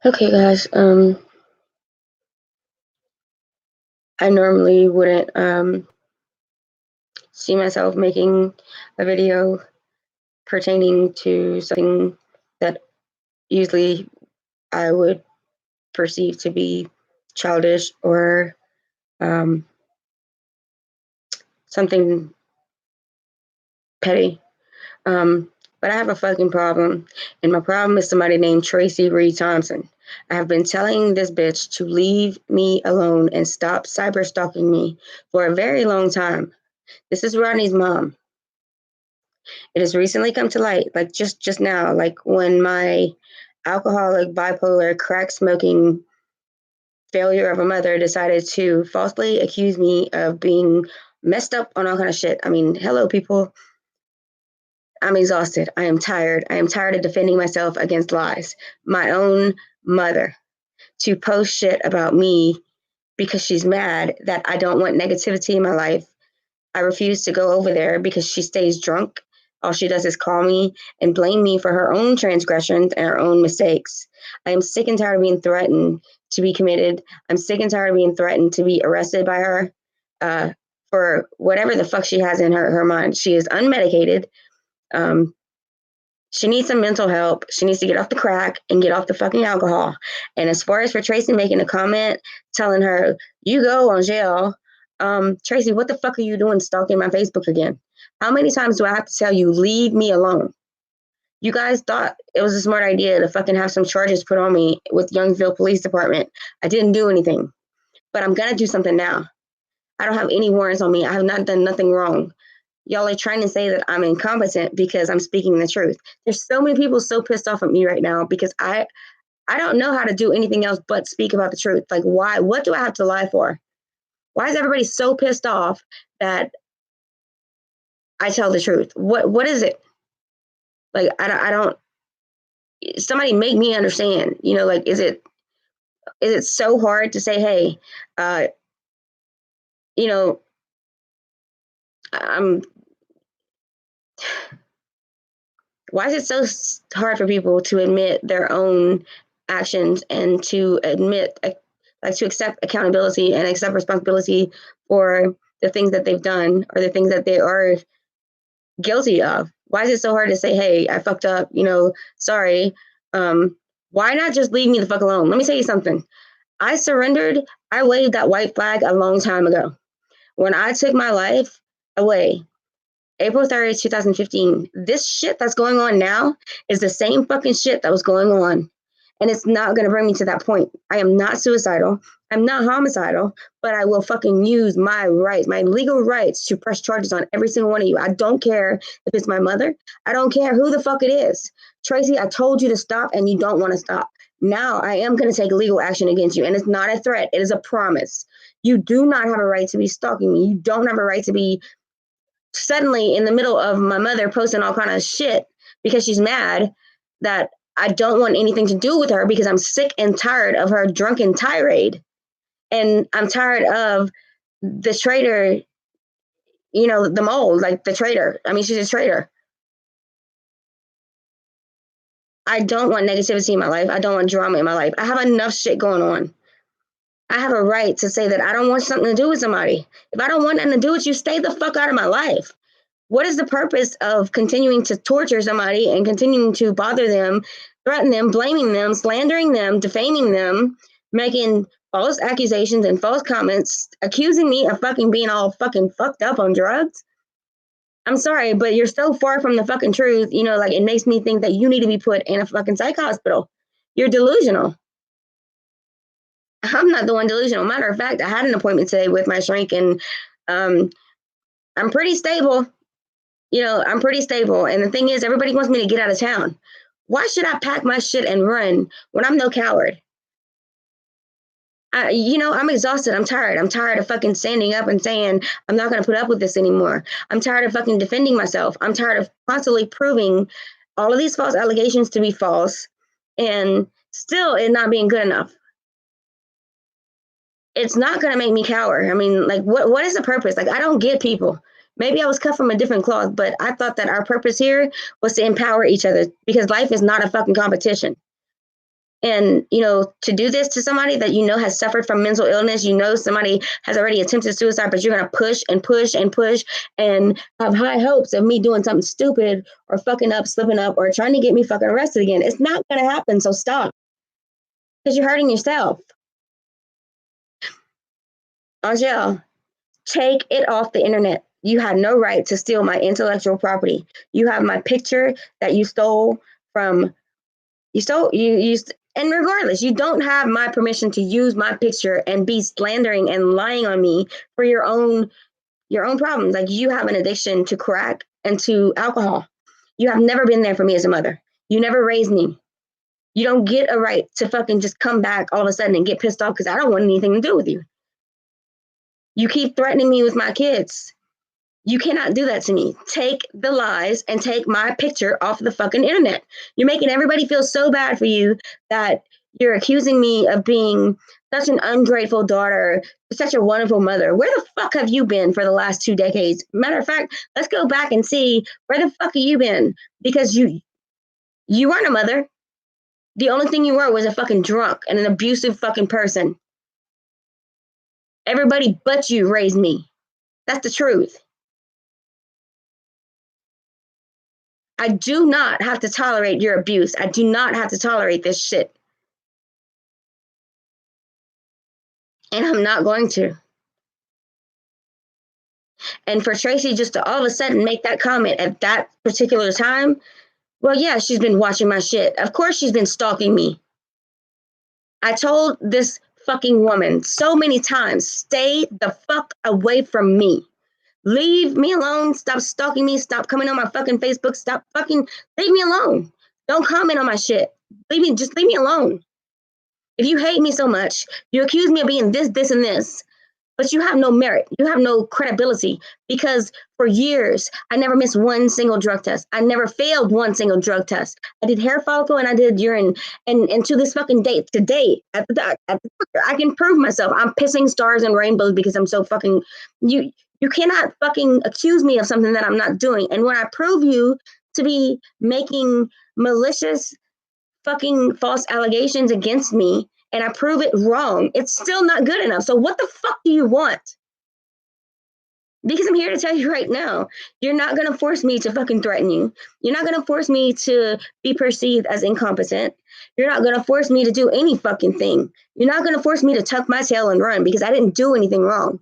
Okay, guys. I normally wouldn't see myself making a video pertaining to something that usually I would perceive to be childish or um, something petty. But I have a fucking problem, and my problem is somebody named Tracy Reed Thompson. I have been telling this bitch to leave me alone and stop cyber stalking me for a very long time. This is Rodney's mom. It has recently come to light, like just now, like when my alcoholic, bipolar, crack smoking failure of a mother decided to falsely accuse me of being messed up on all kind of shit. I mean, hello, people. I'm exhausted. I am tired. I am tired of defending myself against lies. My own mother to post shit about me because she's mad that I don't want negativity in my life. I refuse to go over there because she stays drunk. All she does is call me and blame me for her own transgressions and her own mistakes. I am sick and tired of being threatened to be committed. I'm sick and tired of being threatened to be arrested by her uh, for whatever the fuck she has in her mind. She is unmedicated. Um, she needs some mental help. She needs to get off the crack and get off the fucking alcohol. And as far as for Tracy making a comment telling her, you go on jail, Tracy, what the fuck are you doing stalking my Facebook again? How many times do I have to tell you, leave me alone? You guys thought it was a smart idea to fucking have some charges put on me with Youngsville Police Department. I didn't do anything, but I'm gonna do something now. I don't have any warrants on me. I have not done nothing wrong. Y'all are trying to say that I'm incompetent because I'm speaking the truth. There's so many people so pissed off at me right now because I don't know how to do anything else but speak about the truth. Like, why? What do I have to lie for? Why is everybody so pissed off that I tell the truth? What is it? Like, I don't. Somebody make me understand. Like, is it so hard to say, hey, uh, you know, I'm. Why is it so hard for people to admit their own actions and to admit, like, to accept accountability and accept responsibility for the things that they've done or the things that they are guilty of? Why is it so hard to say, hey, I fucked up, sorry? Why not just leave me the fuck alone? Let me tell you something. I surrendered. I waved that white flag a long time ago. When I took my life away, April 30th, 2015, this shit that's going on now is the same fucking shit that was going on. And it's not going to bring me to that point. I am not suicidal. I'm not homicidal, but I will fucking use my rights, my legal rights to press charges on every single one of you. I don't care if it's my mother. I don't care who the fuck it is. Tracy, I told you to stop and you don't want to stop. Now I am going to take legal action against you. And it's not a threat, it is a promise. You do not have a right to be stalking me. You don't have a right to be suddenly in the middle of my mother posting all kind of shit because she's mad that I don't want anything to do with her because I'm sick and tired of her drunken tirade. And I'm tired of the traitor, the mole, like the traitor. I mean, she's a traitor. I don't want negativity in my life. I don't want drama in my life. I have enough shit going on. I have a right to say that I don't want something to do with somebody. If I don't want nothing to do with you, stay the fuck out of my life. What is the purpose of continuing to torture somebody and continuing to bother them, threaten them, blaming them, slandering them, defaming them, making false accusations and false comments, accusing me of fucking being all fucking fucked up on drugs? I'm sorry, but you're so far from the fucking truth, like it makes me think that you need to be put in a fucking psych hospital. You're delusional. I'm not the one delusional. Matter of fact, I had an appointment today with my shrink and um, I'm pretty stable. I'm pretty stable. And the thing is, everybody wants me to get out of town. Why should I pack my shit and run when I'm no coward? I'm exhausted. I'm tired. I'm tired of fucking standing up and saying, I'm not going to put up with this anymore. I'm tired of fucking defending myself. I'm tired of constantly proving all of these false allegations to be false and still it not being good enough. It's not going to make me cower. I mean, like, what is the purpose? Like, I don't get people. Maybe I was cut from a different cloth, but I thought that our purpose here was to empower each other because life is not a fucking competition. And, to do this to somebody that has suffered from mental illness, somebody has already attempted suicide, but you're going to push and push and push and have high hopes of me doing something stupid or fucking up, slipping up, or trying to get me fucking arrested again. It's not going to happen, so stop. Because you're hurting yourself. Angel, take it off the internet. You had no right to steal my intellectual property. You have my picture that you stole from, and regardless, you don't have my permission to use my picture and be slandering and lying on me for your own problems. Like, you have an addiction to crack and to alcohol. You have never been there for me as a mother. You never raised me. You don't get a right to fucking just come back all of a sudden and get pissed off because I don't want anything to do with you. You keep threatening me with my kids. You cannot do that to me. Take the lies and take my picture off the fucking internet. You're making everybody feel so bad for you that you're accusing me of being such an ungrateful daughter, such a wonderful mother. Where the fuck have you been for the last 2 decades? Matter of fact, let's go back and see where the fuck have you been? Because you weren't a mother. The only thing you were was a fucking drunk and an abusive fucking person. Everybody but you raised me. That's the truth. I do not have to tolerate your abuse. I do not have to tolerate this shit. And I'm not going to. And for Tracy just to all of a sudden make that comment at that particular time, well, yeah, she's been watching my shit. Of course she's been stalking me. I told this fucking woman so many times, stay the fuck away from me. Leave me alone. Stop stalking me. Stop coming on my fucking Facebook. Stop fucking, leave me alone. Don't comment on my shit. Just leave me alone. If you hate me so much, you accuse me of being this, this, and this, but you have no merit. You have no credibility because for years, I never missed one single drug test. I never failed one single drug test. I did hair follicle and I did urine. And to this fucking date, today, at the doctor, I can prove myself. I'm pissing stars and rainbows because I'm so fucking, you cannot fucking accuse me of something that I'm not doing. And when I prove you to be making malicious fucking false allegations against me and I prove it wrong, it's still not good enough. So what the fuck do you want? Because I'm here to tell you right now, you're not going to force me to fucking threaten you. You're not going to force me to be perceived as incompetent. You're not going to force me to do any fucking thing. You're not going to force me to tuck my tail and run because I didn't do anything wrong.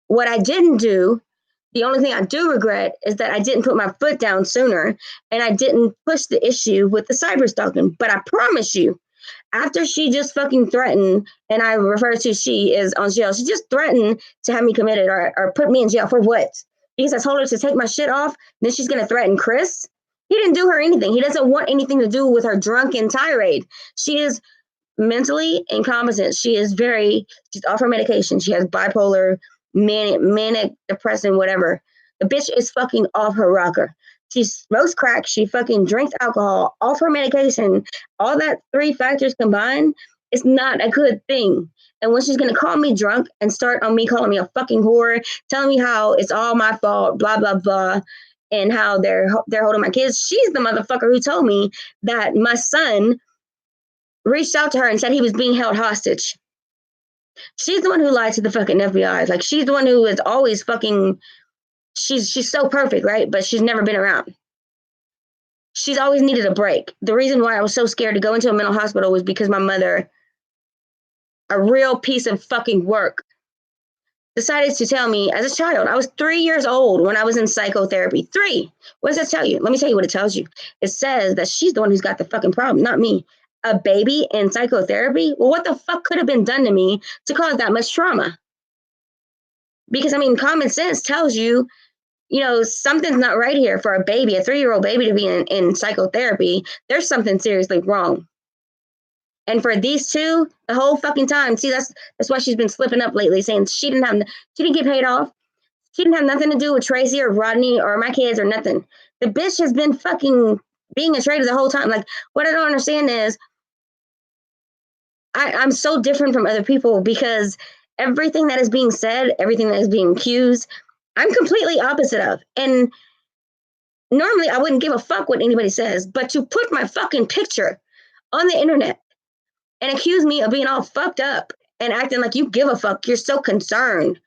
What I didn't do, the only thing I do regret is that I didn't put my foot down sooner and I didn't push the issue with the cyber stalking. But I promise you, after she just fucking threatened, and I refer to she as on jail, she just threatened to have me committed or put me in jail for what? Because I told her to take my shit off, then she's going to threaten Chris? He didn't do her anything. He doesn't want anything to do with her drunken tirade. She is mentally incompetent. She's off her medication. She has bipolar, manic, depressing, whatever. The bitch is fucking off her rocker. She smokes crack. She fucking drinks alcohol, off her medication. All that 3 factors combined, it's not a good thing. And when she's going to call me drunk and start on me calling me a fucking whore, telling me how it's all my fault, blah, blah, blah, and how they're holding my kids, she's the motherfucker who told me that my son reached out to her and said he was being held hostage. She's the one who lied to the fucking FBI. Like, she's the one who is always fucking, she's so perfect, right? But she's never been around. She's always needed a break. The reason why I was so scared to go into a mental hospital was because my mother, a real piece of fucking work, decided to tell me as a child. I was 3 years old when I was in psychotherapy. 3. What does that tell you? Let me tell you what it tells you. It says that she's the one who's got the fucking problem, not me. A baby in psychotherapy? Well, what the fuck could have been done to me to cause that much trauma? Because, I mean, common sense tells you, something's not right here for a baby, a 3-year-old baby to be in psychotherapy. There's something seriously wrong. And for these two, the whole fucking time, see, that's why she's been slipping up lately, saying she didn't get paid off. She didn't have nothing to do with Tracy or Rodney or my kids or nothing. The bitch has been fucking being a traitor the whole time. Like, what I don't understand is I'm so different from other people because everything that is being said, everything that is being accused, I'm completely opposite of. And normally I wouldn't give a fuck what anybody says, but to put my fucking picture on the internet and accuse me of being all fucked up and acting like you give a fuck. You're so concerned,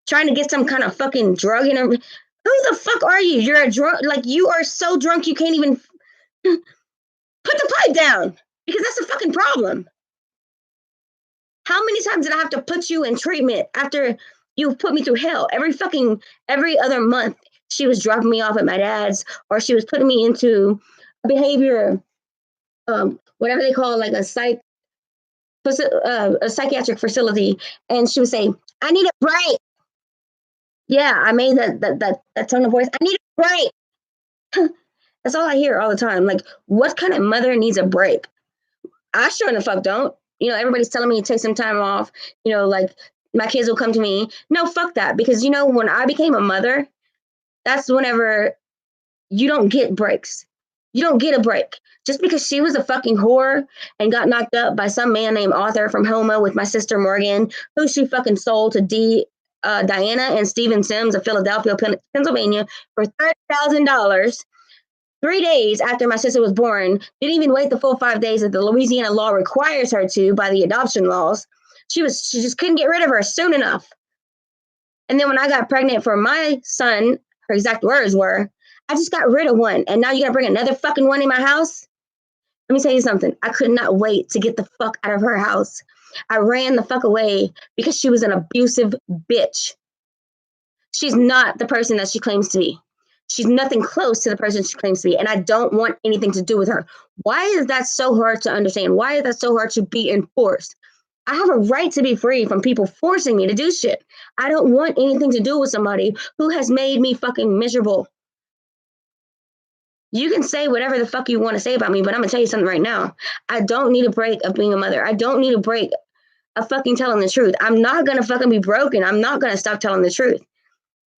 trying to get some kind of fucking drug in her. Who the fuck are you? You're a drunk. Like, you are so drunk you can't even put the pipe down, because that's a fucking problem. How many times did I have to put you in treatment after you put me through hell? Every other month, she was dropping me off at my dad's, or she was putting me into behavior, whatever they call it, like a psychiatric facility, and she would say, "I need a break." Yeah, I made that tone of voice. I need a break. That's all I hear all the time. Like, what kind of mother needs a break? I sure in the fuck don't. Everybody's telling me to take some time off. Like, my kids will come to me. No, fuck that. Because when I became a mother, that's whenever you don't get breaks. You don't get a break. Just because she was a fucking whore and got knocked up by some man named Arthur from Homo with my sister Morgan, who she fucking sold to Diana and Steven Sims of Philadelphia, Pennsylvania for $30,000. 3 days after my sister was born, didn't even wait the full 5 days that the Louisiana law requires her to by the adoption laws. She just couldn't get rid of her soon enough. And then when I got pregnant for my son, her exact words were, "I just got rid of one, and now you gotta bring another fucking one in my house?" Let me tell you something. I could not wait to get the fuck out of her house. I ran the fuck away because she was an abusive bitch. She's not the person that she claims to be. She's nothing close to the person she claims to be, and I don't want anything to do with her. Why is that so hard to understand? Why is that so hard to be enforced? I have a right to be free from people forcing me to do shit. I don't want anything to do with somebody who has made me fucking miserable. You can say whatever the fuck you want to say about me, but I'm gonna tell you something right now. I don't need a break of being a mother. I don't need a break of fucking telling the truth. I'm not gonna fucking be broken. I'm not gonna stop telling the truth.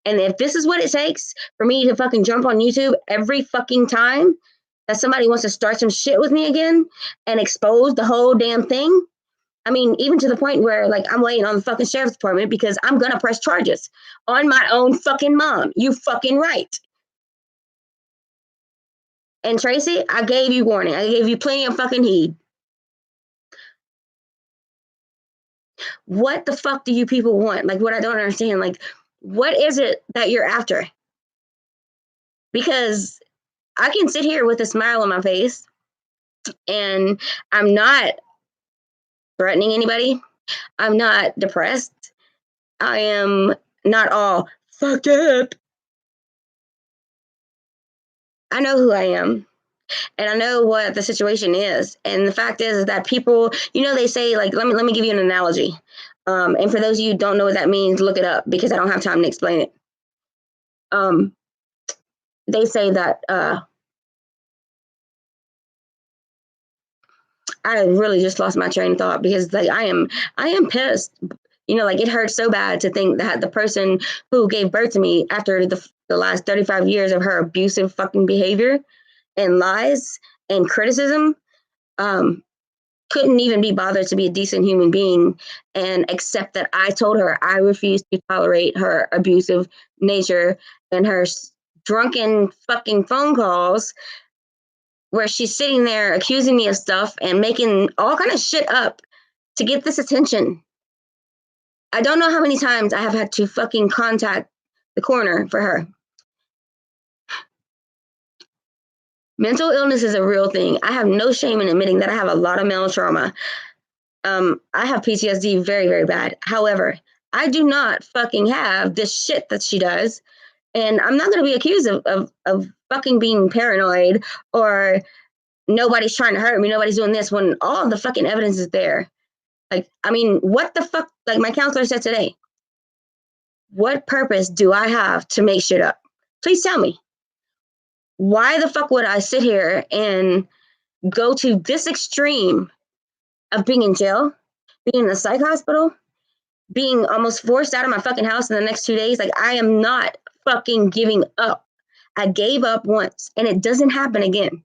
And if this is what it takes for me to fucking jump on YouTube every fucking time that somebody wants to start some shit with me again and expose the whole damn thing, I mean, even to the point where, like, I'm waiting on the fucking sheriff's department because I'm gonna press charges on my own fucking mom. You fucking right. And Tracy, I gave you warning. I gave you plenty of fucking heed. What the fuck do you people want? Like, what I don't understand, like, what is it that you're after? Because I can sit here with a smile on my face and I'm not threatening anybody. I'm not depressed. I am not all fucked up. I know who I am. And I know what the situation is. And the fact is that people, they say, like, let me give you an analogy. And for those of you who don't know what that means, look it up because I don't have time to explain it. They say that I really just lost my train of thought because, like, I am pissed. Like, it hurts so bad to think that the person who gave birth to me after the last 35 years of her abusive fucking behavior and lies and criticism, couldn't even be bothered to be a decent human being and accept that I told her I refused to tolerate her abusive nature and her drunken fucking phone calls where she's sitting there accusing me of stuff and making all kind of shit up to get this attention. I don't know how many times I have had to fucking contact the coroner for her. Mental illness is a real thing. I have no shame in admitting that I have a lot of mental trauma. I have PTSD very, very bad. However, I do not fucking have this shit that she does. And I'm not going to be accused of fucking being paranoid or nobody's trying to hurt me, nobody's doing this, when all the fucking evidence is there. Like, I mean, what the fuck? Like my counselor said today, what purpose do I have to make shit up? Please tell me. Why the fuck would I sit here and go to this extreme of being in jail, being in a psych hospital, being almost forced out of my fucking house in the next 2 days? Like, I am not fucking giving up. I gave up once and it doesn't happen again.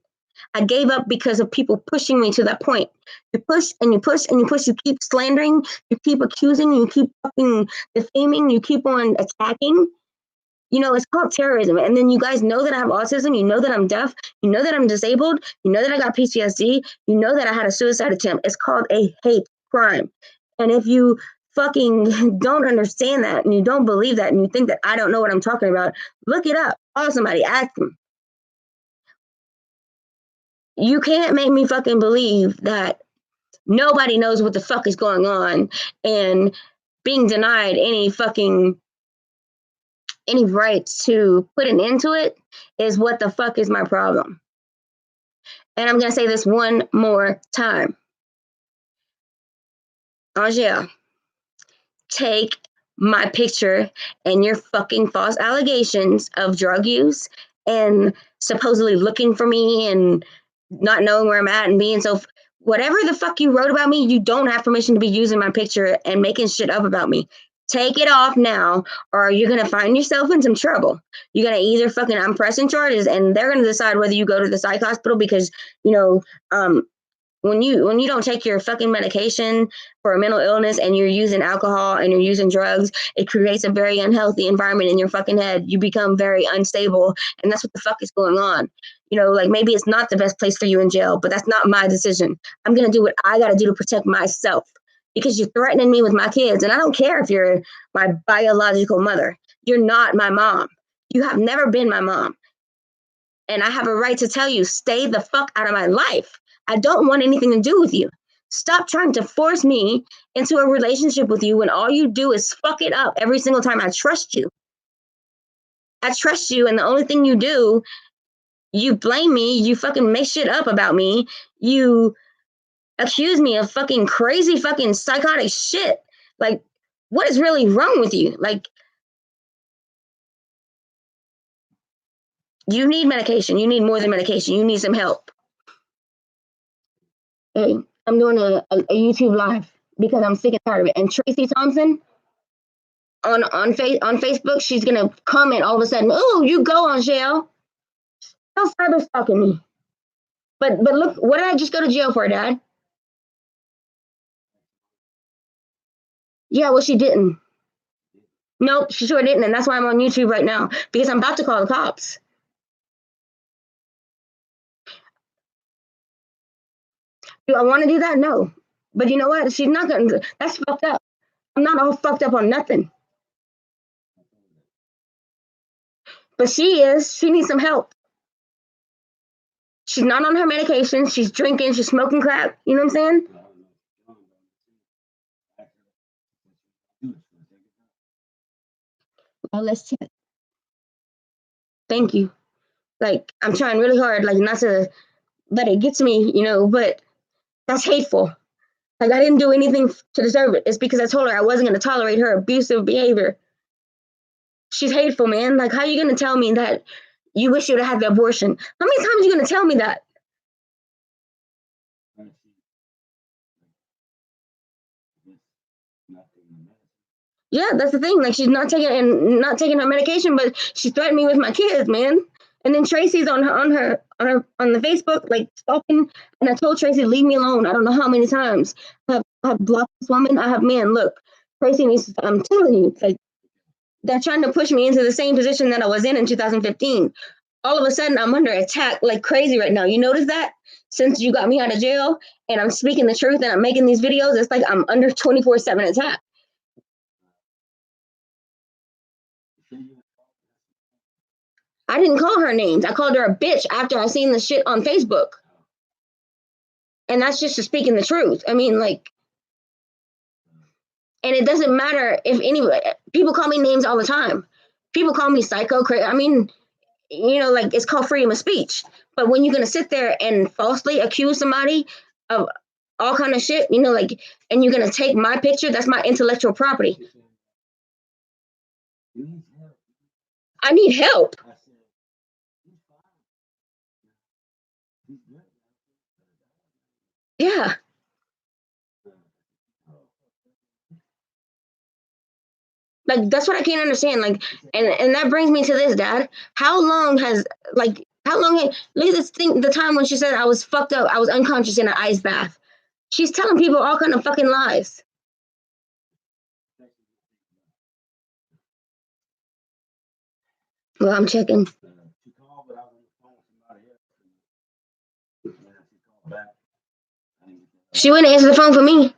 I gave up because of people pushing me to that point. You push and you push and you push. You keep slandering, you keep accusing, you keep fucking defaming, you keep on attacking. It's called terrorism. And then you guys know that I have autism. You know that I'm deaf. You know that I'm disabled. You know that I got PTSD. You know that I had a suicide attempt. It's called a hate crime. And if you fucking don't understand that and you don't believe that and you think that I don't know what I'm talking about, look it up. Call somebody, ask them. You can't make me fucking believe that nobody knows what the fuck is going on and being denied any rights to put an end to it is what the fuck is my problem. And I'm gonna say this one more time. Angel, take my picture and your fucking false allegations of drug use and supposedly looking for me and not knowing where I'm at and being so whatever the fuck you wrote about me, you don't have permission to be using my picture and making shit up about me. Take it off now, or you're gonna find yourself in some trouble. You're gonna either fucking I'm pressing charges, and they're gonna decide whether you go to the psych hospital because when you don't take your fucking medication for a mental illness and you're using alcohol and you're using drugs, it creates a very unhealthy environment in your fucking head. You become very unstable, and that's what the fuck is going on. Like maybe it's not the best place for you in jail, but that's not my decision. I'm gonna do what I gotta do to protect myself because you're threatening me with my kids, and I don't care if you're my biological mother. You're not my mom. You have never been my mom. And I have a right to tell you, stay the fuck out of my life. I don't want anything to do with you. Stop trying to force me into a relationship with you when all you do is fuck it up every single time I trust you. I trust you, and the only thing you do, you blame me, you fucking make shit up about me, you accuse me of fucking crazy fucking psychotic shit. Like, what is really wrong with you? Like, you need medication. You need more than medication. You need some help. Hey, I'm doing a YouTube live because I'm sick and tired of it. And Tracy Thompson on Facebook, she's gonna comment all of a sudden, "Oh, you go on jail." Stop cyber stalking me. But look, what did I just go to jail for, Dad? Yeah, well, she didn't. Nope, she sure didn't, and that's why I'm on YouTube right now because I'm about to call the cops. Do I want to do that? No. But you know what? She's not gonna. That's fucked up. I'm not all fucked up on nothing. But she is. She needs some help. She's not on her medication. She's drinking. She's smoking crack. You know what I'm saying? Well, let's check. Thank you. Like, I'm trying really hard, like, not to let it get to me, but that's hateful. Like, I didn't do anything to deserve it. It's because I told her I wasn't going to tolerate her abusive behavior. She's hateful, man. Like, how are you going to tell me that you wish you'd have had the abortion? How many times are you going to tell me that? Yeah, that's the thing. Like, she's not taking her medication, but she threatened me with my kids, man. And then Tracy's on the Facebook, like stalking. And I told Tracy, leave me alone. I don't know how many times I've blocked this woman. I have, man, look, Tracy needs. I'm telling you, like they're trying to push me into the same position that I was in 2015. All of a sudden, I'm under attack like crazy right now. You notice that since you got me out of jail and I'm speaking the truth and I'm making these videos, it's like I'm under 24/7 attack. I didn't call her names. I called her a bitch after I seen the shit on Facebook. And that's just to speaking the truth. I mean, like, and it doesn't matter if anybody, people call me names all the time. People call me psycho, crazy. I mean, like it's called freedom of speech. But when you're going to sit there and falsely accuse somebody of all kind of shit, like, and you're going to take my picture, that's my intellectual property. I need help. Yeah. Like that's what I can't understand. Like, and that brings me to this, Dad. How long look at this thing, the time when she said I was fucked up, I was unconscious in an ice bath. She's telling people all kind of fucking lies. Well, I'm checking. She wouldn't answer the phone for me.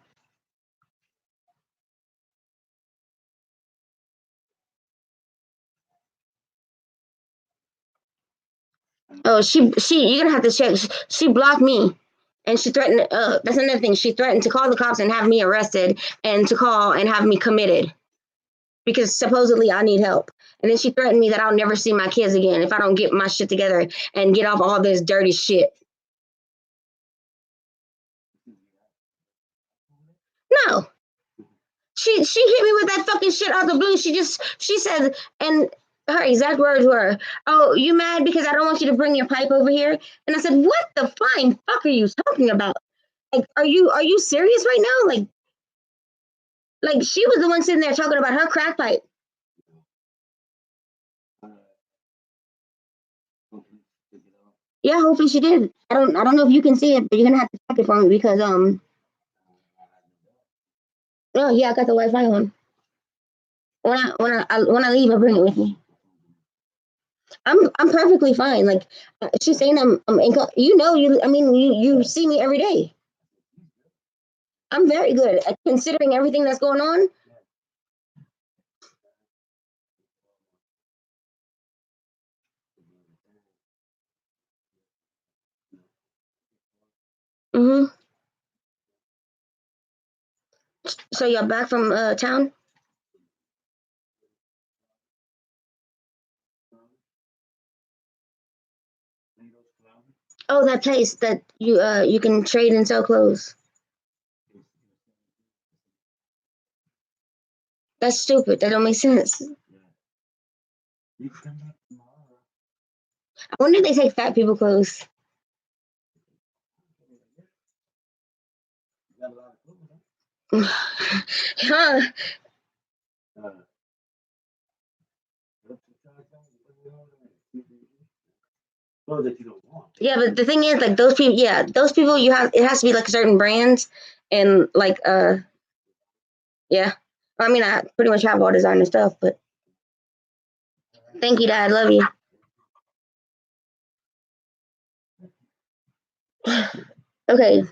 Oh, you're gonna have to check. She blocked me, and she threatened. That's another thing. She threatened to call the cops and have me arrested, and to call and have me committed because supposedly I need help. And then she threatened me that I'll never see my kids again if I don't get my shit together and get off all this dirty shit. No, she hit me with that fucking shit out the blue. She said, and her exact words were, "Oh, you mad because I don't want you to bring your pipe over here?" And I said, "What the flying fuck are you talking about? Like, are you serious right now? Like she was the one sitting there talking about her crack pipe." Yeah, hopefully she did. I don't know if you can see it, but you're gonna have to check it for me because oh yeah, I got the Wi-Fi on. When I leave, I'll bring it with me. I'm perfectly fine. Like she's saying, I'm you. I mean, you see me every day. I'm very good at considering everything that's going on. Hmm. So you're back from town? Oh, that place that you can trade and sell clothes. That's stupid. That don't make sense. I wonder if they take fat people clothes. Huh? Yeah, but the thing is, like those people, yeah, those people you have, it has to be like certain brands and like yeah. I mean, I pretty much have all designer stuff, but thank you, Dad. Love you. Okay.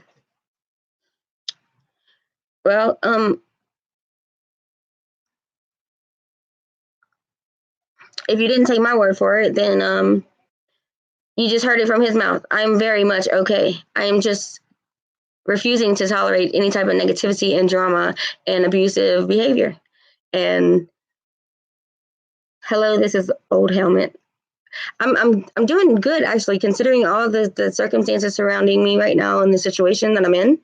Well, if you didn't take my word for it, then you just heard it from his mouth. I'm very much okay. I am just refusing to tolerate any type of negativity and drama and abusive behavior. And hello, this is Old Helmet. I'm doing good actually, considering all the circumstances surrounding me right now and the situation that I'm in.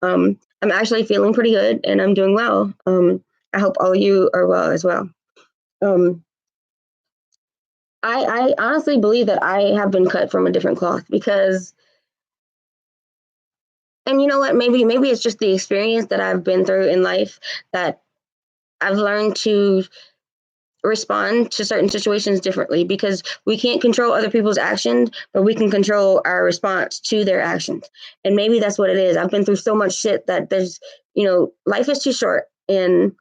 I'm actually feeling pretty good and I'm doing well. I hope all of you are well as well. Um, I honestly believe that I have been cut from a different cloth because, and you know what, maybe it's just the experience that I've been through in life that I've learned to respond to certain situations differently because we can't control other people's actions, but we can control our response to their actions. And maybe that's what it is. I've been through so much shit that life is too short. And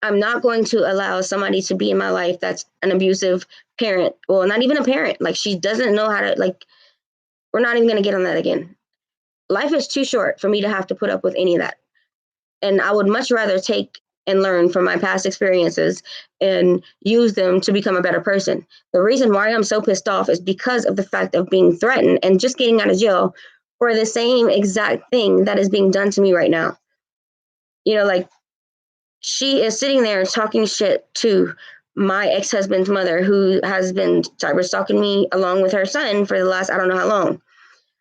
I'm not going to allow somebody to be in my life that's an abusive parent. Well, not even a parent. Like she doesn't know how to, like, we're not even going to get on that again. Life is too short for me to have to put up with any of that. And I would much rather take and learn from my past experiences and use them to become a better person. The reason why I'm so pissed off is because of the fact of being threatened and just getting out of jail for the same exact thing that is being done to me right now. Like she is sitting there talking shit to my ex-husband's mother, who has been cyber stalking me along with her son for the last I don't know how long.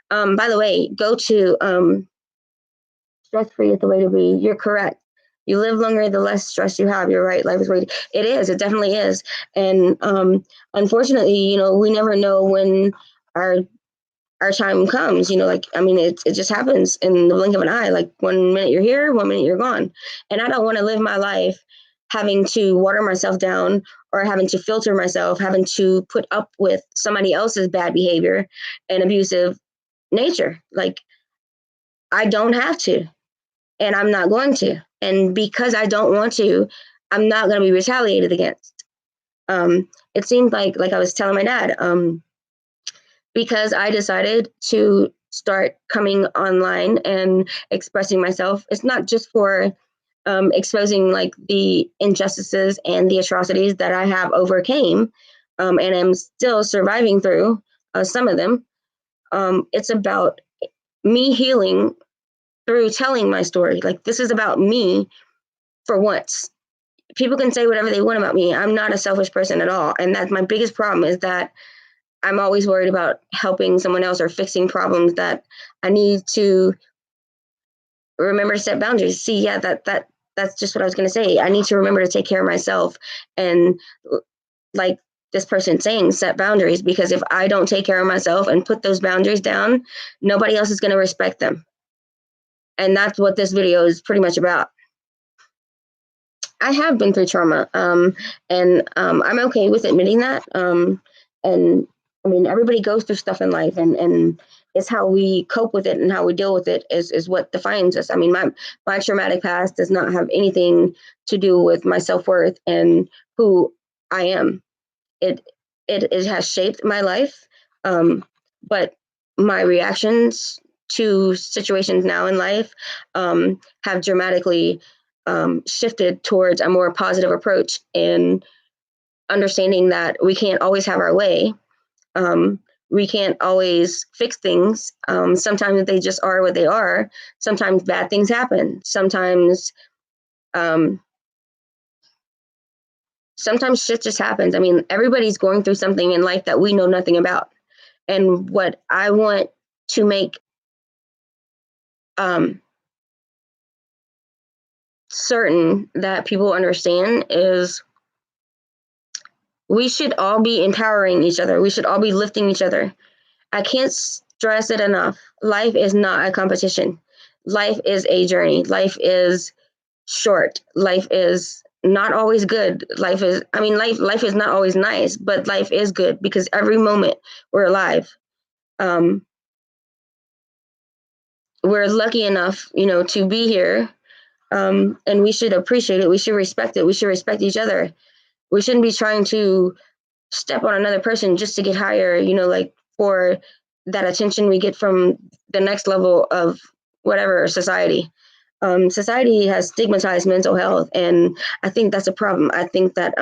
By the way, go to stress free is the way to be. You're correct. You live longer, the less stress you have. You're right. Life is great. It is. It definitely is. And unfortunately, we never know when our our time comes. Like I mean, it just happens in the blink of an eye. Like 1 minute you're here, 1 minute you're gone. And I don't want to live my life having to water myself down or having to filter myself, having to put up with somebody else's bad behavior and abusive nature. Like I don't have to and I'm not going to. And because I don't want to, I'm not going to be retaliated against. It seemed like I was telling my dad, because I decided to start coming online and expressing myself. It's not just for exposing like the injustices and the atrocities that I have overcame, and am still surviving through some of them. It's about me healing through telling my story. Like, this is about me for once. People can say whatever they want about me. I'm not a selfish person at all. And that's my biggest problem, is that I'm always worried about helping someone else or fixing problems that I need to remember to set boundaries. See, yeah, that's just what I was going to say. I need to remember to take care of myself, and like this person saying, set boundaries, because if I don't take care of myself and put those boundaries down, nobody else is going to respect them. And that's what this video is pretty much about. I have been through trauma, and I'm okay with admitting that. And I mean, everybody goes through stuff in life, and it's how we cope with it and how we deal with it is what defines us. I mean, my traumatic past does not have anything to do with my self-worth and who I am. It it has shaped my life, but my reactions to situations now in life have dramatically shifted towards a more positive approach, and understanding that we can't always have our way. We can't always fix things. Sometimes they just are what they are. Sometimes bad things happen. Um, sometimes shit just happens. I mean, everybody's going through something in life that we know nothing about. And what I want to make um, certain that people understand is, we should all be empowering each other. We should all be lifting each other. I can't stress it enough. Life is not a competition. Life is a journey. Life is short. Life is not always good. Life is not always nice, but life is good because every moment we're alive. We're lucky enough, to be here, and we should appreciate it. We should respect it. We should respect each other. We shouldn't be trying to step on another person just to get higher, like for that attention we get from the next level of whatever society. Society has stigmatized mental health, and I think that's a problem. I think that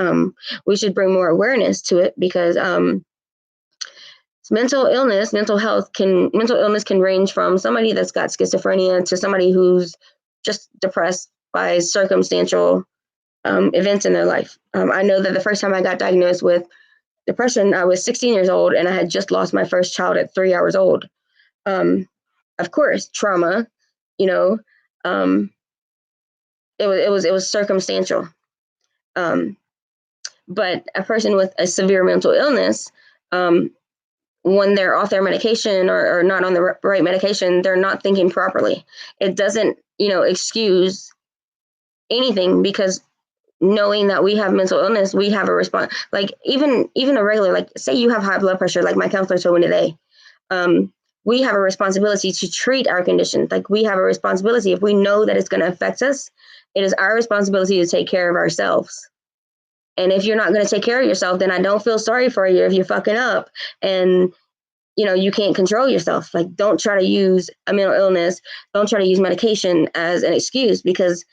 we should bring more awareness to it, because mental illness can range from somebody that's got schizophrenia to somebody who's just depressed by circumstantial events in their life. I know that the first time I got diagnosed with depression, I was 16 years old, and I had just lost my first child at 3 hours old. Of course, trauma, you know, um, it was circumstantial. But a person with a severe mental illness, when they're off their medication, or not on the right medication, they're not thinking properly. It doesn't, excuse anything, because knowing that we have mental illness, we have a response. Like, even a regular, like, say you have high blood pressure, like my counselor told me today, we have a responsibility to treat our condition. Like, we have a responsibility. If we know that it's going to affect us, it is our responsibility to take care of ourselves. And if you're not going to take care of yourself, then I don't feel sorry for you if you're fucking up and you can't control yourself. Like, don't try to use a mental illness, don't try to use medication as an excuse, because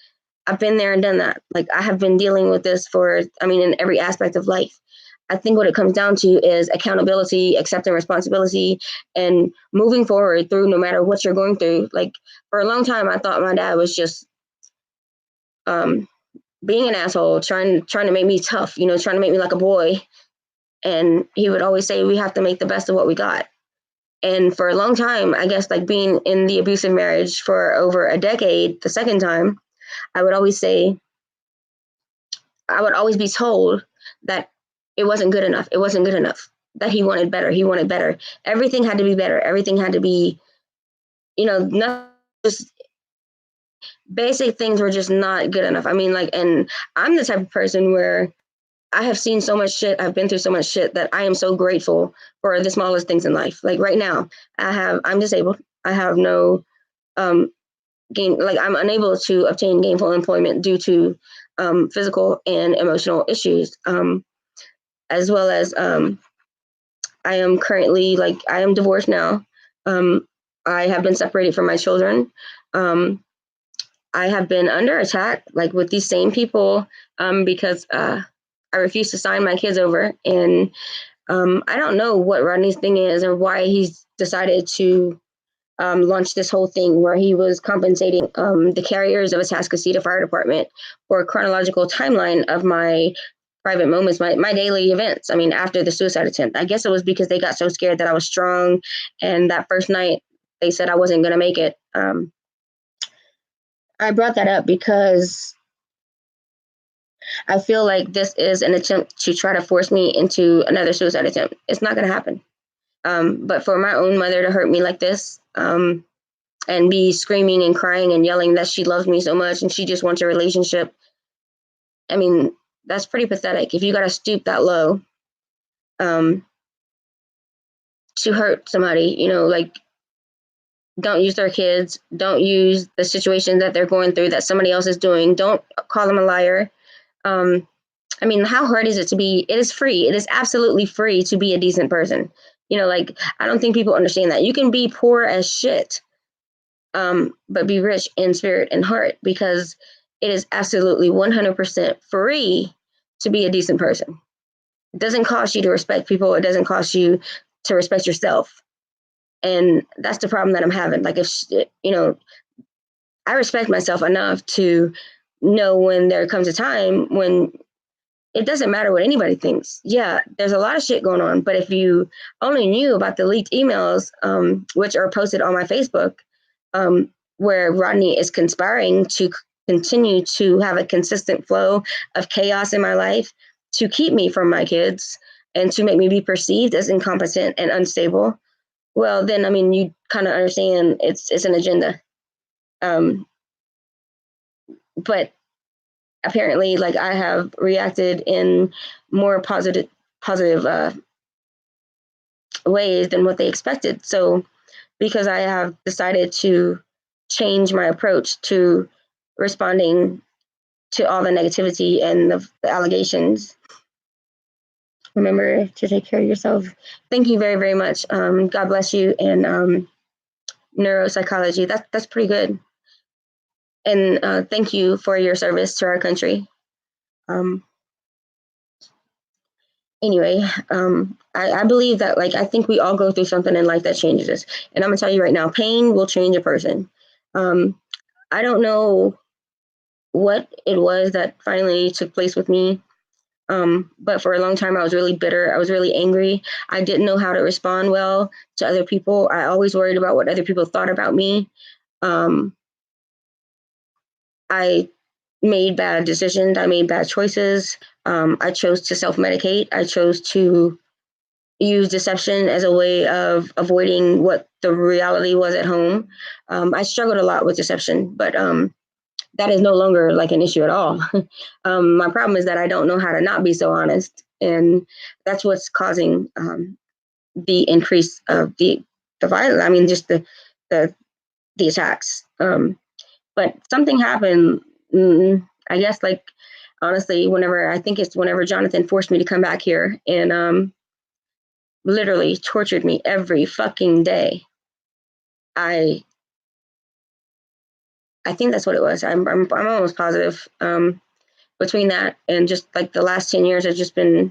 I've been there and done that. Like, I have been dealing with this in every aspect of life. I think what it comes down to is accountability, accepting responsibility, and moving forward through no matter what you're going through. Like, for a long time, I thought my dad was just being an asshole, trying to make me tough, trying to make me like a boy. And he would always say, we have to make the best of what we got. And for a long time, I guess, like, being in the abusive marriage for over a decade, the second time, I would always be told that it wasn't good enough. It wasn't good enough. That he wanted better. He wanted better. Everything had to be better. Everything had to be, not just basic things were just not good enough. And I'm the type of person where I have seen so much shit. I've been through so much shit that I am so grateful for the smallest things in life. Like, right now, I'm disabled. I have no I'm unable to obtain gainful employment due to physical and emotional issues. as well as I am currently, like, I am divorced now. I have been separated from my children. I have been under attack, like with these same people, because I refuse to sign my kids over. And I don't know what Rodney's thing is or why he's decided to launch this whole thing where he was compensating the carriers of Atascocita Fire Department for a chronological timeline of my private moments, my daily events. I mean, after the suicide attempt, I guess it was because they got so scared that I was strong. And that first night, they said I wasn't going to make it. I brought that up because I feel like this is an attempt to try to force me into another suicide attempt. It's not going to happen. But for my own mother to hurt me like this, and be screaming and crying and yelling that she loves me so much and she just wants a relationship, I mean, that's pretty pathetic. If you got to stoop that low to hurt somebody, like, don't use their kids, don't use the situation that they're going through that somebody else is doing, don't call them a liar. I mean, how hard is it to be? It is free. It is absolutely free to be a decent person. Like, I don't think people understand that. You can be poor as shit, but be rich in spirit and heart, because it is absolutely 100% free to be a decent person. It doesn't cost you to respect people. It doesn't cost you to respect yourself. And that's the problem that I'm having. Like, if, I respect myself enough to know when there comes a time when it doesn't matter what anybody thinks. Yeah, there's a lot of shit going on. But if you only knew about the leaked emails, which are posted on my Facebook, where Rodney is conspiring to continue to have a consistent flow of chaos in my life to keep me from my kids and to make me be perceived as incompetent and unstable, well, then, I mean, you kind of understand it's an agenda. But apparently, like, I have reacted in more positive ways than what they expected. So because I have decided to change my approach to responding to all the negativity and the allegations. Remember to take care of yourself. Thank you very, very much. God bless you. And neuropsychology, that's pretty good. And thank you for your service to our country. Anyway, I believe that, like, I think we all go through something in life that changes us. And I'm gonna tell you right now, pain will change a person. I don't know what it was that finally took place with me. But for a long time, I was really bitter. I was really angry. I didn't know how to respond well to other people. I always worried about what other people thought about me. I made bad decisions. I made bad choices. I chose to self-medicate. I chose to use deception as a way of avoiding what the reality was at home. I struggled a lot with deception, but that is no longer like an issue at all. My problem is that I don't know how to not be so honest. And that's what's causing the increase of the violence. I mean, just the attacks. But something happened, I guess, like, honestly, whenever Jonathan forced me to come back here and literally tortured me every fucking day. I think that's what it was. I'm almost positive. Between that and just like the last 10 years, the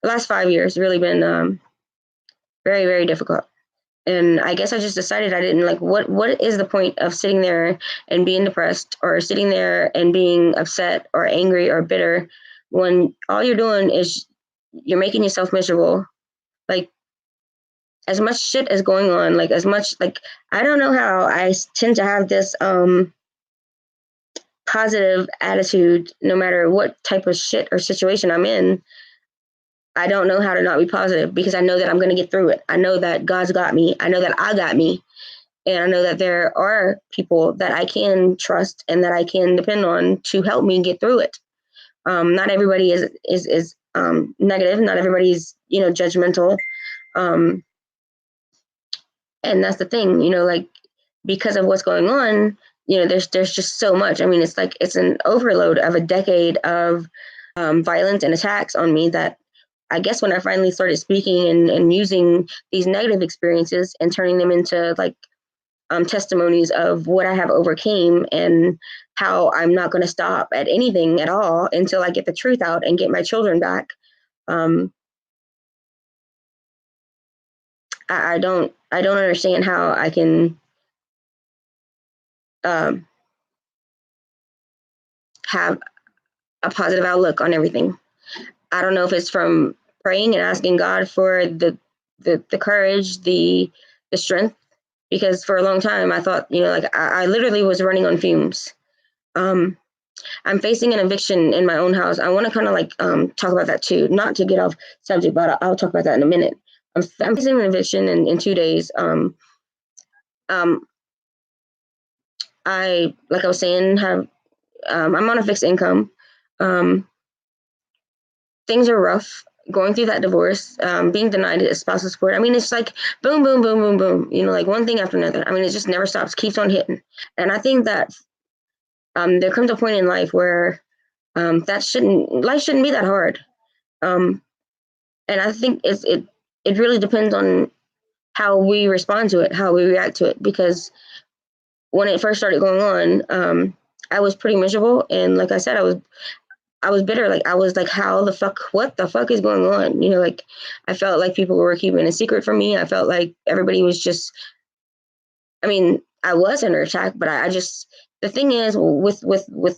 last 5 years really been very, very difficult. And I guess I just decided I didn't like, what is the point of sitting there and being depressed, or sitting there and being upset or angry or bitter, when all you're doing is you're making yourself miserable. Like, as much shit is going on, like, as much, like, I don't know how I tend to have this positive attitude no matter what type of shit or situation I'm in. I don't know how to not be positive, because I know that I'm going to get through it. I know that God's got me. I know that I got me. And I know that there are people that I can trust and that I can depend on to help me get through it. Not everybody is negative. Not everybody's, judgmental. And that's the thing, like, because of what's going on, there's just so much. I mean, it's like, it's an overload of a decade of violence and attacks on me that I guess when I finally started speaking and using these negative experiences and turning them into like testimonies of what I have overcame and how I'm not going to stop at anything at all until I get the truth out and get my children back. I don't understand how I can have a positive outlook on everything. I don't know if it's from praying and asking God for the courage, the strength, because for a long time I thought, like I literally was running on fumes. I'm facing an eviction in my own house. I want to kind of like talk about that too, not to get off subject, but I'll talk about that in a minute. I'm facing an eviction in 2 days. I, like I was saying, have I'm on a fixed income. Things are rough. Going through that divorce, being denied a spousal support. I mean, it's like boom, boom, boom, boom, boom. Like one thing after another. I mean, it just never stops, keeps on hitting. And I think that there comes a point in life where life shouldn't be that hard. And I think it really depends on how we respond to it, how we react to it. Because when it first started going on, I was pretty miserable, and like I said, I was bitter. Like I was like, what the fuck is going on? Like I felt like people were keeping a secret from me. I felt like everybody was just, I mean, I was under attack, but I just, the thing is with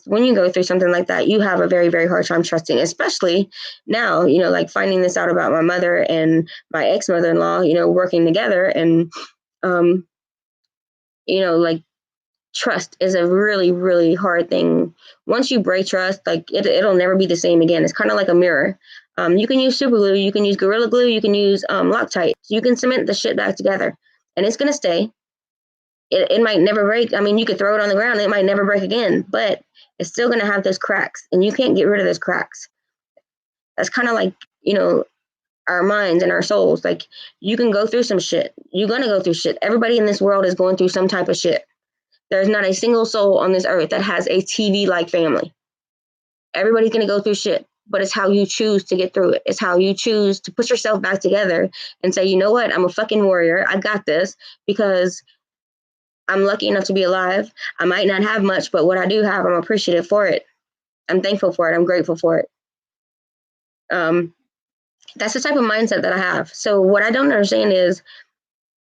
when you go through something like that, you have a very, very hard time trusting, especially now, like finding this out about my mother and my ex-mother-in-law, working together. And, like trust is a really, really hard thing. Once you break trust, like it'll never be the same again. It's kind of like a mirror. You can use super glue, you can use Gorilla Glue, you can use Loctite. You can cement the shit back together, and it's gonna stay. It might never break. I mean, you could throw it on the ground, it might never break again, but it's still gonna have those cracks, and you can't get rid of those cracks. That's kind of like our minds and our souls. Like you can go through some shit. You're gonna go through shit. Everybody in this world is going through some type of shit. There's not a single soul on this earth that has a TV-like family. Everybody's going to go through shit, but it's how you choose to get through it. It's how you choose to put yourself back together and say, you know what? I'm a fucking warrior. I got this because I'm lucky enough to be alive. I might not have much, but what I do have, I'm appreciative for it. I'm thankful for it. I'm grateful for it. That's the type of mindset that I have. So what I don't understand is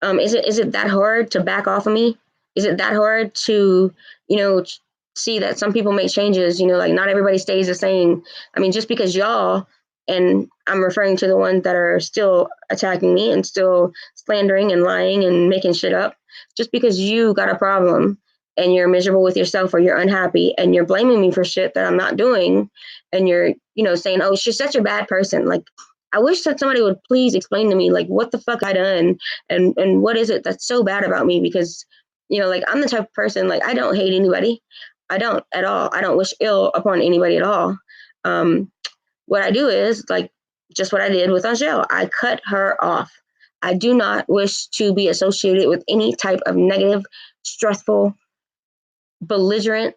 it that hard to back off of me? Is it that hard to, see that some people make changes, like not everybody stays the same. I mean, just because y'all, and I'm referring to the ones that are still attacking me and still slandering and lying and making shit up, just because you got a problem and you're miserable with yourself or you're unhappy and you're blaming me for shit that I'm not doing, and you're, saying, oh, she's such a bad person. Like, I wish that somebody would please explain to me, like, what the fuck I done and what is it that's so bad about me? Because, like, I'm the type of person, like, I don't hate anybody. I don't at all. I don't wish ill upon anybody at all. What I do is, like, just what I did with Angel. I cut her off. I do not wish to be associated with any type of negative, stressful, belligerent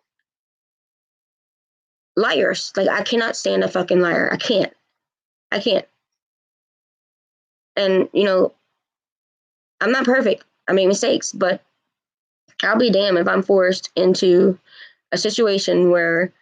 liars. Like, I cannot stand a fucking liar. I can't. And, I'm not perfect. I make mistakes, but I'll be damned if I'm forced into a situation where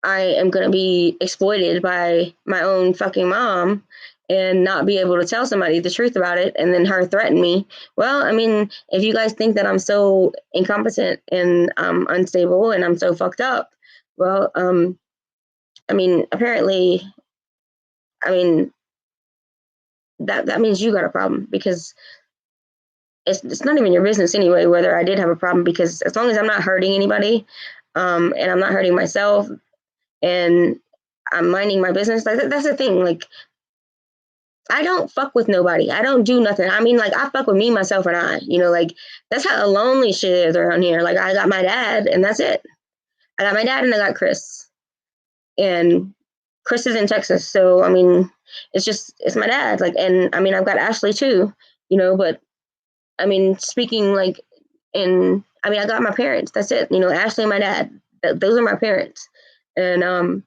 I am going to be exploited by my own fucking mom and not be able to tell somebody the truth about it, and then her threaten me. Well, I mean, if you guys think that I'm so incompetent and unstable and I'm so fucked up, well, I mean, apparently, I mean, that means you got a problem, because it's not even your business anyway whether I did have a problem, because as long as I'm not hurting anybody, and I'm not hurting myself, and I'm minding my business, like that's the thing. Like, I don't fuck with nobody. I don't do nothing. I mean, like, I fuck with me, myself, and I. Like, that's how lonely shit is around here. Like, I got my dad, and that's it. I got my dad, and I got Chris. And Chris is in Texas, so I mean, it's my dad. Like, and I mean, I've got Ashley too. But I mean, speaking like I mean, I got my parents. That's it. Ashley and my dad. Those are my parents, and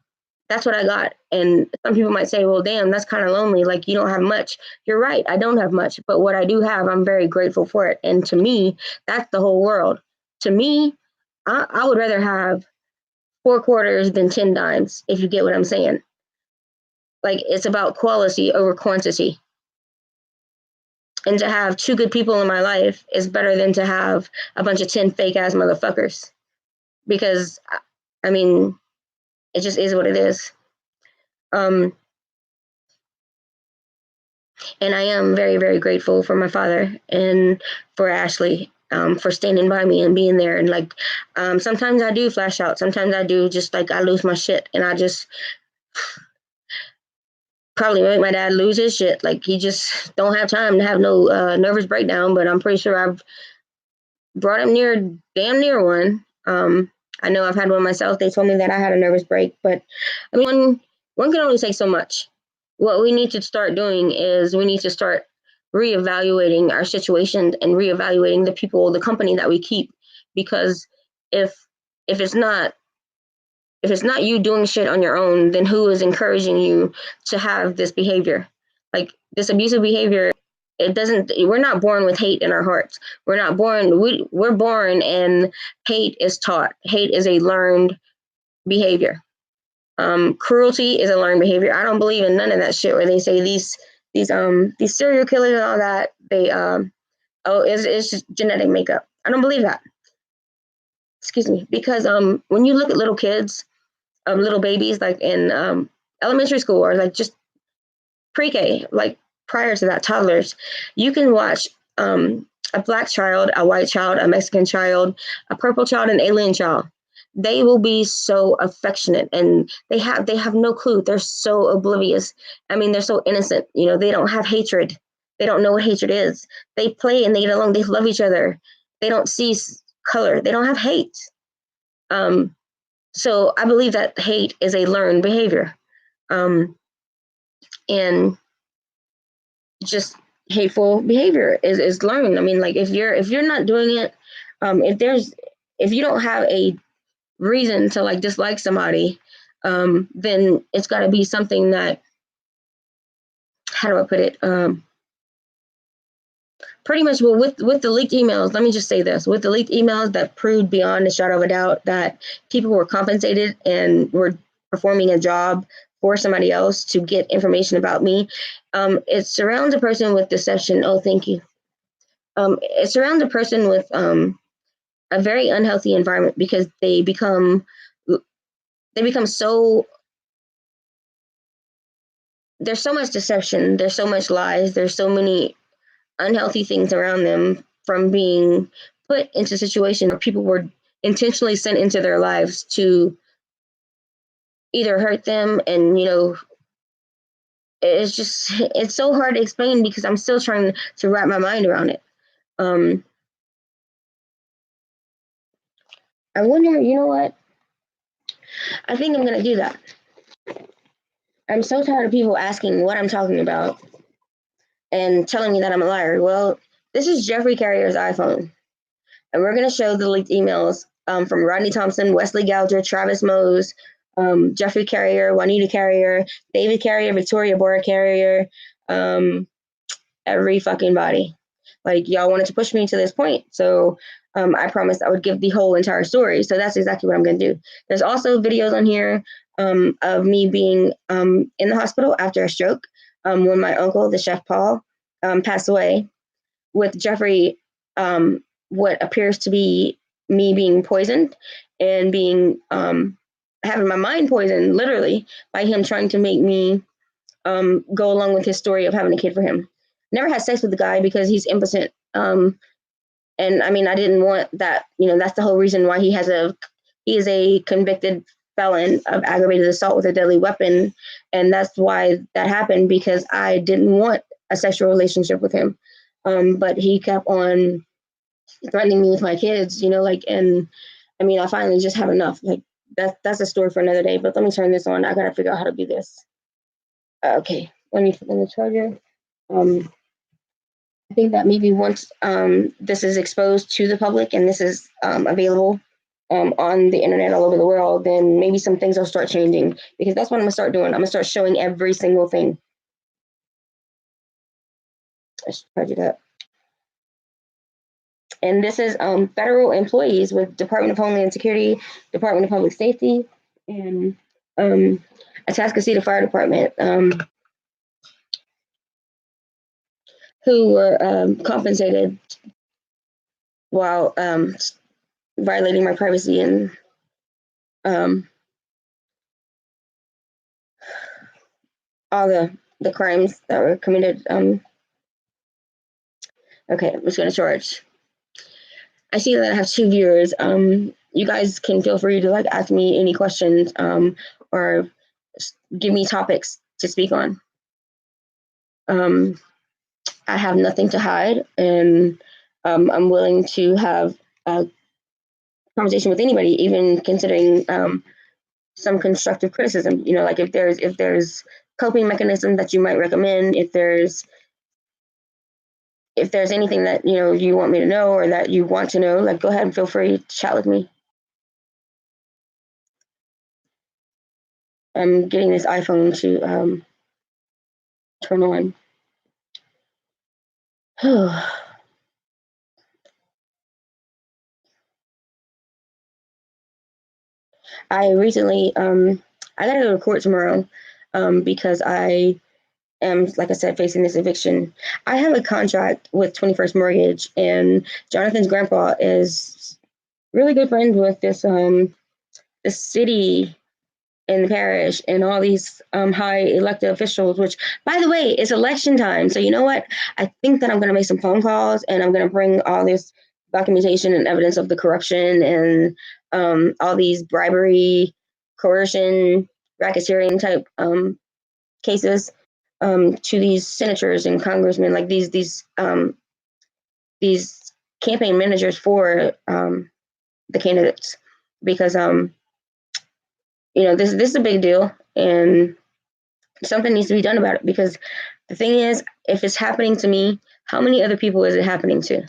That's what I got. And some people might say, well, damn, that's kind of lonely. Like, you don't have much. You're right. I don't have much. But what I do have, I'm very grateful for it. And to me, that's the whole world. To me, I would rather have 4 quarters than 10 dimes, if you get what I'm saying. Like, it's about quality over quantity. And to have 2 good people in my life is better than to have a bunch of 10 fake ass motherfuckers. Because, I mean, it just is what it is. And I am very, very grateful for my father and for Ashley, for standing by me and being there. And like, sometimes I do flash out. Sometimes I do just like, I lose my shit and I just probably make my dad lose his shit. Like, he just don't have time to have no nervous breakdown, but I'm pretty sure I've brought him damn near one. I know I've had one myself. They told me that I had a nervous break, but I mean, one can only say so much. What we need to start doing is we need to start reevaluating our situations and reevaluating the people, the company that we keep, because if if it's not you doing shit on your own, then who is encouraging you to have this behavior? Like, this abusive behavior, it doesn't, we're not born with hate in our hearts. We're born and hate is taught. Hate is a learned behavior. Cruelty is a learned behavior. I don't believe in none of that shit where they say these serial killers and all that, it's just genetic makeup. I don't believe that. Excuse me. Because when you look at little kids, little babies, like in elementary school or like just pre-K, like prior to that, toddlers, you can watch a black child, a white child, a Mexican child, a purple child, an alien child. They will be so affectionate, and they have no clue. They're so oblivious. I mean, they're so innocent. You know, they don't have hatred. They don't know what hatred is. They play and they get along. They love each other. They don't see color. They don't have hate. So I believe that hate is a learned behavior. And just hateful behavior is learned. I mean, like, if you're not doing it, if you don't have a reason to like dislike somebody, then it's got to be something that, how do I put it? Pretty much, well, with the leaked emails, let me just say this: with the leaked emails that proved beyond a shadow of a doubt that people were compensated and were performing a job for somebody else to get information about me, it surrounds a person with deception. Oh, thank you. It surrounds a person with a very unhealthy environment, because they become so, there's so much deception, there's so much lies, there's so many unhealthy things around them from being put into situations where people were intentionally sent into their lives to either hurt them. And it's so hard to explain because I'm still trying to wrap my mind around it. I wonder, you know what? I think I'm gonna do that. I'm so tired of people asking what I'm talking about and telling me that I'm a liar. Well, this is Jeffrey Carrier's iPhone, and we're going to show the leaked emails from Rodney Thompson, Wesley Gouger, Travis Mose, Jeffrey Carrier, Juanita Carrier, David Carrier, Victoria Bora Carrier, every fucking body. Like, y'all wanted to push me to this point, so I promised I would give the whole entire story. So that's exactly what I'm going to do. There's also videos on here of me being in the hospital after a stroke, when my uncle, the Chef Paul, passed away, with Jeffrey, what appears to be me being poisoned and being having my mind poisoned, literally, by him trying to make me go along with his story of having a kid for him. Never had sex with the guy because he's impotent. And I mean, I didn't want that. That's the whole reason why he is a convicted felon of aggravated assault with a deadly weapon. And that's why that happened, because I didn't want a sexual relationship with him. But he kept on threatening me with my kids, and I mean, I finally just have enough. Like, that's a story for another day, but let me turn this on. I gotta figure out how to do this. Okay, let me put in the charger. I think that maybe once this is exposed to the public and this is available on the internet all over the world, then maybe some things will start changing, because that's what I'm gonna start doing. I'm gonna start showing every single thing. Let's charge it up. And this is federal employees with Department of Homeland Security, Department of Public Safety, and Atascocita Fire Department, who were compensated while violating my privacy and all the crimes that were committed. Okay, I'm just gonna charge. I see that I have 2 viewers. You guys can feel free to like ask me any questions, or give me topics to speak on. I have nothing to hide, and I'm willing to have a conversation with anybody, even considering some constructive criticism. You know, like if there's coping mechanism that you might recommend, if there's anything that you want me to know or that you want to know, like go ahead and feel free to chat with me. I'm getting this iPhone to turn on. I recently I gotta go to court tomorrow because I am, like I said, facing this eviction. I have a contract with 21st Mortgage, and Jonathan's grandpa is really good friends with the city and the parish and all these high elected officials, which, by the way, it's election time. So you know what? I think that I'm going to make some phone calls, and I'm going to bring all this documentation and evidence of the corruption and all these bribery, coercion, racketeering type cases to these senators and congressmen, like these campaign managers for the candidates, because this is a big deal, and something needs to be done about it. Because the thing is, if it's happening to me, how many other people is it happening to?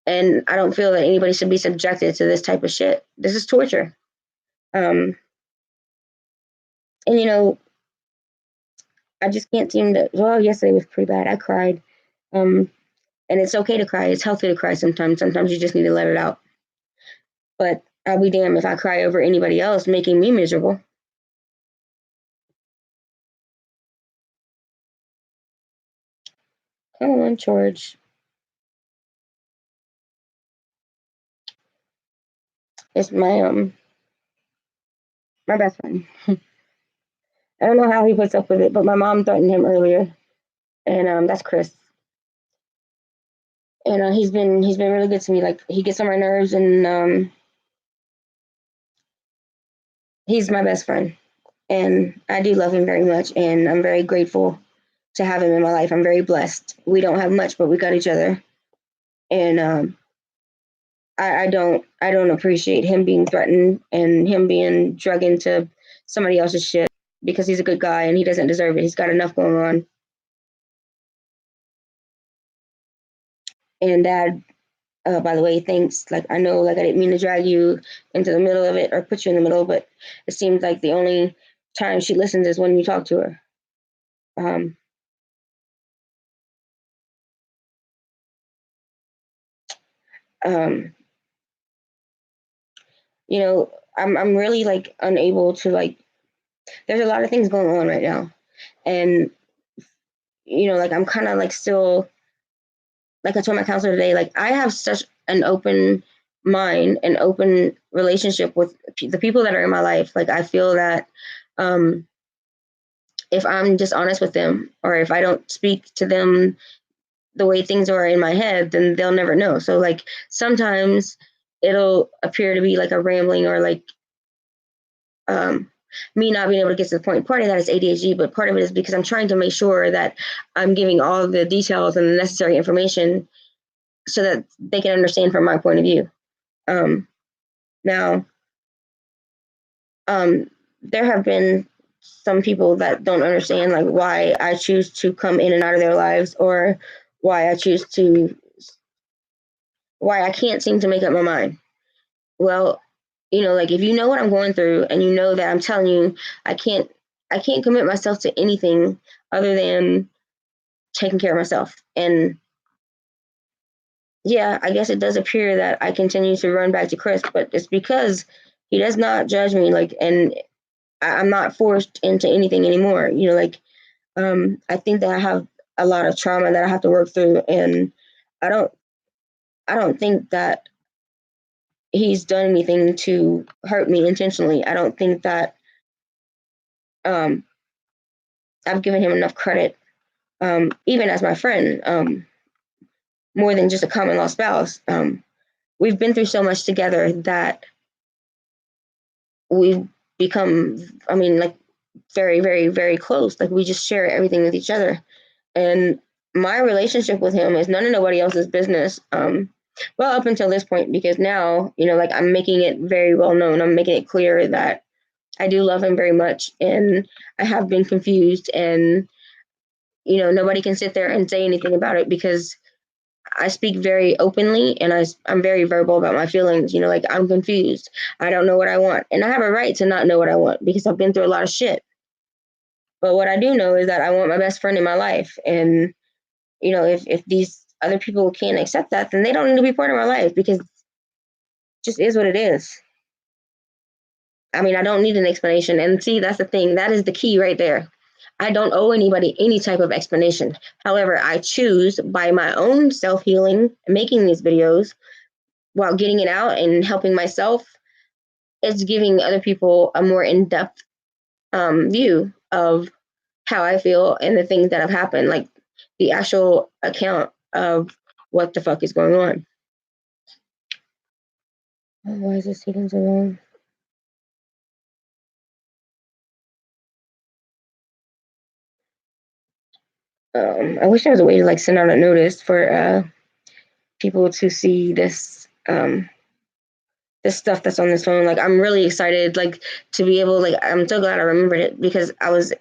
And I don't feel that anybody should be subjected to this type of shit. This is torture. And I just can't seem to. Well, yesterday was pretty bad. I cried. And it's okay to cry. It's healthy to cry sometimes. Sometimes you just need to let it out. But I'll be damned if I cry over anybody else making me miserable. Come on, George. It's my best friend. I don't know how he puts up with it, but my mom threatened him earlier, and that's Chris. And he's been really good to me. Like, he gets on my nerves, and he's my best friend, and I do love him very much, and I'm very grateful to have him in my life. I'm very blessed. We don't have much, but we got each other, and I don't appreciate him being threatened and him being drug into somebody else's shit, because he's a good guy and he doesn't deserve it. He's got enough going on. And Dad, by the way, thanks. Like, I know, like, I didn't mean to drag you into the middle of it or put you in the middle, but it seems like the only time she listens is when you talk to her. Um, um, I'm really like unable to, like. There's a lot of things going on right now, and like, I'm kind of like still, like I told my counselor today, like, I have such an open mind and open relationship with the people that are in my life. Like, I feel that if I'm just honest with them, or if I don't speak to them the way things are in my head, then they'll never know. So, like, sometimes it'll appear to be like a rambling, or like me not being able to get to the point. Part of that is ADHD, but part of it is because I'm trying to make sure that I'm giving all the details and the necessary information so that they can understand from my point of view. Now, there have been some people that don't understand, like, why I choose to come in and out of their lives, or why I can't seem to make up my mind. Well, You know, like if you know what I'm going through and you know that I'm telling you I can't commit myself to anything other than taking care of myself. And yeah, I guess it does appear that I continue to run back to Chris, but it's because he does not judge me, like, and I'm not forced into anything anymore. You know, like, I think that I have a lot of trauma that I have to work through, and I don't, I don't think that he's done anything to hurt me intentionally. I don't think that um, I've given him enough credit, even as my friend, more than just a common law spouse. We've been through so much together that we've become, I mean, like very, very, very close. Like we just share everything with each other. And my relationship with him is none of nobody else's business. Well, up until this point, because now, you know, like I'm making it very well known. I'm making it clear that I do love him very much, and I have been confused, and you know, nobody can sit there and say anything about it because I speak very openly and I'm very verbal about my feelings. You know, like I'm confused. I don't know what I want. And I have a right to not know what I want because I've been through a lot of shit. But what I do know is that I want my best friend in my life. And, you know, if these other people can't accept that, then they don't need to be part of my life because it just is what it is. I mean, I don't need an explanation. And see, that's the thing. That is the key right there. I don't owe anybody any type of explanation. However, I choose by my own self healing, making these videos while getting it out and helping myself. It's giving other people a more in depth view of how I feel and the things that have happened, like the actual account of what the fuck is going on. Why is this taking so long? I wish there was a way to like send out a notice for people to see this this stuff that's on this phone. Like I'm really excited, like to be able, like I'm so glad I remembered it because I was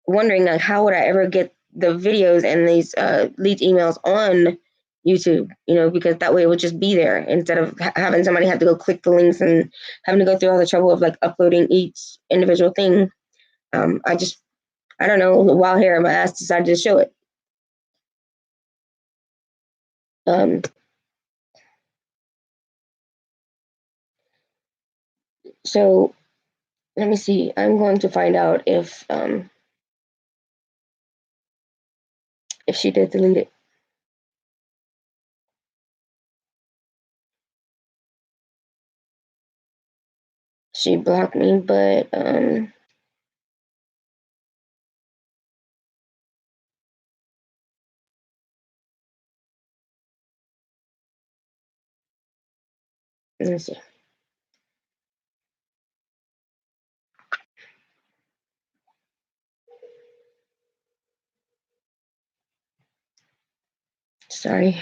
wondering like how would I ever get the videos and these leaked emails on YouTube, you know, because that way it would just be there instead of having somebody have to go click the links and having to go through all the trouble of like uploading each individual thing. I don't know, while here my ass decided to show it. Um, so let me see. I'm going to find out if she did delete it. She blocked me, but let me see. Sorry.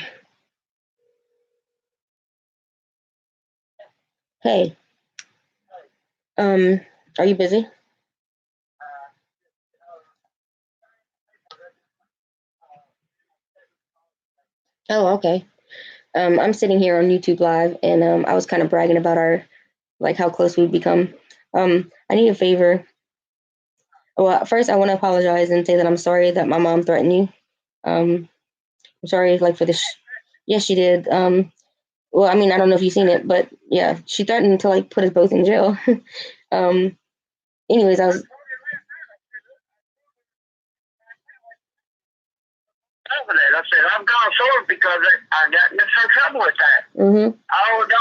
Hey, are you busy? Oh, okay. I'm sitting here on YouTube Live, and I was kind of bragging about our like how close we've become. I need a favor. Well, first I want to apologize and say that I'm sorry that my mom threatened you. I'm sorry, like for this. Yes, she did. Well, I mean, I don't know if you've seen it, but yeah, she threatened to like put us both in jail. um, anyways, I was. I said I'm gone forward because I got in some trouble with that.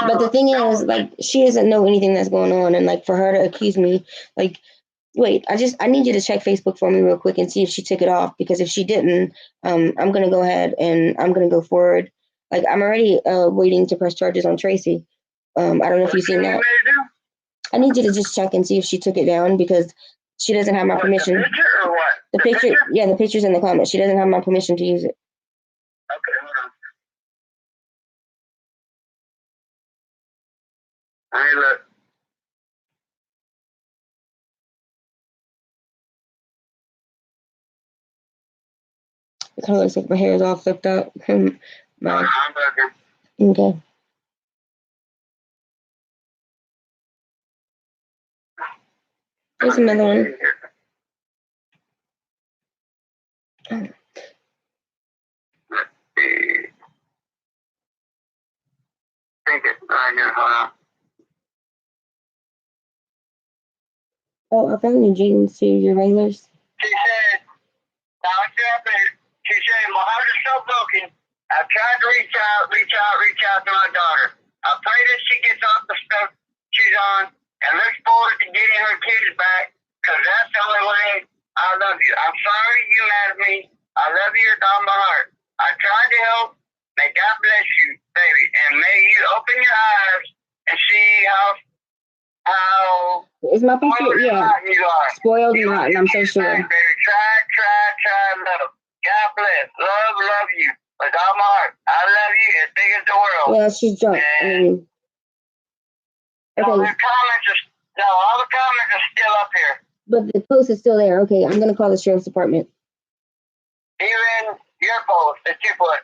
But the thing is, like, she doesn't know anything that's going on, and like for her to accuse me, like, wait, I need you to check Facebook for me real quick and see if she took it off because if she didn't, I'm gonna go ahead and I'm gonna go forward. Like I'm already waiting to press charges on Tracy. I don't know if you've seen that. I need you to just check and see if she took it down because she doesn't have my permission. The picture or what? The picture? Yeah, the picture's in the comments. She doesn't have my permission to use it. Okay, hold on. I ain't look. It kind of looks like my hair is all flipped up. I'm looking. Okay. Here's another one. Oh, I found your jeans to your regulars. She said, now what's happening? She said, my heart is so broken. I've tried to reach out to my daughter. I pray that she gets off the stuff she's on and looks forward to getting her kids back, because that's the only way I love you. I'm sorry you mad at me. I love you with all my heart. I tried to help. May God bless you, baby. And may you open your eyes and see how Is my picture? Yeah. You are. Spoiled and rotten, I'm so sure. Baby, try, love. God bless. Love you. With all my heart. I love you as big as the world. Well, she's drunk. And okay. all the comments are still up here. But the post is still there. Okay, I'm gonna call the sheriff's department. Even your post that you put.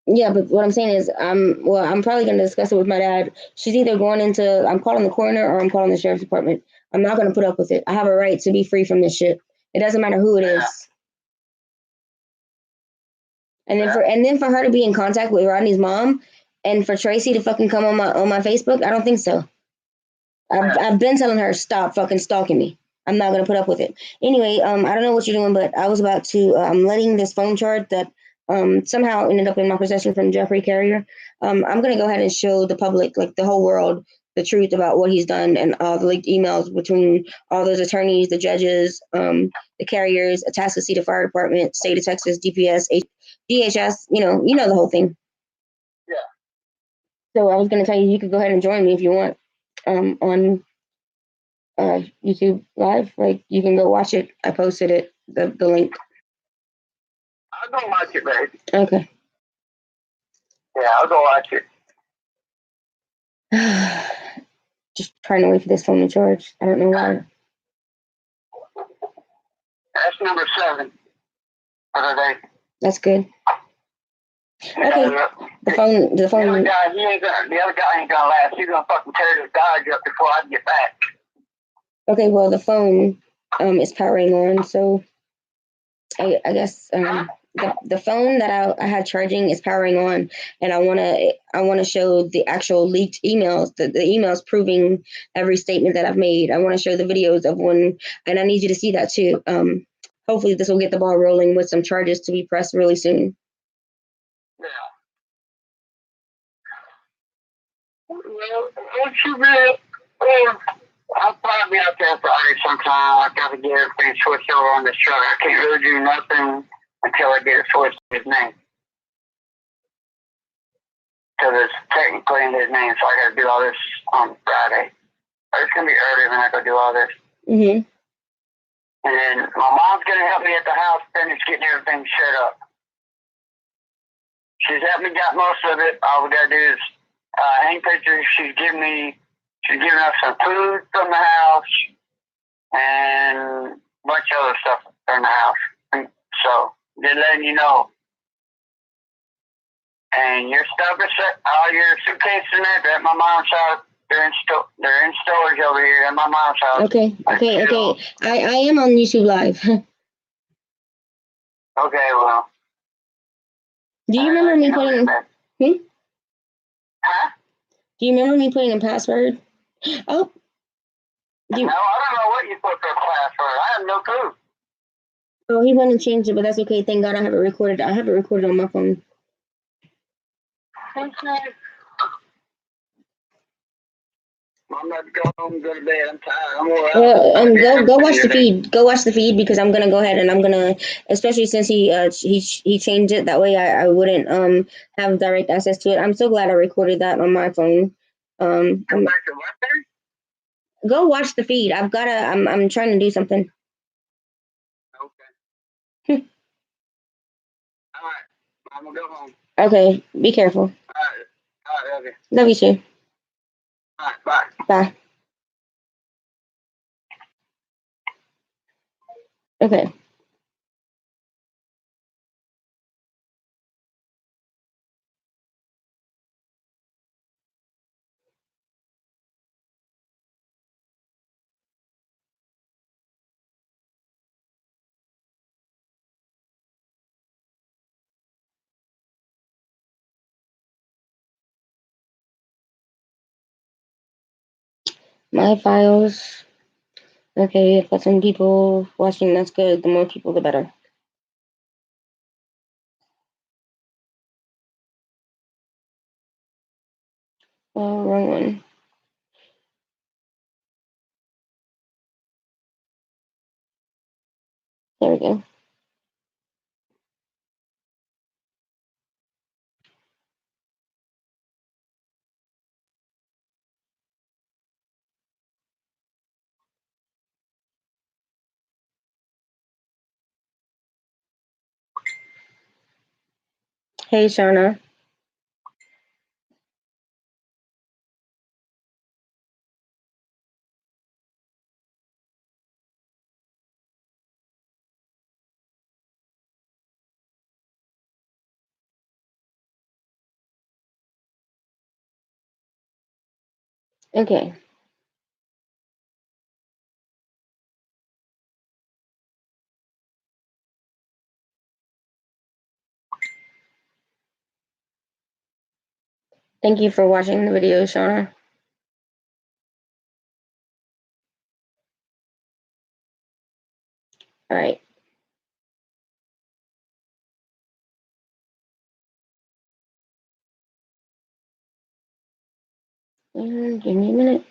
Yeah, but what I'm saying is, I'm probably gonna discuss it with my dad. She's either going into, I'm calling the coroner or I'm calling the sheriff's department. I'm not gonna put up with it. I have a right to be free from this shit. It doesn't matter who it is. And then for her to be in contact with Rodney's mom, and for Tracy to fucking come on my Facebook, I don't think so. I've been telling her, stop fucking stalking me. I'm not gonna put up with it. Anyway, I don't know what you're doing, but I was about to, I'm letting this phone charge that somehow ended up in my possession from Jeffrey Carrier. I'm gonna go ahead and show the public, like the whole world, the truth about what he's done and all the leaked emails between all those attorneys, the judges, the carriers, Atascocita Fire Department, State of Texas, DPS, DHS. You know the whole thing. Yeah. So I was gonna tell you, you could go ahead and join me if you want. On YouTube Live, like you can go watch it. I posted it, the link. I'll go watch it, babe. Okay. Yeah, I'll go watch it. Just trying to wait for this phone to charge. I don't know why. That's number 7 for the day. That's good. Okay. The phone. The other guy ain't gonna last. He's gonna fucking tear this Dodge up before I get back. Okay, well, the phone is powering on, so I guess the phone that I had charging is powering on, and I wanna show the actual leaked emails, the emails proving every statement that I've made. I want to show the videos of when, and I need you to see that too. Hopefully this will get the ball rolling with some charges to be pressed really soon. Yeah. Well, I'll probably be out there Friday sometime. I gotta get everything switched over on this truck. I can't really do nothing until I get it switched to his name. Because it's technically in his name, so I gotta do all this on Friday. But it's gonna be early when I go do all this. Mm-hmm. And then my mom's gonna help me at the house finish getting everything set up. She's helped me got most of it. All we gotta do is hang pictures. She's giving us some food from the house and a bunch of other stuff from the house. And so, just letting you know. And your stuff is set, all your suitcases and that at my mom's house. They're in storage over here at my mom's house. Okay. I am on YouTube Live. Okay, well. Do you remember me putting? Huh? Do you remember me putting a password? Oh. No, I don't know what you put for a password. I have no clue. Oh, he went and changed it, but that's okay. Thank God I have it recorded. I have it recorded on my phone. Okay. I'm about to go home and go to bed. I'm tired. I'm all right. Well, go watch the feed. Go watch the feed because I'm gonna go ahead and I'm gonna, especially since he changed it that way, I wouldn't have direct access to it. I'm so glad I recorded that on my phone. Go watch the feed. I'm trying to do something. Okay. All right. I'm gonna go home. Okay. Be careful. All right. Love you. Love you too. All right. Bye. Bye. Okay. My files. Okay, I've got some people watching. That's good. The more people, the better. Oh, wrong one. There we go. Hey, Shauna. Okay. Thank you for watching the video, Shauna. All right. Give me a minute.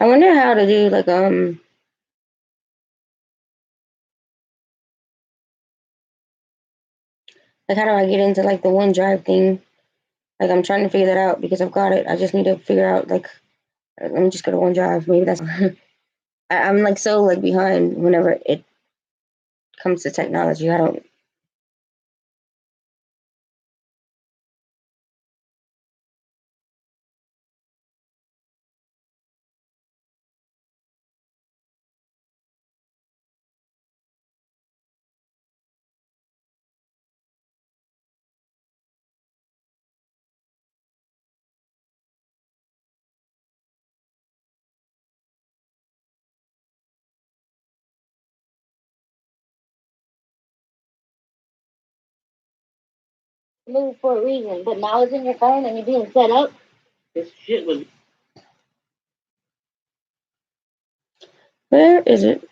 I wonder how to do like how do I get into like the OneDrive thing? Like I'm trying to figure that out because I've got it. I just need to figure out like let me just go to OneDrive. Maybe that's I'm like so like behind whenever it comes to technology. I don't. Move for a reason, but now it's in your phone and you're being set up. This shit was. Where is it?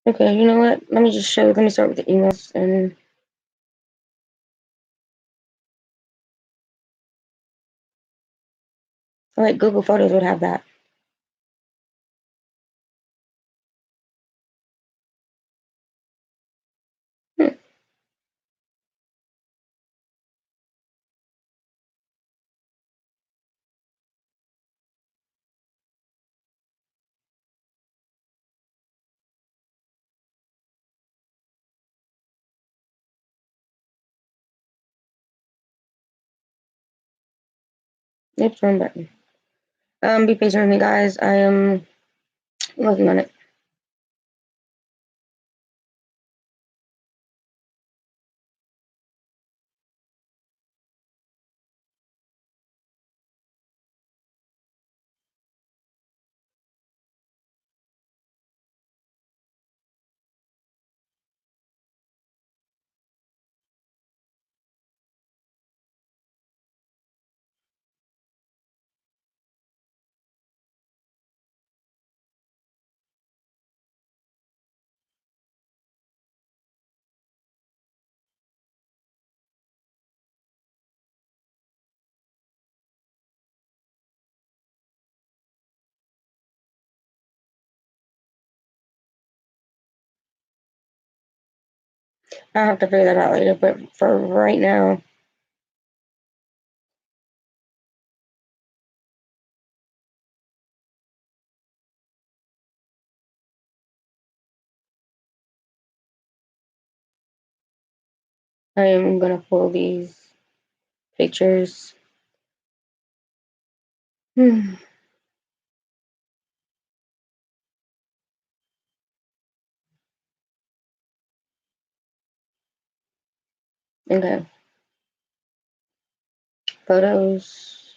Okay, you know what? Let me just show. Let me start with the emails and like Google Photos would have that. Hmm. Oops, wrong button. Be patient with me, guys. I am working on it. I'll have to figure that out later, but for right now, I am gonna pull these pictures. Hmm. Okay. Photos.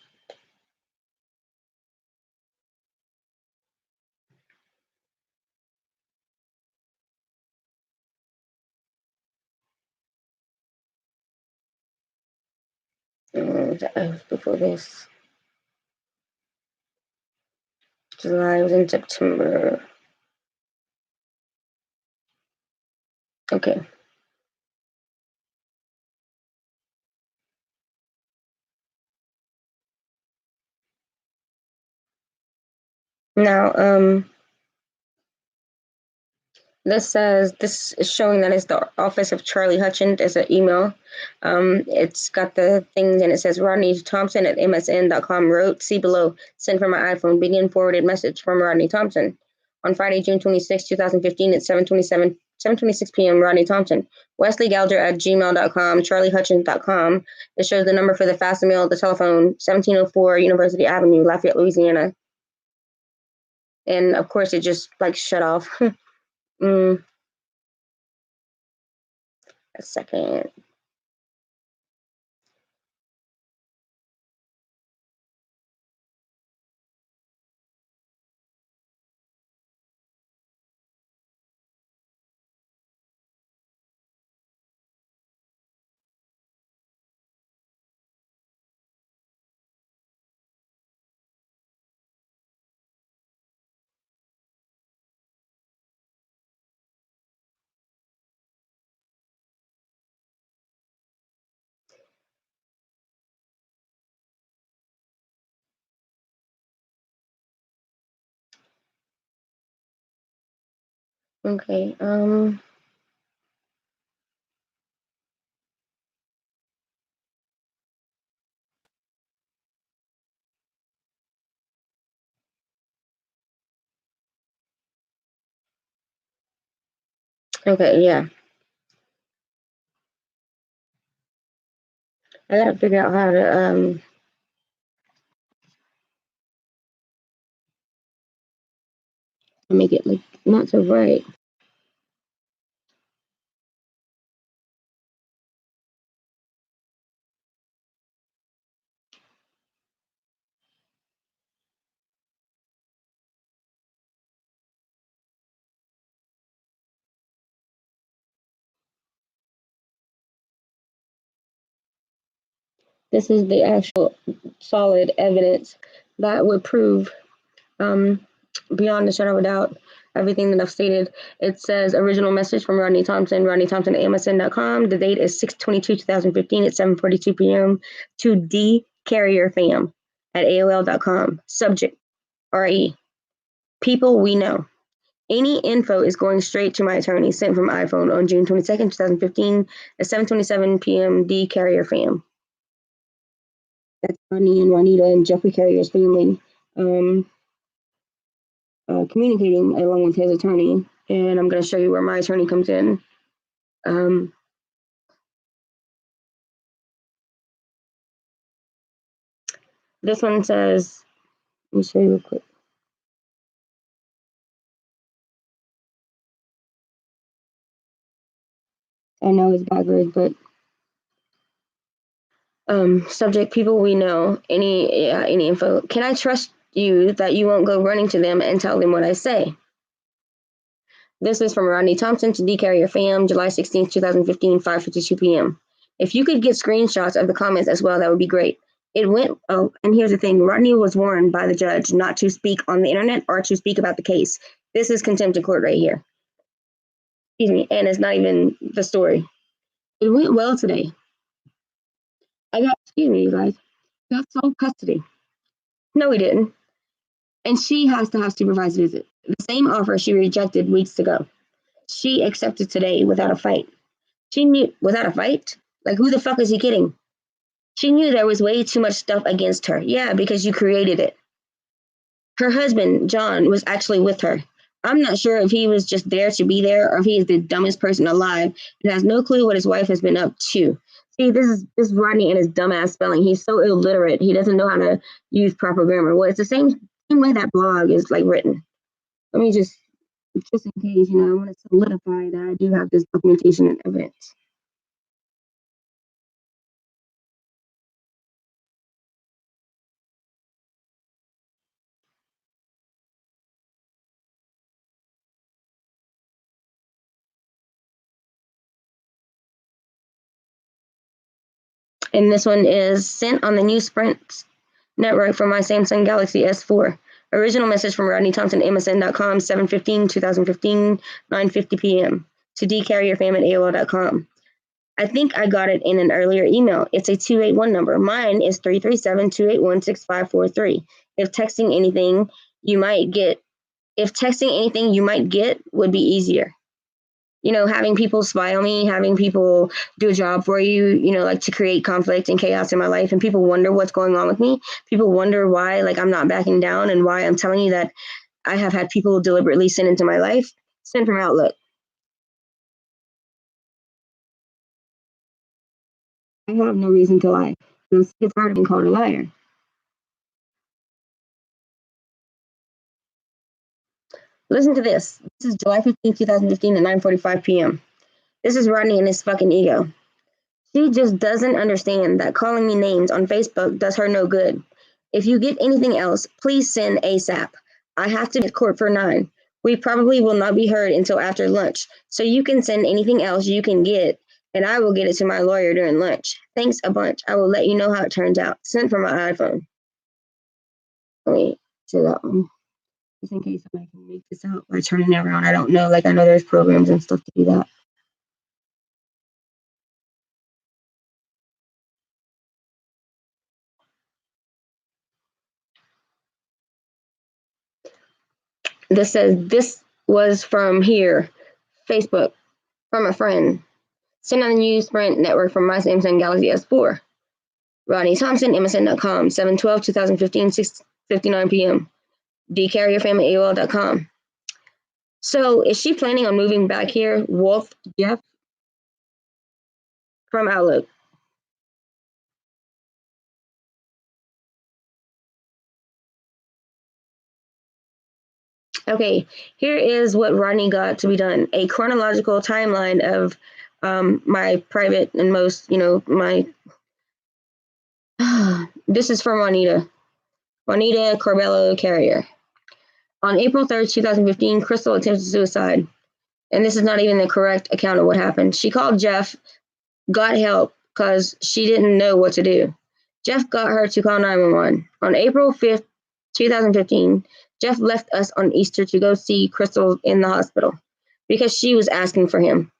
Before this. July was in September. Okay. Now, this is showing that it's the office of Charlie Hutchins. It's an email. It's got the thing and it says Rodney Thompson at msn.com wrote, see below, sent from my iPhone, begin forwarded message from Rodney Thompson. On Friday, June 26, 2015 at 7:26 p.m. Rodney Thompson. Wesley Gouger at gmail.com, charliehutchins.com. It shows the number for the fax mail, the telephone, 1704 University Avenue, Lafayette, Louisiana. And of course, it just like shut off. A second. Okay. Okay. Yeah. I gotta figure out how to make it like not so bright. This is the actual solid evidence that would prove beyond a shadow of a doubt everything that I've stated. It says original message from Rodney Thompson at amazon.com. The date is 6/22/2015 at 7:42 p.m. to D Carrier Fam at AOL.com. Subject RE. People we know. Any info is going straight to my attorney, sent from iPhone on June 22nd, 2015 at 7:27 p.m. D Carrier Fam. That's Rodney and Juanita and Jeffrey Carrier's family communicating along with his attorney. And I'm going to show you where my attorney comes in. This one says, let me show you real quick. I know it's backwards, but subject people we know, any info. Can I trust you that you won't go running to them and tell them what I say? This is from Rodney Thompson to D Carrier Fam, July 16th, 2015, 5:52 p.m. If you could get screenshots of the comments as well, that would be great. It went, oh, and here's the thing. Rodney was warned by the judge not to speak on the internet or to speak about the case. This is contempt of court right here. Excuse me, and it's not even the story. It went well today. Excuse me, you guys, got sole custody. No, we didn't. And she has to have supervised visit. The same offer she rejected weeks ago. She accepted today without a fight. She knew, without a fight? Like, who the fuck is he kidding? She knew there was way too much stuff against her. Yeah, because you created it. Her husband, John, was actually with her. I'm not sure if he was just there to be there or if he is the dumbest person alive and has no clue what his wife has been up to. See, this Rodney and his dumbass spelling. He's so illiterate. He doesn't know how to use proper grammar. Well, it's the same way that blog is like written. Let me just in case, I want to solidify that I do have this documentation and evidence. And this one is sent on the new Sprint network from my Samsung Galaxy S4. Original message from Rodney Thompson, MSN.com, 7/15/2015, 9:50 p.m. to dcarrierfam at AOL.com. I think I got it in an earlier email. It's a 281 number. Mine is 337-281-6543. If texting anything you might get would be easier. You know, having people spy on me, having people do a job for you, you know, like to create conflict and chaos in my life, and people wonder what's going on with me. People wonder why, like, I'm not backing down and why I'm telling you that I have had people deliberately sent into my life. Sent from Outlook. I have no reason to lie. I'm sick and tired of being called a liar. Listen to this. This is July 15, 2015 at 9:45 p.m. This is Rodney and his fucking ego. She just doesn't understand that calling me names on Facebook does her no good. If you get anything else, please send ASAP. I have to be at court for 9. We probably will not be heard until after lunch, so you can send anything else you can get, and I will get it to my lawyer during lunch. Thanks a bunch. I will let you know how it turns out. Sent from my iPhone. Wait, to that one. Just in case somebody can make this out by turning it around. I don't know. Like, I know there's programs and stuff to do that. This says this was from here, Facebook, from a friend. Sent on the new Sprint network from my Samsung Galaxy S4. Rodney Thompson, MSN.com, 7/12/2015, 6:59 p.m. dcarrierfam@AOL.com. So is she planning on moving back here? Wolf Jeff from Outlook. Okay, here is what Rodney got to be done. A chronological timeline of my private and most, you know, my... This is from Juanita Corbello Carrier. On April 3rd, 2015, Crystal attempted suicide. And this is not even the correct account of what happened. She called Jeff, got help, because she didn't know what to do. Jeff got her to call 911. On April 5th, 2015, Jeff left us on Easter to go see Crystal in the hospital because she was asking for him.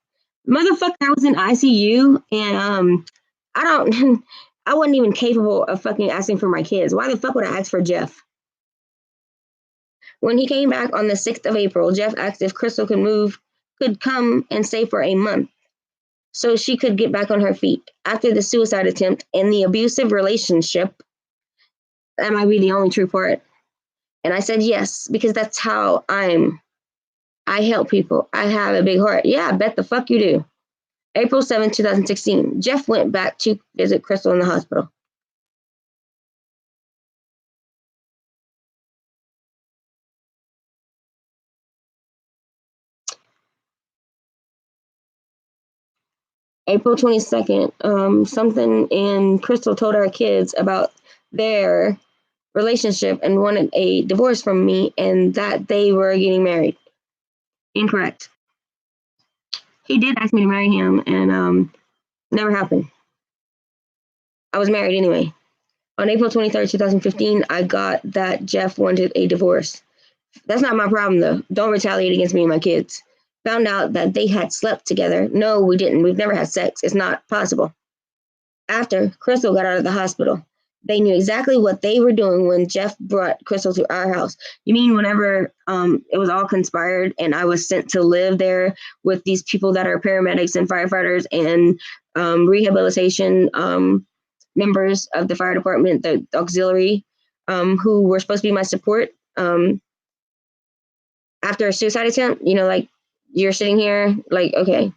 Motherfucker, I was in ICU, and I wasn't even capable of fucking asking for my kids. Why the fuck would I ask for Jeff? When he came back on the 6th of April, Jeff asked if Crystal could come and stay for a month so she could get back on her feet after the suicide attempt and the abusive relationship. That might be the only true part. And I said yes, because that's how I'm. I help people. I have a big heart. Yeah, I bet the fuck you do. April 7th, 2016. Jeff went back to visit Crystal in the hospital. April 22nd, something in Crystal told our kids about their relationship and wanted a divorce from me and that they were getting married. Incorrect. He did ask me to marry him, and never happened. I was married anyway. On April 23rd, 2015, I got that Jeff wanted a divorce. That's not my problem, though. Don't retaliate against me and my kids. Found out that they had slept together. No, we didn't. We've never had sex. It's not possible. After Crystal got out of the hospital, they knew exactly what they were doing when Jeff brought Crystal to our house. You mean whenever it was all conspired and I was sent to live there with these people that are paramedics and firefighters and rehabilitation members of the fire department, the auxiliary, who were supposed to be my support after a suicide attempt? You know, like, you're sitting here, like, okay.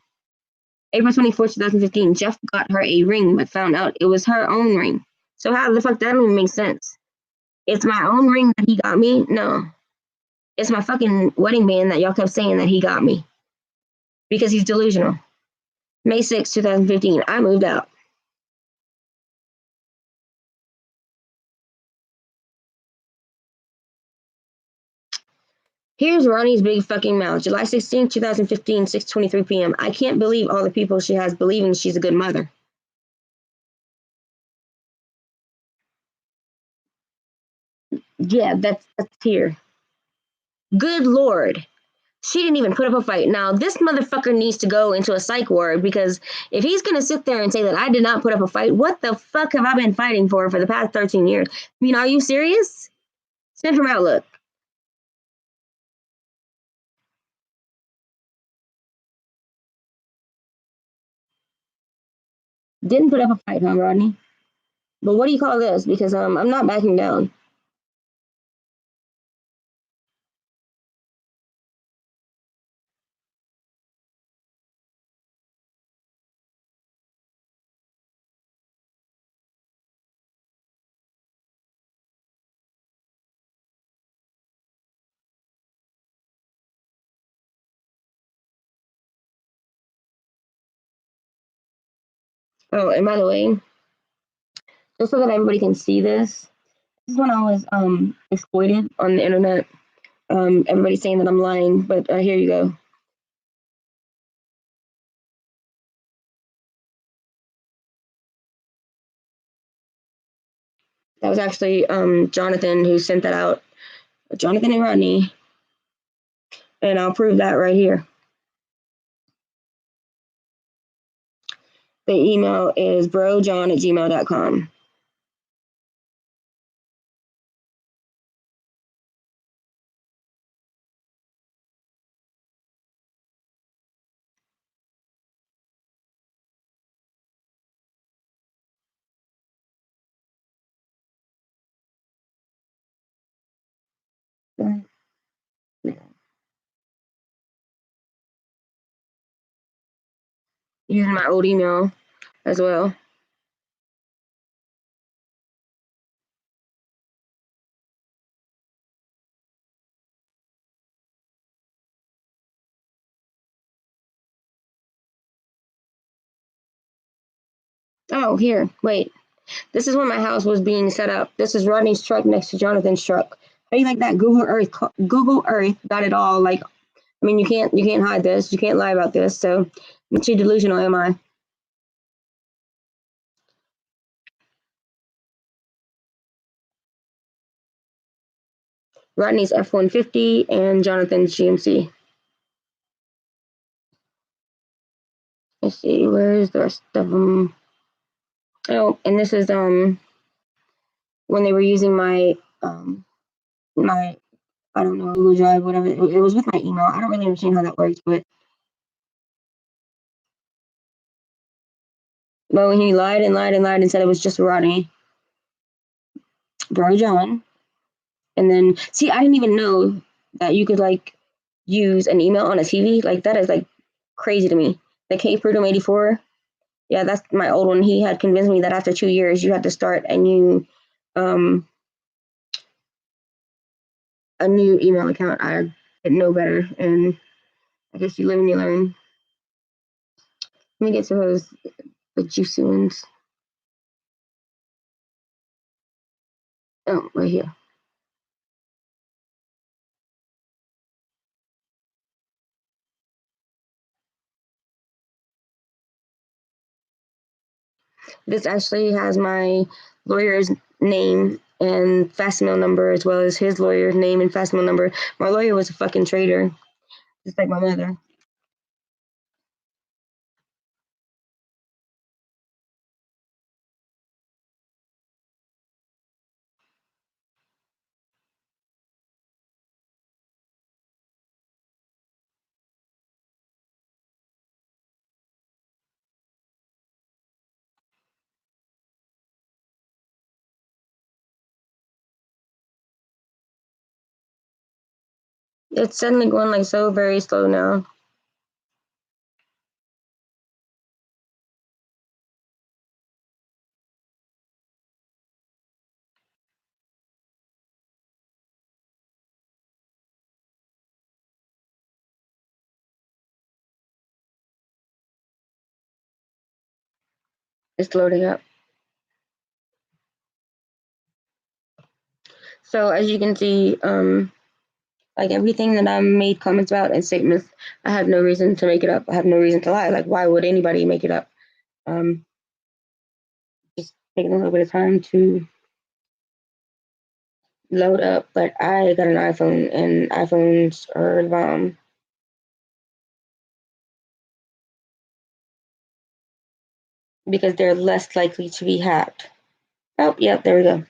April 24th, 2015, Jeff got her a ring, but found out it was her own ring. So how the fuck that don't even make sense? It's my own ring that he got me? No. It's my fucking wedding band that y'all kept saying that he got me. Because he's delusional. May 6th, 2015, I moved out. Here's Ronnie's big fucking mouth. July 16th, 2015, 6:23 p.m. I can't believe all the people she has believing she's a good mother. Yeah, that's here. Good Lord. She didn't even put up a fight. Now, this motherfucker needs to go into a psych ward because if he's going to sit there and say that I did not put up a fight, what the fuck have I been fighting for the past 13 years? I mean, are you serious? Send from Outlook. Didn't put up a fight, huh, Rodney? But what do you call this? Because I'm not backing down. Oh, and by the way, just so that everybody can see this, this is when I was exploited on the internet. Everybody's saying that I'm lying, but here you go. That was actually Jonathan who sent that out. Jonathan and Rodney. And I'll prove that right here. The email is brojohn@gmail.com. Using my old email as well. Oh, here, wait. This is when my house was being set up. This is Rodney's truck next to Jonathan's truck. How do you like that? Google Earth got it all. Like, I mean, you can't hide this. You can't lie about this. So, I'm too delusional, am I? Rodney's F-150 and Jonathan's GMC. Let's see, where's the rest of them? Oh, and this is when they were using my my I don't know, Google Drive, whatever. It was with my email. I don't really understand how that works, but when he lied and lied and lied and said it was just Rodney, Bro John, and then see, I didn't even know that you could like use an email on a TV. Like that is like crazy to me. The K Freedom 84. Yeah, that's my old one. He had convinced me that after 2 years you had to start um a new email account. I didn't know better, and I guess you live and you learn. Let me get to the juicy ones. Oh, right here. This actually has my lawyer's name and fastmail number as well as his lawyer's name and fastmail number. My lawyer was a fucking traitor, just like my mother. It's suddenly going like so very slow now. It's loading up. So as you can see, like everything that I made comments about and statements, I have no reason to make it up. I have no reason to lie. Like why would anybody make it up? Just taking a little bit of time to load up, but I got an iPhone, and iPhones are the bomb. Because they're less likely to be hacked. Oh, yep, there we go.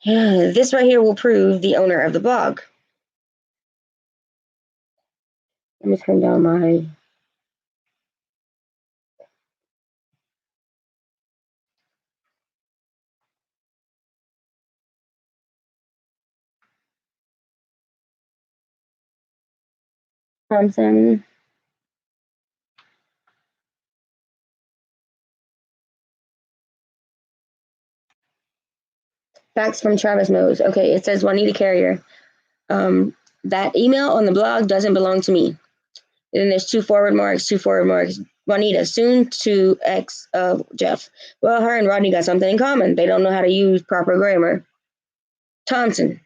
This right here will prove the owner of the blog. Let me turn down my Thompson. Facts from Travis Mose. Okay, it says Juanita Carrier. That email on the blog doesn't belong to me. And then there's two forward marks. Juanita, soon to ex of Jeff. Well, her and Rodney got something in common. They don't know how to use proper grammar. Thompson.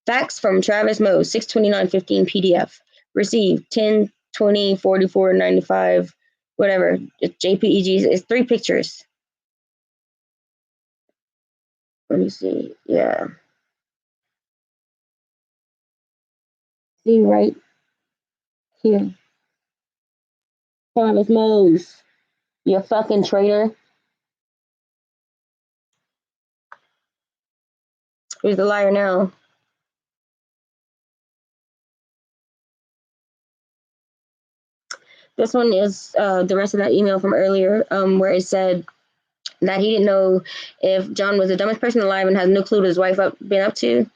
Facts from Travis Mose, 6/29/15 PDF. Received 10/20/44/95, whatever. It's JPEGs. It's 3 pictures. Let me see. Yeah. See right here. Travis Mose. You fucking traitor. Who's the liar now? This one is the rest of that email from earlier, where it said that he didn't know if John was the dumbest person alive and has no clue what his wife been up to.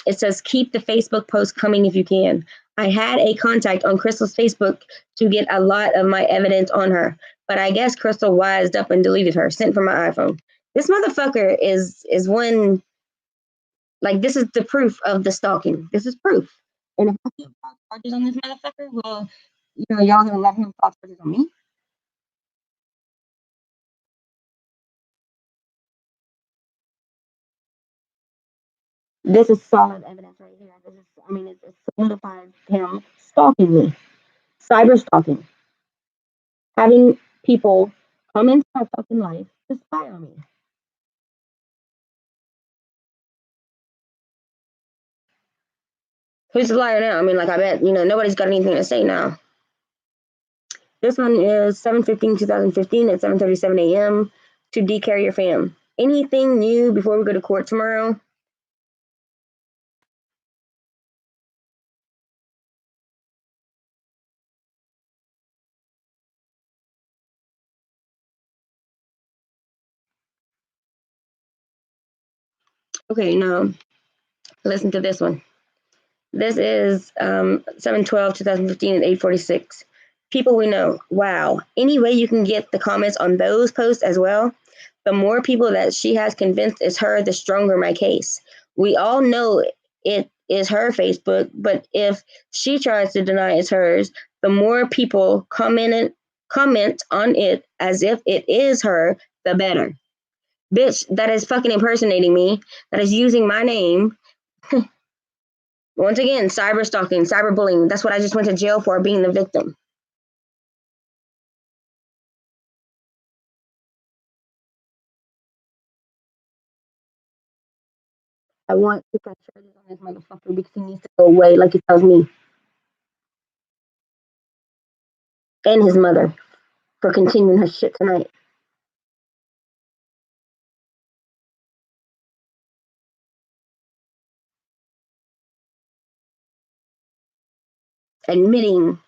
It says, keep the Facebook post coming if you can. I had a contact on Crystal's Facebook to get a lot of my evidence on her, but I guess Crystal wised up and deleted her, sent from my iPhone. This motherfucker is one, like, this is the proof of the stalking. This is proof. And if I keep charges on this motherfucker, well, y'all gonna let him file charges on me? This is solid evidence right here. It solidifies him stalking me, cyber stalking, having people come into my fucking life to spy on me. Who's the liar now? I bet, nobody's got anything to say now. This one is 7/15/2015 at 7:37 a.m. to D Carrier fam. Anything new before we go to court tomorrow? Okay, now listen to this one. This is 7/12/2015 at 8:46. People we know. Wow. Any way you can get the comments on those posts as well? The more people that she has convinced is her, the stronger my case. We all know it is her Facebook, but if she tries to deny it's hers, the more people comment on it as if it is her, the better. Bitch, that is fucking impersonating me, that is using my name. Once again, cyber stalking, cyberbullying. That's what I just went to jail for, being the victim. I want to press charges on this motherfucker because he needs to go away, like he tells me. And his mother for continuing her shit tonight. Admitting.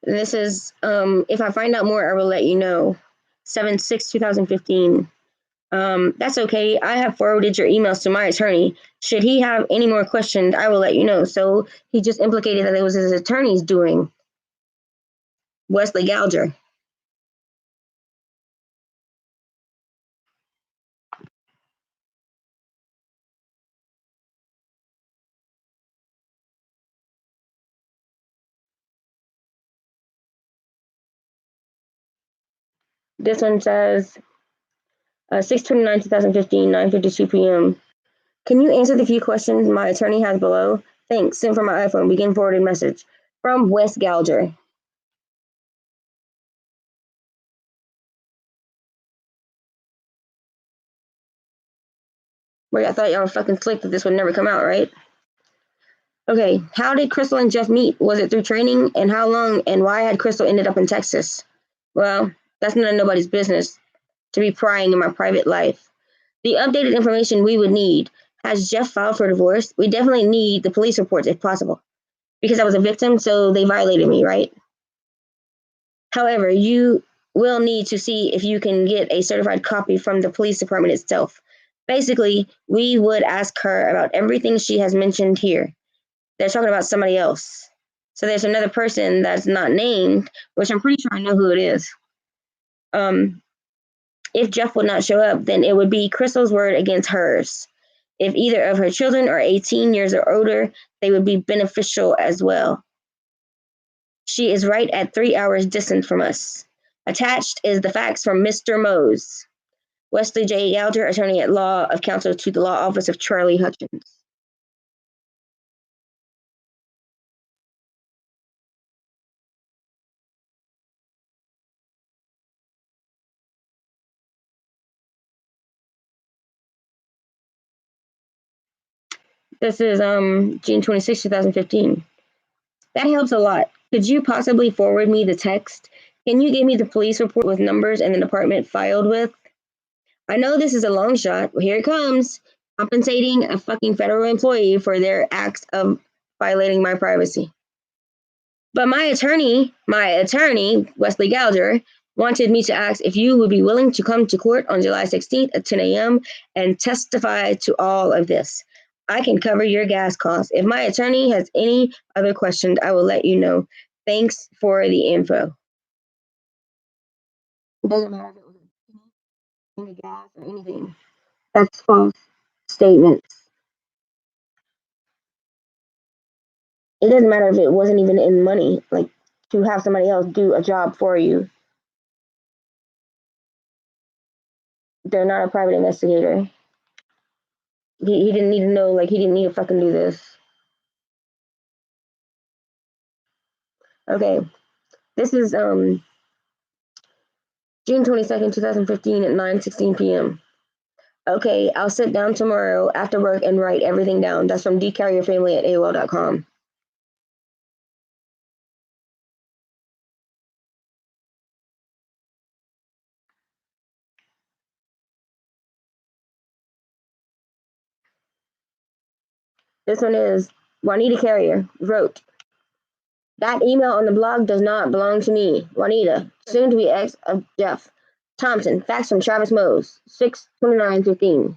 This is, if I find out more, I will let you know. 7/6/2015. That's okay. I have forwarded your emails to my attorney. Should he have any more questions, I will let you know. So he just implicated that it was his attorney's doing. Wesley Gouger. This one says 6/29/2015, 9:52 p.m. Can you answer the few questions my attorney has below? Thanks. Sent from my iPhone. Begin forwarded message from Wes Gouger. Wait, I thought y'all were fucking slick that this would never come out, right? Okay, how did Crystal and Jeff meet? Was it through training? And how long and why had Crystal ended up in Texas? Well, that's none of nobody's business to be prying in my private life. The updated information we would need. Has Jeff filed for divorce? We definitely need the police reports if possible. Because I was a victim, so they violated me, right? However, you will need to see if you can get a certified copy from the police department itself. Basically, we would ask her about everything she has mentioned here. They're talking about somebody else. So there's another person that's not named, which I'm pretty sure I know who it is. If Jeff would not show up, then it would be Crystal's word against hers. If either of her children are 18 years or older, they would be beneficial as well. She is right at 3 hours distant from us. Attached is the fax from Mr. Mose. Wesley J. Gouger, attorney at law of counsel to the law office of Charlie Hutchins. This is June 26, 2015. That helps a lot. Could you possibly forward me the text? Can you give me the police report with numbers and the department filed with? I know this is a long shot, but here it comes. Compensating a fucking federal employee for their acts of violating my privacy. But my attorney, Wesley Gouger, wanted me to ask if you would be willing to come to court on July 16th at 10 a.m. and testify to all of this. I can cover your gas costs. If my attorney has any other questions, I will let you know. Thanks for the info. It doesn't matter if it was any gas or anything. That's false statements. It doesn't matter if it wasn't even in money, like to have somebody else do a job for you. They're not a private investigator. He didn't need to know, like, he didn't need to fucking do this. Okay, this is June 22nd, 2015 at 9:16 p.m. Okay, I'll sit down tomorrow after work and write everything down. That's from dcarrierfamily at AOL.com. This one is Juanita Carrier wrote, that email on the blog does not belong to me. Juanita, soon to be ex of Jeff Thompson, fax from Travis Mose, 6/29/15.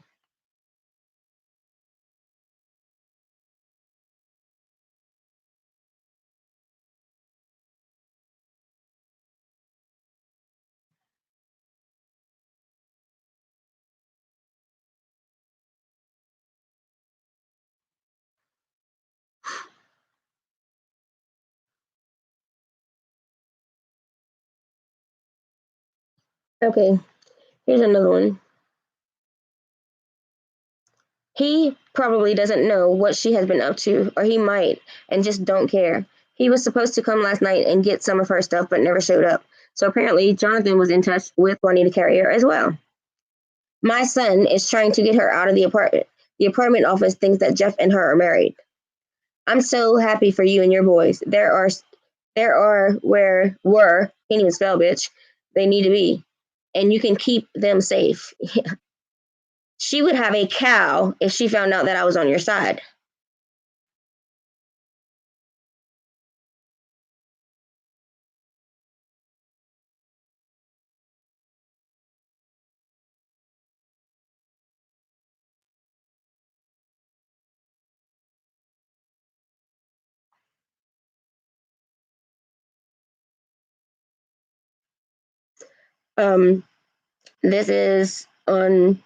Okay, here's another one. He probably doesn't know what she has been up to, or he might, and just don't care. He was supposed to come last night and get some of her stuff, but never showed up. So apparently, Jonathan was in touch with Juanita Carrier as well. My son is trying to get her out of the apartment. The apartment office thinks that Jeff and her are married. I'm so happy for you and your boys. There are were can't even spell bitch. They need to be, and you can keep them safe. She would have a cow if she found out that I was on your side. Um, this is on.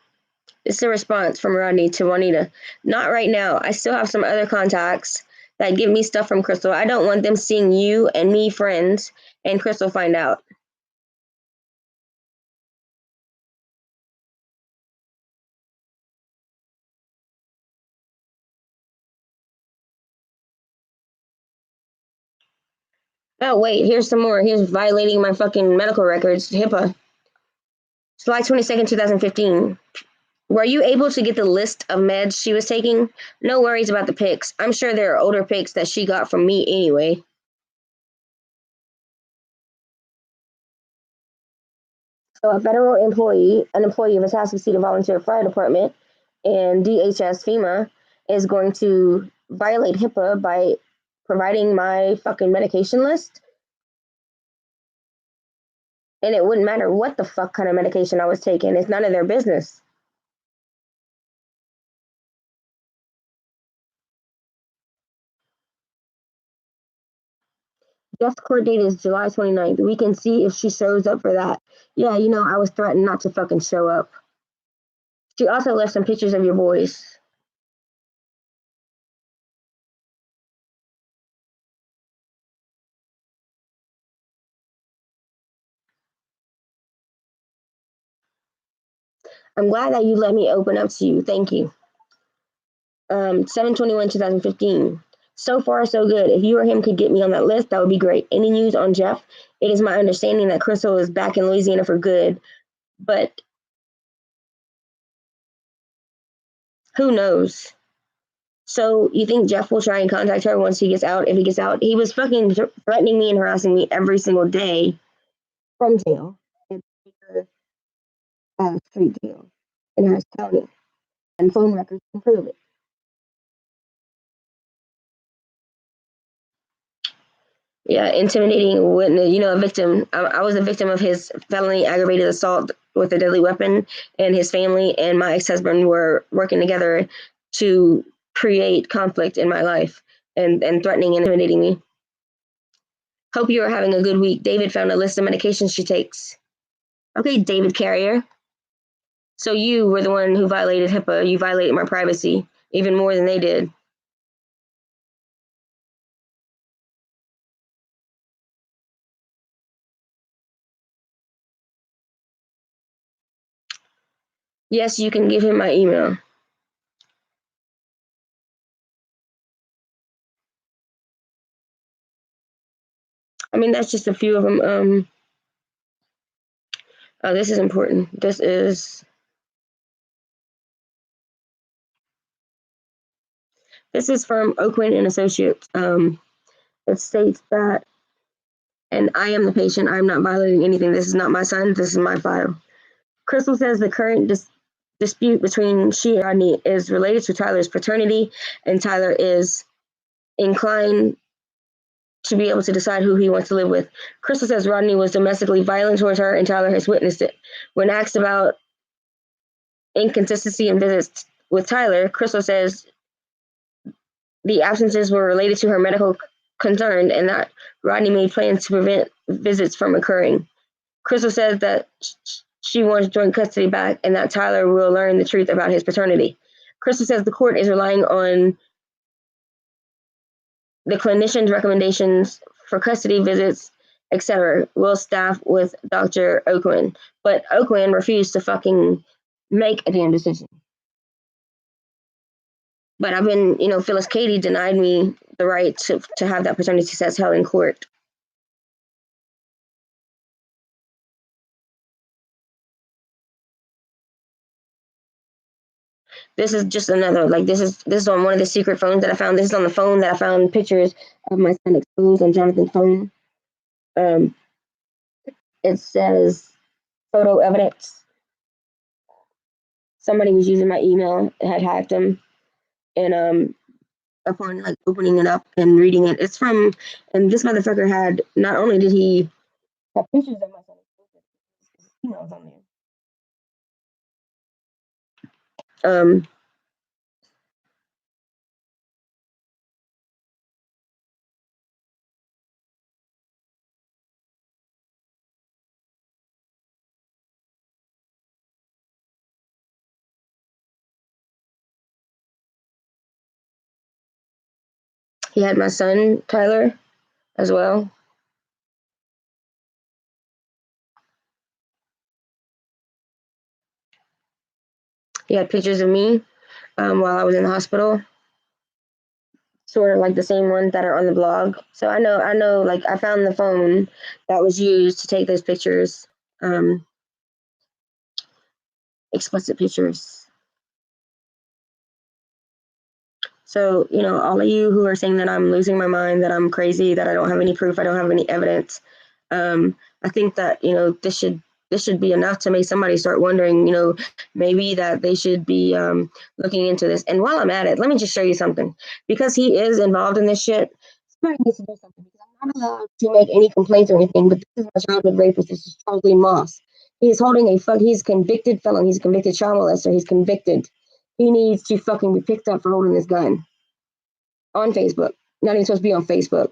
It's a response from Rodney to Juanita. Not right now. I still have some other contacts that give me stuff from Crystal. I don't want them seeing you and me friends and Crystal find out. Oh, wait, here's some more. Here's violating my fucking medical records, HIPAA. July 22nd, 2015. Were you able to get the list of meds she was taking? No worries about the pics. I'm sure there are older pics that she got from me anyway. So a federal employee, an employee of a Tascasita Volunteer Fire Department and DHS FEMA is going to violate HIPAA by providing my fucking medication list. And it wouldn't matter what the fuck kind of medication I was taking. It's none of their business. Jeff's court date is July 29th. We can see if she shows up for that. Yeah, I was threatened not to fucking show up. She also left some pictures of your boys. I'm glad that you let me open up to you. Thank you. 7/21/2015. So far, so good. If you or him could get me on that list, that would be great. Any news on Jeff? It is my understanding that Crystal is back in Louisiana for good, but who knows? So you think Jeff will try and contact her once he gets out? If he gets out, he was fucking threatening me and harassing me every single day from jail, street jail in Harris County, and phone records can prove it. Yeah, intimidating witness. A victim. I was a victim of his felony aggravated assault with a deadly weapon, and his family and my ex-husband were working together to create conflict in my life and threatening and intimidating me. Hope you are having a good week. David found a list of medications she takes. Okay, David Carrier. So you were the one who violated HIPAA. You violated my privacy even more than they did. Yes, you can give him my email. I mean, that's just a few of them. Oh, this is important. This is from Oakland and Associates. It states that, and I am the patient. I'm not violating anything. This is not my son. This is my file. Crystal says the current dispute between she and Rodney is related to Tyler's paternity, and Tyler is inclined to be able to decide who he wants to live with. Crystal says Rodney was domestically violent towards her, and Tyler has witnessed it. When asked about inconsistency in visits with Tyler, Crystal says the absences were related to her medical concern and that Rodney made plans to prevent visits from occurring. Crystal says that she wants joint custody back and that Tyler will learn the truth about his paternity. Crystal says the court is relying on the clinician's recommendations for custody visits, etc. Will staff with Dr. Oakland. But Oakland refused to fucking make a damn decision. But I've been, Phyllis Cady denied me the right to have that paternity test held in court. This is just another, this is on one of the secret phones that I found. This is on the phone that I found pictures of my son exposed on Jonathan's phone. It says photo evidence. Somebody was using my email, had hacked them, and upon opening it up and reading it, it's from, and this motherfucker had, not only did he have pictures of my son, emails on there. He had my son, Tyler, as well. He had pictures of me while I was in the hospital, sort of like the same ones that are on the blog. So I know, I found the phone that was used to take those pictures, explicit pictures. So, all of you who are saying that I'm losing my mind, that I'm crazy, that I don't have any proof, I don't have any evidence, I think that, this should be enough to make somebody start wondering, maybe that they should be looking into this. And while I'm at it, let me just show you something. Because he is involved in this shit, somebody needs to do something. Because I'm not allowed to make any complaints or anything, but this is my childhood rapist. This is Charlie Moss. He's holding he's convicted felon. He's a convicted child molester. He's convicted. He needs to fucking be picked up for holding this gun on Facebook. Not even supposed to be on Facebook.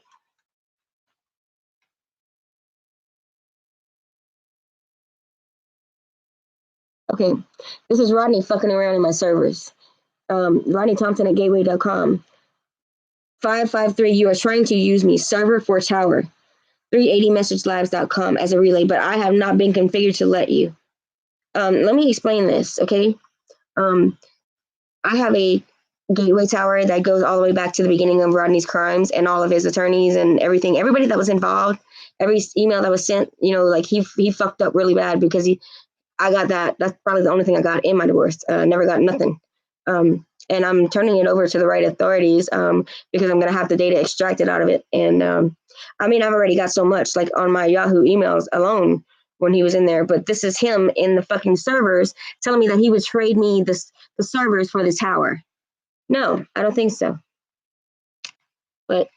Okay, this is Rodney fucking around in my servers. Rodney Thompson at gateway.com. 553, you are trying to use me, server for tower. 380messagelabs.com as a relay, but I have not been configured to let you. Let me explain this, okay? I have a gateway tower that goes all the way back to the beginning of Rodney's crimes and all of his attorneys and everything. Everybody that was involved, every email that was sent, like he fucked up really bad because I got that. That's probably the only thing I got in my divorce. Never got nothing. And I'm turning it over to the right authorities because I'm going to have the data extracted out of it. And I've already got so much, like on my Yahoo emails alone when he was in there. But this is him in the fucking servers telling me that he would trade me the servers for the tower. No, I don't think so. But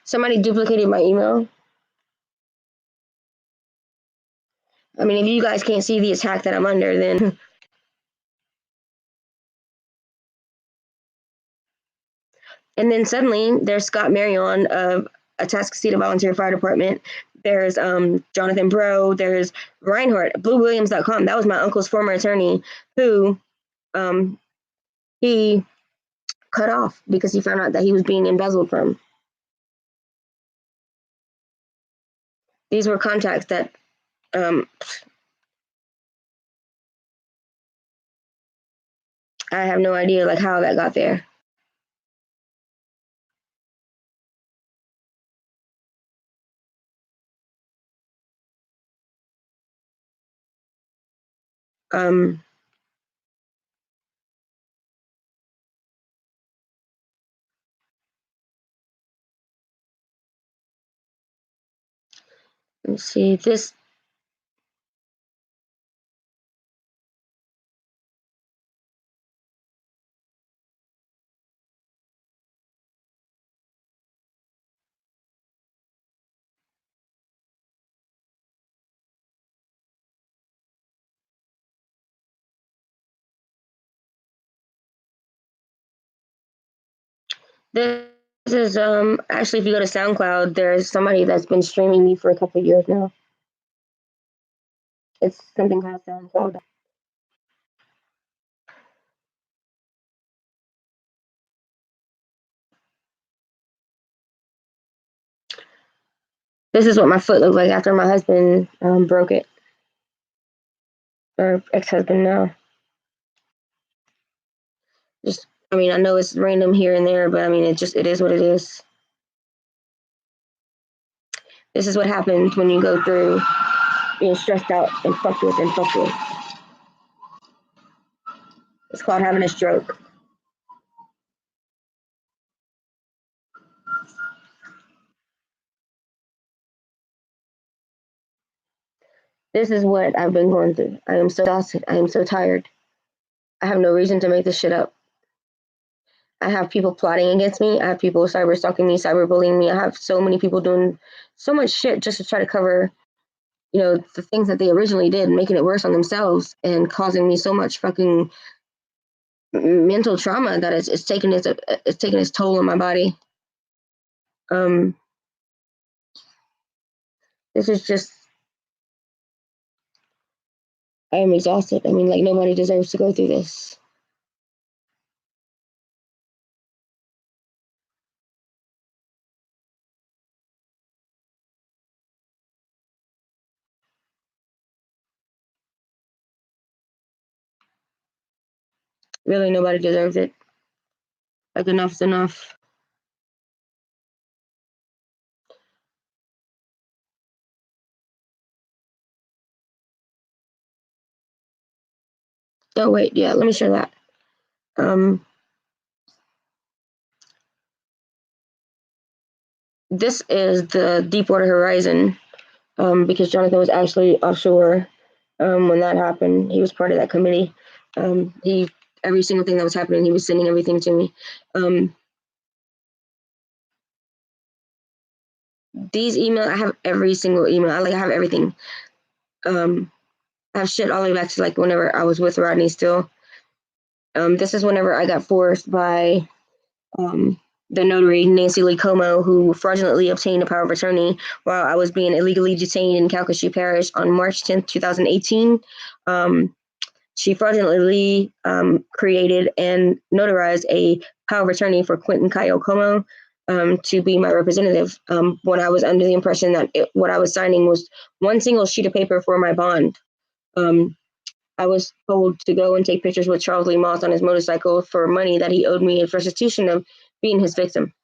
somebody duplicated my email. If you guys can't see the attack that I'm under, then and then suddenly there's Scott Marion of Atascocita Volunteer Fire Department. There's Jonathan Bro. There's Reinhardt, BlueWilliams.com. That was my uncle's former attorney who he cut off because he found out that he was being embezzled from. These were contacts that I have no idea like how that got there. Let's see this. This is actually, if you go to SoundCloud, there's somebody that's been streaming me for a couple of years now. It's something called SoundCloud. This is what my foot looked like after my husband broke it, or ex-husband now. Just, I know it's random here and there, but it is what it is. This is what happens when you go through being stressed out and fucked with and fucked with. It's called having a stroke. This is what I've been going through. I am so exhausted. I am so tired. I have no reason to make this shit up. I have people plotting against me. I have people cyber stalking me, cyberbullying me. I have so many people doing so much shit just to try to cover, the things that they originally did, making it worse on themselves and causing me so much fucking mental trauma that it's taking its toll on my body. This is just, I am exhausted. Like nobody deserves to go through this. Really, nobody deserves it. Like, enough's enough. Oh, wait, yeah, let me share that. This is the Deepwater Horizon, because Jonathan was actually offshore when that happened. He was part of that committee. He every single thing that was happening, he was sending everything to me. These emails, I have every single email. I have everything. I have shit all the way back to like whenever I was with Rodney still. This is whenever I got forced by the notary, Nancy Lee Como, who fraudulently obtained a power of attorney while I was being illegally detained in Calcasieu Parish on March 10th, 2018. She fraudulently created and notarized a power of attorney for Quentin Kyle Como to be my representative when I was under the impression that what I was signing was one single sheet of paper for my bond. I was told to go and take pictures with Charles Lee Moss on his motorcycle for money that he owed me in restitution of being his victim,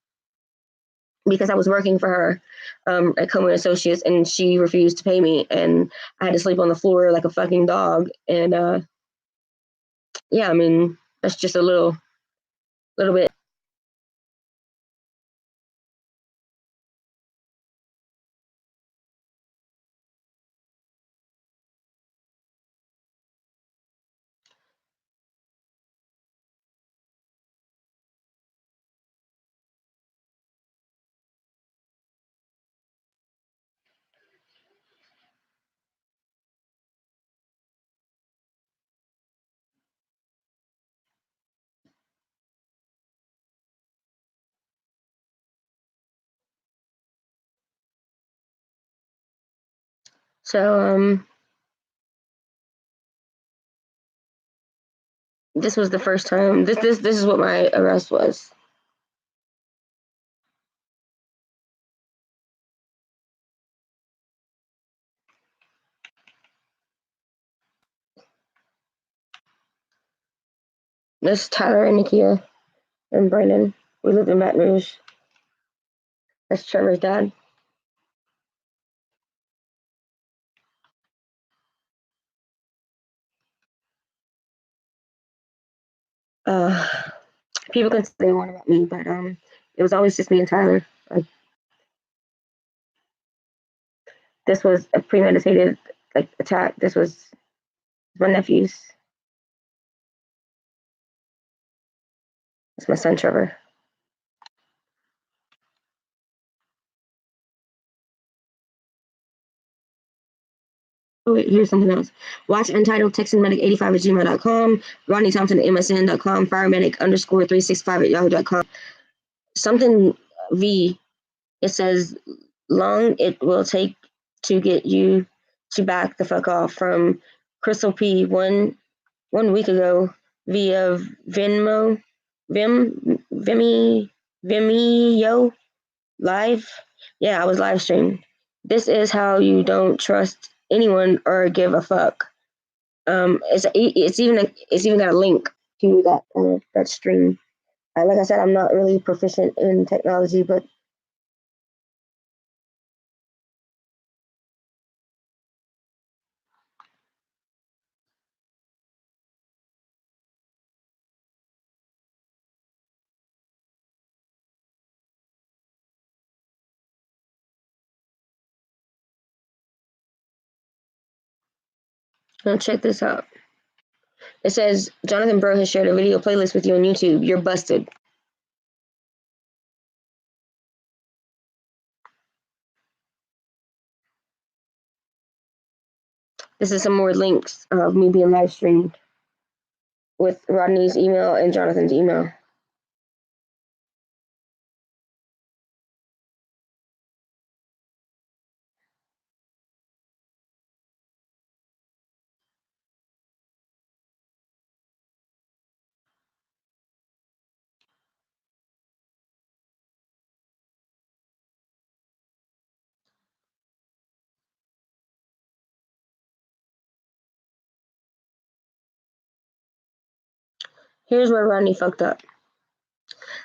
because I was working for her at Coleman Associates, and she refused to pay me, and I had to sleep on the floor like a fucking dog. And yeah, I mean, that's just a little bit. So this was the first time. This is what my arrest was. This is Tyler and Nikia and Brandon. We lived in Baton Rouge. That's Trevor's dad. Uh, People can say they want about me, but it was always just me and Tyler. Like, this was a premeditated like attack. This was my nephew's. It's my son Trevor. Oh, wait, here's something else. Watch Untitled, TexanMedic85 at gmail.com, Rodney Thompson at MSN.com, Firemedic _ 365 at yahoo.com. Something V, it says, long it will take to get you to back the fuck off, from Crystal P. One week ago via Venmo, Vimeo live. Yeah, I was live streamed. This is how you don't trust anyone or give a fuck. It's even got a link to that stream. Like I said, I'm not really proficient in technology, but check this out. It says Jonathan Bro has shared a video playlist with you on YouTube. You're busted. This is some more links of me being live streamed with Rodney's email and Jonathan's email. Here's where Rodney fucked up.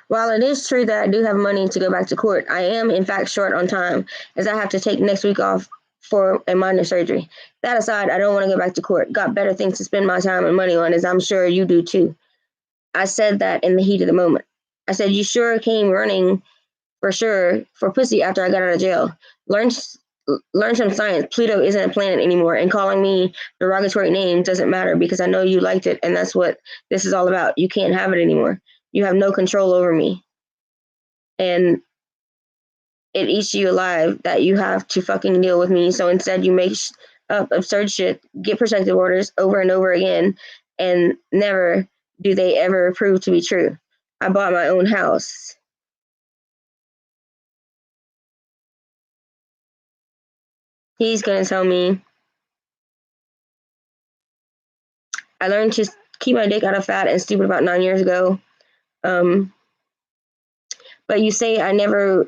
While it is true that I do have money to go back to court, I am in fact short on time, as I have to take next week off for a minor surgery. That aside, I don't want to go back to court. Got better things to spend my time and money on, as I'm sure you do too. I said that in the heat of the moment. I said, you sure came running for sure for pussy after I got out of jail. Learn some science. Pluto isn't a planet anymore, and calling me derogatory names doesn't matter because I know you liked it, and that's what this is all about. You can't have it anymore. You have no control over me, and it eats you alive that you have to fucking deal with me. So instead, you make up absurd shit, get protective orders over and over again, and never do they ever prove to be true. I bought my own house. He's gonna tell me I learned to keep my dick out of fat and stupid about 9 years ago. But you say I never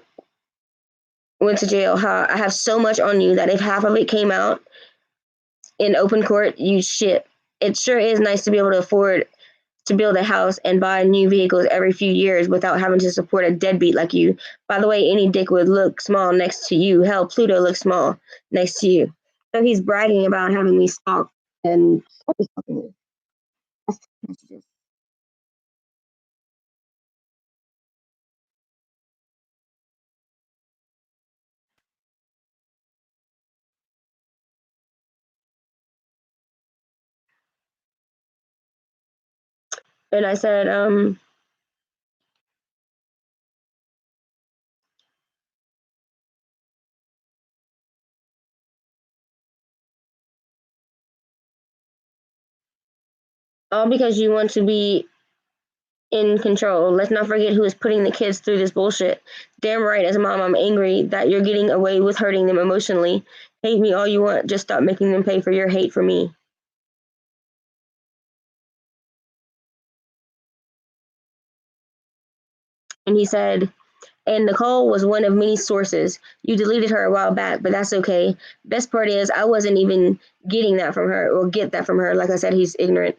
went to jail. Huh? I have so much on you that if half of it came out in open court, you shit. It sure is nice to be able to afford to build a house and buy new vehicles every few years without having to support a deadbeat like you. By the way, any dick would look small next to you. Hell, Pluto looks small next to you. So he's bragging about having me stalked and and I said, all because you want to be in control. Let's not forget who is putting the kids through this bullshit. Damn right, as a mom, I'm angry that you're getting away with hurting them emotionally. Hate me all you want, just stop making them pay for your hate for me. And he said, and Nicole was one of many sources. You deleted her a while back, but that's okay. Best part is I wasn't even getting that from her or get that from her. Like I said, he's ignorant.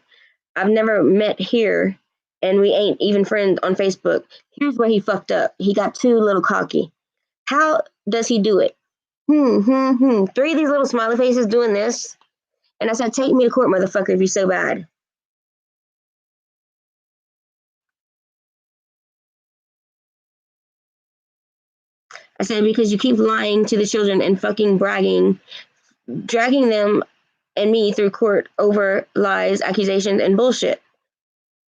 I've never met here, and we ain't even friends on Facebook. Here's where he fucked up. He got too little cocky. How does he do it? Three of these little smiley faces doing this. And I said, take me to court, motherfucker, if you're so bad. I said, because you keep lying to the children and fucking bragging, dragging them and me through court over lies, accusations, and bullshit.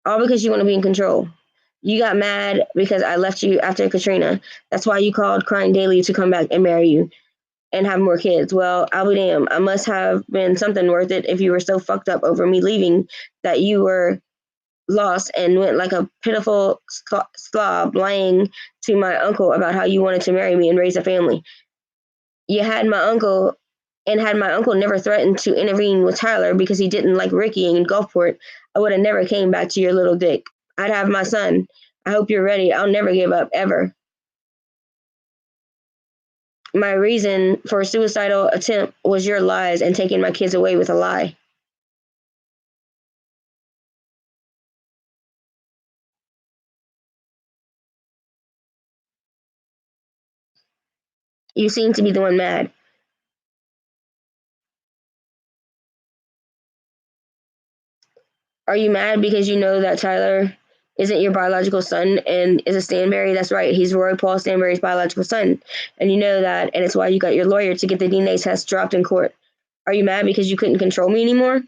All because you want to be in control. You got mad because I left you after Katrina. That's why you called crying daily to come back and marry you and have more kids. Well, I'll be damned. I must have been something worth it if you were so fucked up over me leaving that you were lost and went like a pitiful slob lying to my uncle about how you wanted to marry me and raise a family. You had my uncle, and had my uncle never threatened to intervene with Tyler because he didn't like Ricky in Gulfport, I would have never came back to your little dick. I'd have my son. I hope you're ready. I'll never give up, ever. My reason for a suicidal attempt was your lies and taking my kids away with a lie. You seem to be the one mad. Are you mad because you know that Tyler isn't your biological son and is a Stanberry? That's right. He's Roy Paul Stanberry's biological son. And you know that, and it's why you got your lawyer to get the DNA test dropped in court. Are you mad because you couldn't control me anymore?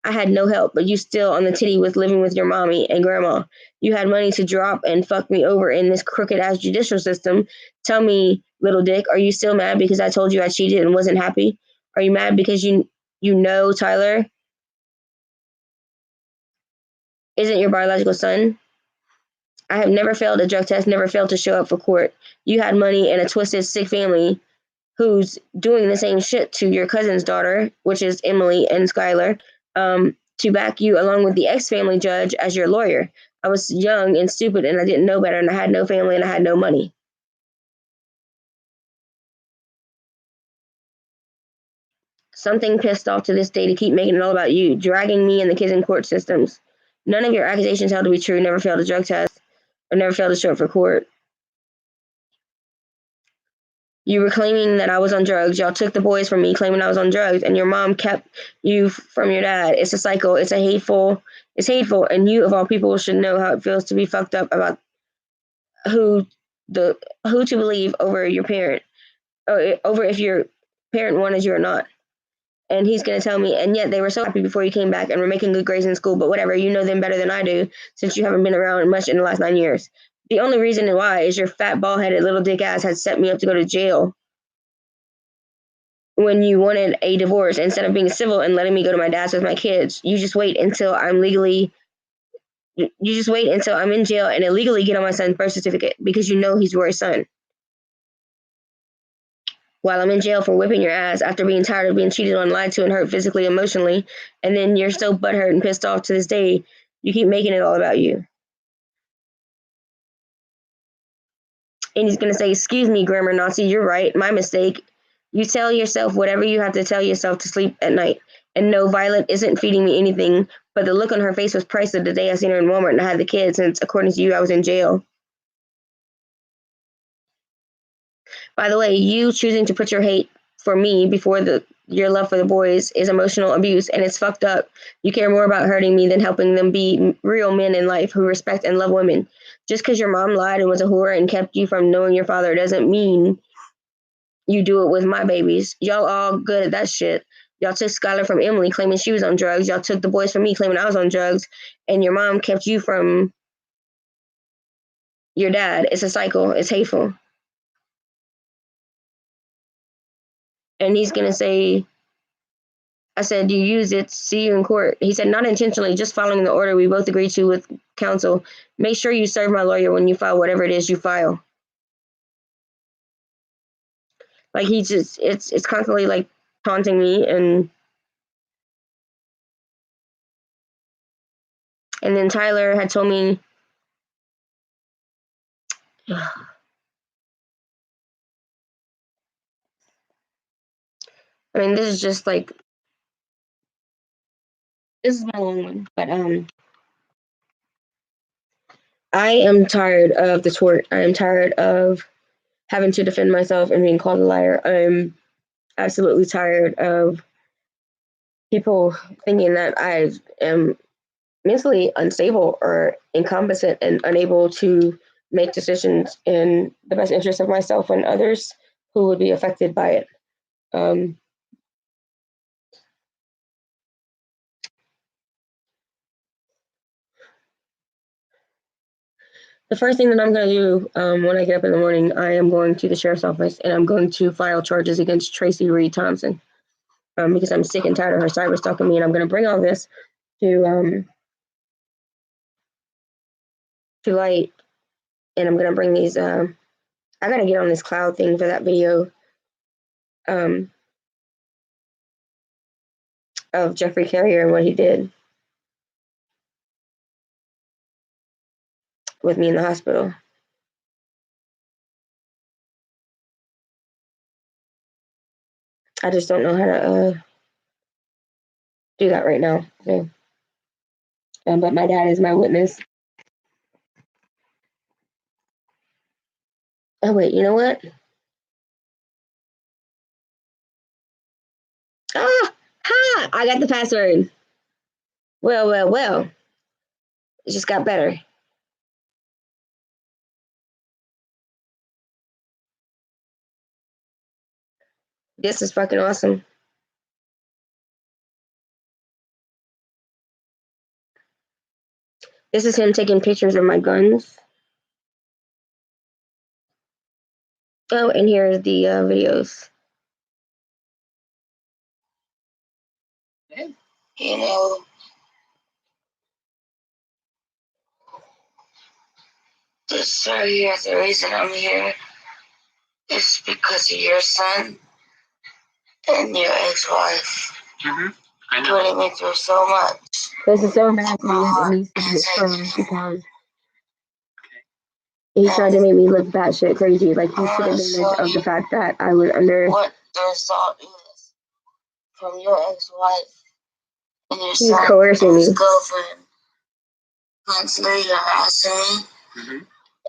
I had no help, but you still on the titty with living with your mommy and grandma. You had money to drop and fuck me over in this crooked ass judicial system. Tell me, little dick, are you still mad because I told you I cheated and wasn't happy? Are you mad because you know Tyler isn't your biological son? I have never failed a drug test, never failed to show up for court. You had money and a twisted, sick family who's doing the same shit to your cousin's daughter, which is Emily and Skylar, to back you along with the ex-family judge as your lawyer. I was young and stupid and I didn't know better and I had no family and I had no money. Something pissed off to this day to keep making it all about you, dragging me and the kids in court systems. None of your accusations held to be true. Never failed a drug test or never failed to show up for court. You were claiming that I was on drugs. Y'all took the boys from me, claiming I was on drugs, and your mom kept you from your dad. It's a cycle. It's hateful, and you of all people should know how it feels to be fucked up about who to believe over your parent, or over if your parent wanted you or not. And he's gonna tell me, and yet they were so happy before you came back and were making good grades in school. But whatever, you know them better than I do, since you haven't been around much in the last 9 years. The only reason why is your fat, bald-headed little dick ass had set me up to go to jail when you wanted a divorce instead of being civil and letting me go to my dad's with my kids. You just wait until I'm in jail and illegally get on my son's birth certificate because you know he's Roy's son. While I'm in jail for whipping your ass after being tired of being cheated on, lied to, and hurt physically, emotionally, and then you're still butthurt and pissed off to this day. You keep making it all about you. And he's going to say, excuse me, grammar Nazi, you're right, my mistake. You tell yourself whatever you have to tell yourself to sleep at night. And no, Violet isn't feeding me anything, but the look on her face was priceless the day I seen her in Walmart and I had the kids, since according to you, I was in jail. By the way, you choosing to put your hate for me before your love for the boys is emotional abuse, and it's fucked up. You care more about hurting me than helping them be real men in life who respect and love women. Just because your mom lied and was a whore and kept you from knowing your father doesn't mean you do it with my babies. Y'all all good at that shit. Y'all took Skylar from Emily, claiming she was on drugs. Y'all took the boys from me, claiming I was on drugs. And your mom kept you from your dad. It's a cycle. It's hateful. And he's going to say, I said, you use it, see you in court. He said, not intentionally, just following the order we both agreed to with counsel. Make sure you serve my lawyer when you file whatever it is you file. Like, he just, it's constantly like taunting me. And then Tyler had told me, I mean, this is just like, this is my long one, but I am tired of the tort. I am tired of having to defend myself and being called a liar. I'm absolutely tired of people thinking that I am mentally unstable or incompetent and unable to make decisions in the best interest of myself and others who would be affected by it. The first thing that I'm going to do when I get up in the morning, I am going to the sheriff's office and I'm going to file charges against Tracy Reed Thompson because I'm sick and tired of her cyber stalking me, and I'm going to bring all this to light, and I'm going to bring these. I got to get on this cloud thing for that video of Jeffrey Carrier and what he did with me in the hospital. I just don't know how to do that right now. So, but my dad is my witness. Oh wait, you know what? Ah, ha! I got the password. Well. It just got better. This is fucking awesome. This is him taking pictures of my guns. Oh, and here's the videos. You know, this right here, the reason I'm here is because of your son and your ex-wife. Mm-hmm. I know. Putting me through so much. This is so embarrassing that it needs to be exposed because he tried to make me look batshit crazy. Like, he took advantage of the fact that I was under. What the assault is from your ex-wife and your son and his girlfriend. constantly harassing me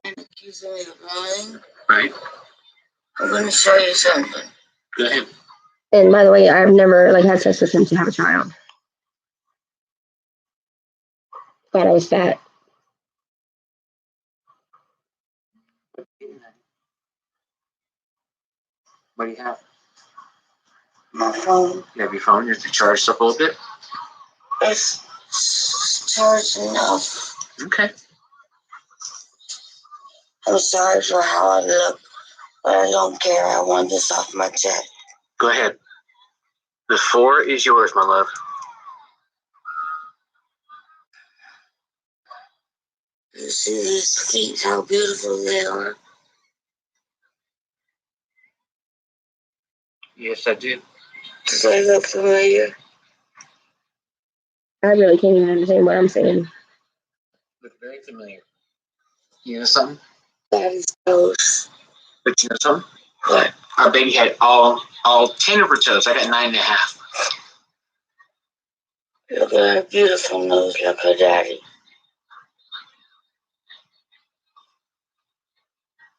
and accusing me of lying. Right. I'm going to show you something. Go ahead. And by the way, I've never had sex with him to have a child. Thought I was fat. What do you have? My phone. You have your phone? You have to charge up a little bit? It's charged enough. Okay. I'm sorry for how I look, but I don't care. I want this off my chest. Go ahead. The floor is yours, my love. You see these feet, how beautiful they are? Yes, I do. Does they look familiar? I really can't even understand what I'm saying. Look very familiar. You know something? Daddy's toes. But you know something? What? Our baby had all 10 of her toes. I got 9.5. Look at her beautiful nose like her daddy.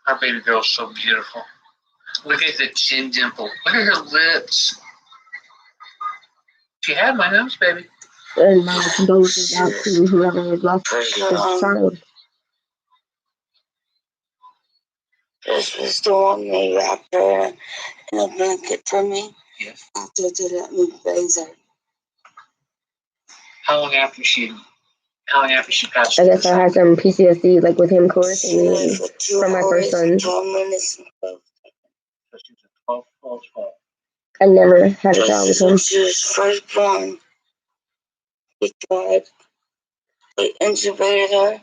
Our baby girl's so beautiful. Look at the chin dimple. Look at her lips. She had my nose, baby. And my condolences out to whoever has lost this child. This was the one they wrapped her in a blanket for me. Yes. After they let me bathe her. How long after she passed? I guess I had some PTSD, with him coercing me from my first son. 12 minutes. So she was 12. I never had a child with him. When she was first born, they intubated her.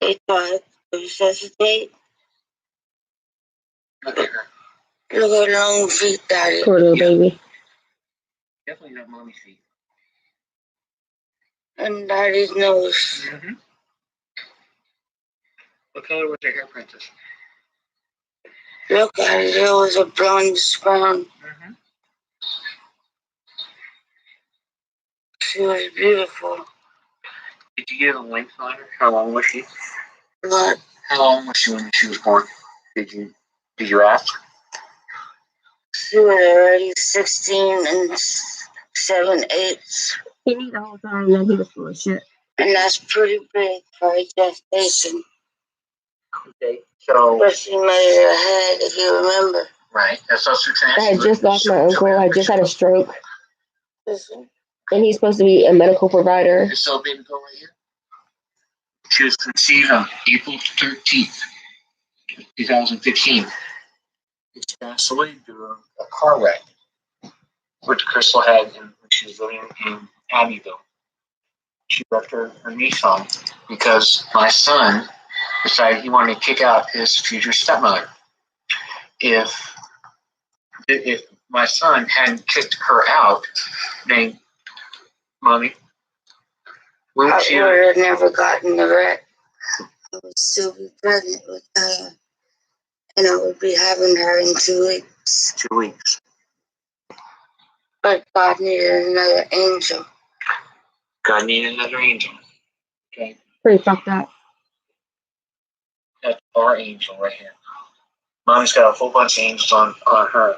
They tried to resuscitate. Look at her. Look at her long feet, Daddy. Poor little baby. Definitely not mommy feet. And Daddy's nose. Mm-hmm. What color was her hair, Princess? Look at it. It was a blondish brown. Mm-hmm. She was beautiful. Did you get a length on her? How long was she? What? How long was she when she was born? Did you ask? She was already 16 and 7/8. He knew the whole time that he was full of shit. And that's pretty big for a gestation. Okay, so. But she made it ahead, if you remember. Right, that's also I had just lost my uncle. I just had a stroke. Listen. And he's supposed to be a medical provider. So, baby girl right here. She was conceived on April 13th, 2015. She passed away due to a car wreck, which Crystal had when she was living in Abbeville. She left her Nissan because my son decided he wanted to kick out his future stepmother. If my son hadn't kicked her out, then, Mommy, I would have never gotten the wreck. I would still be pregnant with her, and I would be having her in 2 weeks. 2 weeks. But God needed another angel. God needed another angel. Okay. Pretty fucked up. That's our angel right here. Mommy's got a whole bunch of angels on her.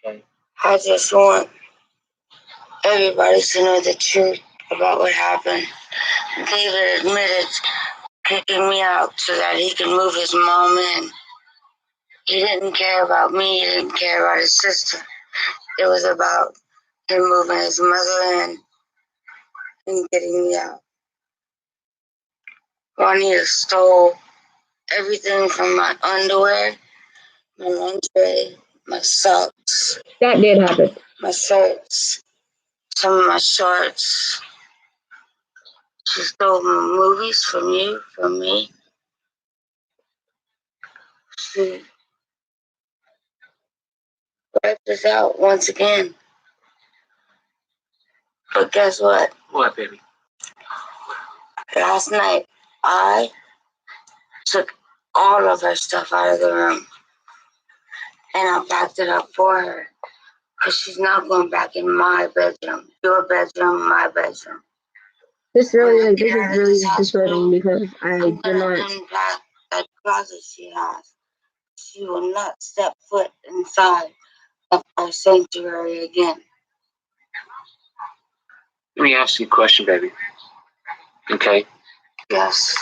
Okay. I just want everybody to know the truth about what happened. David admitted kicking me out so that he could move his mom in. He didn't care about me. He didn't care about his sister. It was about him moving his mother in and getting me out. Juanita stole everything from my underwear, my lingerie, my socks. That did happen. My shirts, some of my shorts. She stole my movies from you, from me. She wiped us out once again. But guess what? What, baby? Last night, I took all of her stuff out of the room and I packed it up for her. Because she's not going back in my bedroom. Your bedroom, my bedroom. This is really disturbing because I did not unpack that closet she has. She will not step foot inside of our sanctuary again. Let me ask you a question, baby. Okay? Yes.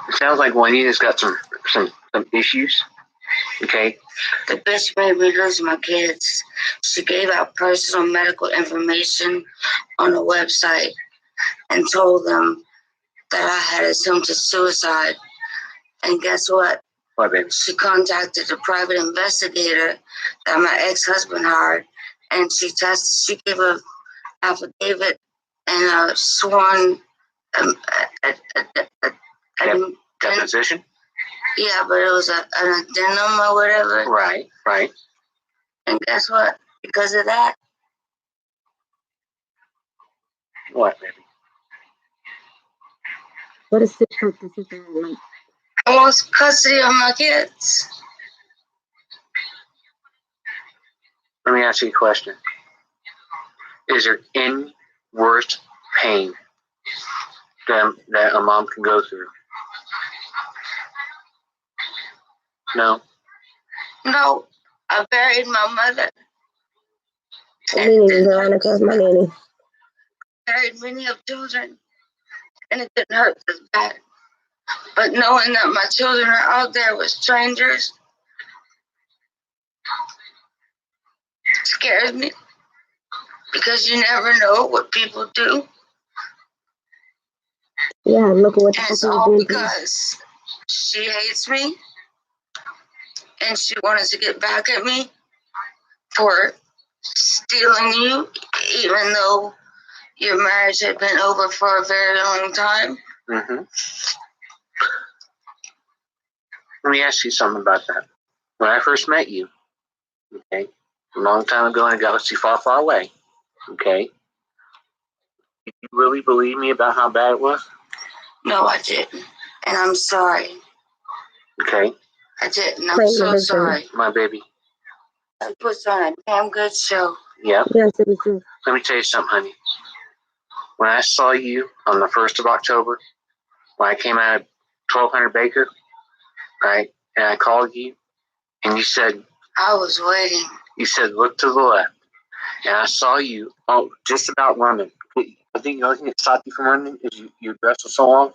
It sounds like Juanita's got some issues. Okay? The bitch made me lose my kids. She gave out personal medical information on a website and told them that I had attempted suicide. And guess what? What, baby? She contacted a private investigator that my ex-husband hired, and she gave an affidavit and a sworn deposition? Yeah, but it was an addendum or whatever. Right. And guess what? Because of that. What, baby? What is it? I lost custody of my kids. Let me ask you a question. Is there any worse pain that a mom can go through? No? No. I buried my mother. My nanny. Buried many of children. And it didn't hurt as bad. But knowing that my children are out there with strangers scares me. Because you never know what people do. Yeah, look at what and it's all because she hates me. And she wanted to get back at me for stealing you, even though your marriage had been over for a very long time. Mm-hmm. Let me ask you something about that. When I first met you, okay, a long time ago in a galaxy far, far away, okay, did you really believe me about how bad it was? No, I didn't. And I'm sorry. Okay. I didn't. I'm so sorry. My baby. I put on a damn good show. Yeah. Yes, it was good. Let me tell you something, honey. When I saw you on the 1st of October, when I came out of 1200 Baker, right, and I called you, and you said... I was waiting. You said, look to the left. And I saw you just about running. I think the only thing that stopped you from running is your dress was so long.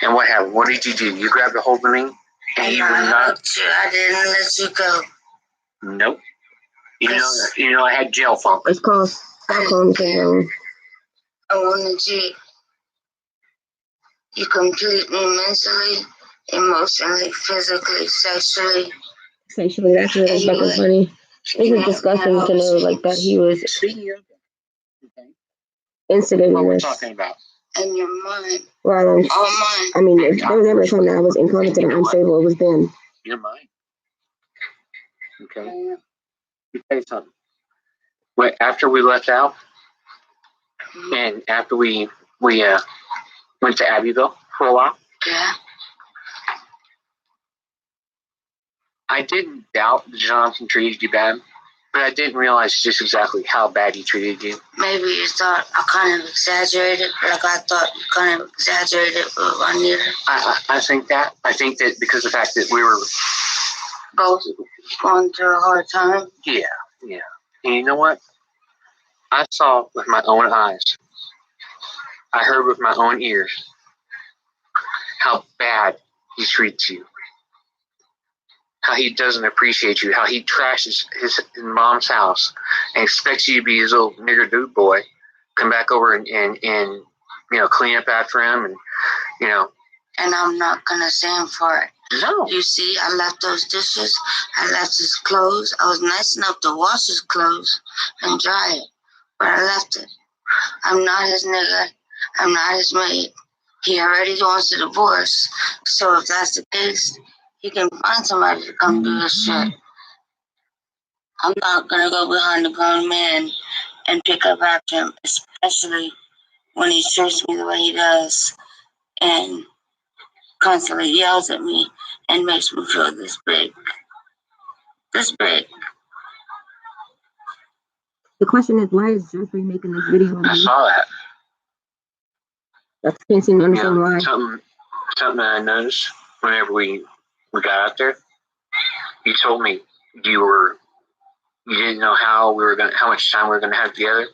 And what happened? What did you do? You grabbed a hold of me, and you were not... I didn't let you go. Nope. You know I had jail funk. It's called Stockholm Syndrome. I wanted you complete me mentally, emotionally, physically, sexually. Sexually, that's really fucking funny. It's disgusting to know like that he was instigating this. Talking about. In your mind. Well, all mine. I mean, there was never a time that I was incompetent or unstable. It was then. You're mine. Okay. Let me tell you something. After we left out, and after we went to Abbeville for a while. Yeah. I didn't doubt that Jonathan treated you bad, but I didn't realize just exactly how bad he treated you. Maybe you thought I kind of exaggerated, like I thought you kind of exaggerated with Juanita. I think that. I think that because of the fact that we were both going through a hard time. Yeah. And you know what? I saw with my own eyes. I heard with my own ears how bad he treats you. How he doesn't appreciate you. How he trashes his mom's house and expects you to be his little nigger dude boy. Come back over and clean up after him and. And I'm not going to stand for it. No. You see, I left those dishes. I left his clothes. I was nice enough to wash his clothes and dry it. But I left it. I'm not his nigga. I'm not his maid. He already wants a divorce. So if that's the case, he can find somebody to come do this shit. I'm not going to go behind a grown man and pick up after him, especially when he treats me the way he does and constantly yells at me and makes me feel this big. This big. The question is, why is Jeffrey making this video? I saw that. I can't seem to understand why. Something that I noticed whenever we got out there, you told me you didn't know how much time we were gonna have together.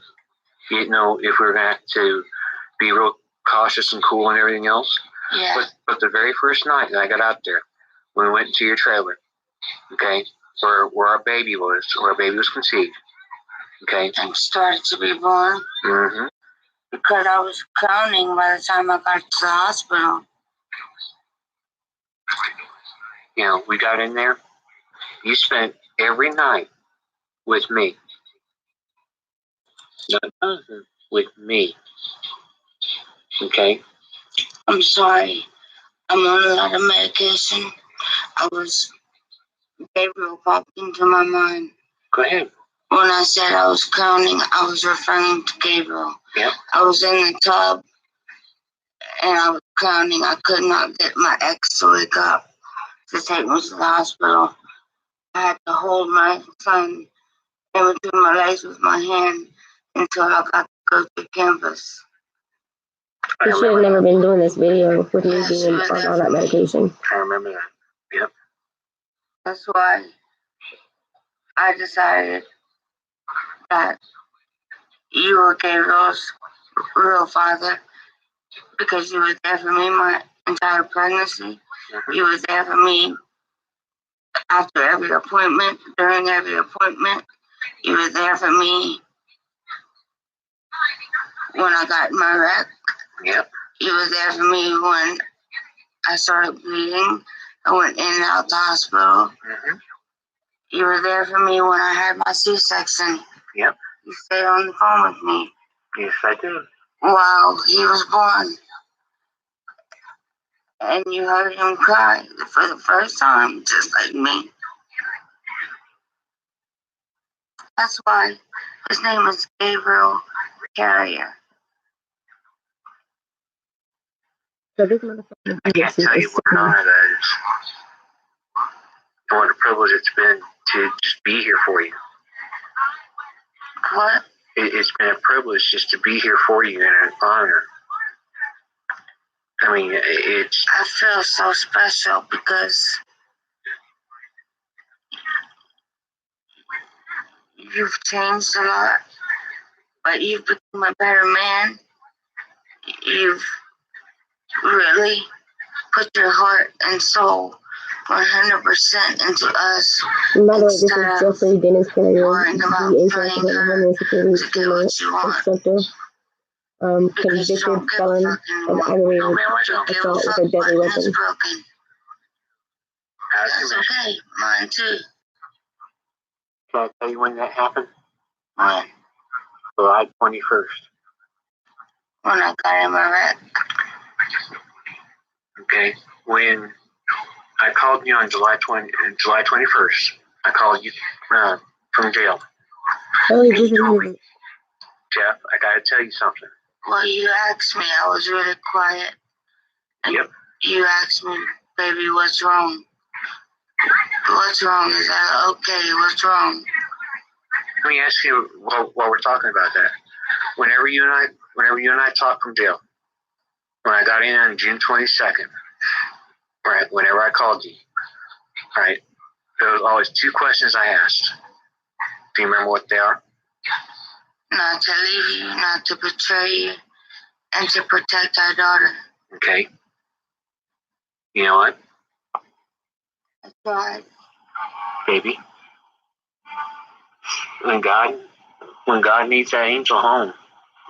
You didn't know if we were gonna have to be real cautious and cool and everything else. Yeah. But the very first night that I got out there, when we went into your trailer, okay, where our baby was conceived, okay, And started to be born. Mm-hmm. Because I was crowning by the time I got to the hospital. You know, we got in there. You spent every night with me. With me. Okay? I'm sorry. I'm on a lot of medication. Gabriel popped into my mind. Go ahead. When I said I was crowning, I was referring to Gabriel. Yep. I was in the tub and I was crowning. I could not get my ex to wake up to take me to the hospital. I had to hold my son in between my legs with my hand until I got to go to campus. You should have never been doing this video with me being on all that medication. I remember that. Yep. That's why I decided that you were Gabriel's real father, because you were there for me my entire pregnancy. Mm-hmm. You were there for me after every appointment, during every appointment. You were there for me when I got my wreck. Yep. You were there for me when I started bleeding. I went in and out the hospital. Mm-hmm. You were there for me when I had my C-section. Yep. You stayed on the phone with me. Yes, I did. While he was born. And you heard him cry for the first time, just like me. That's why his name is Gabriel Carrier. So this motherfucker. I can't tell you what an honor that is. And what a privilege it's been to just be here for you. What? It's been a privilege just to be here for you and an honor. I mean, I feel so special because you've changed a lot, but you've become a better man. You've really put your heart and soul 100% into us. By the way, this is Jeffrey Dennis Carrier, Homeland Security instructor, convicted felon of aggravated assault with a deadly weapon. That's okay, mine too. Can I tell you when that happened? When? July 21st. When I got in my wreck. Okay, when I called you on July 21st, I called you from jail. Oh, you just told me. Jeff, I gotta tell you something. Well, you asked me. I was really quiet. And yep. You asked me, baby, what's wrong? What's wrong? Is that okay? What's wrong? Let me ask you while we're talking about that. Whenever you and I talked from jail, when I got in on June 22nd, right, whenever I called you, right, there was always two questions I asked. Do you remember what they are? Not to leave you, not to betray you, and to protect our daughter. Okay. You know what? That's right. Baby. When God needs that angel home,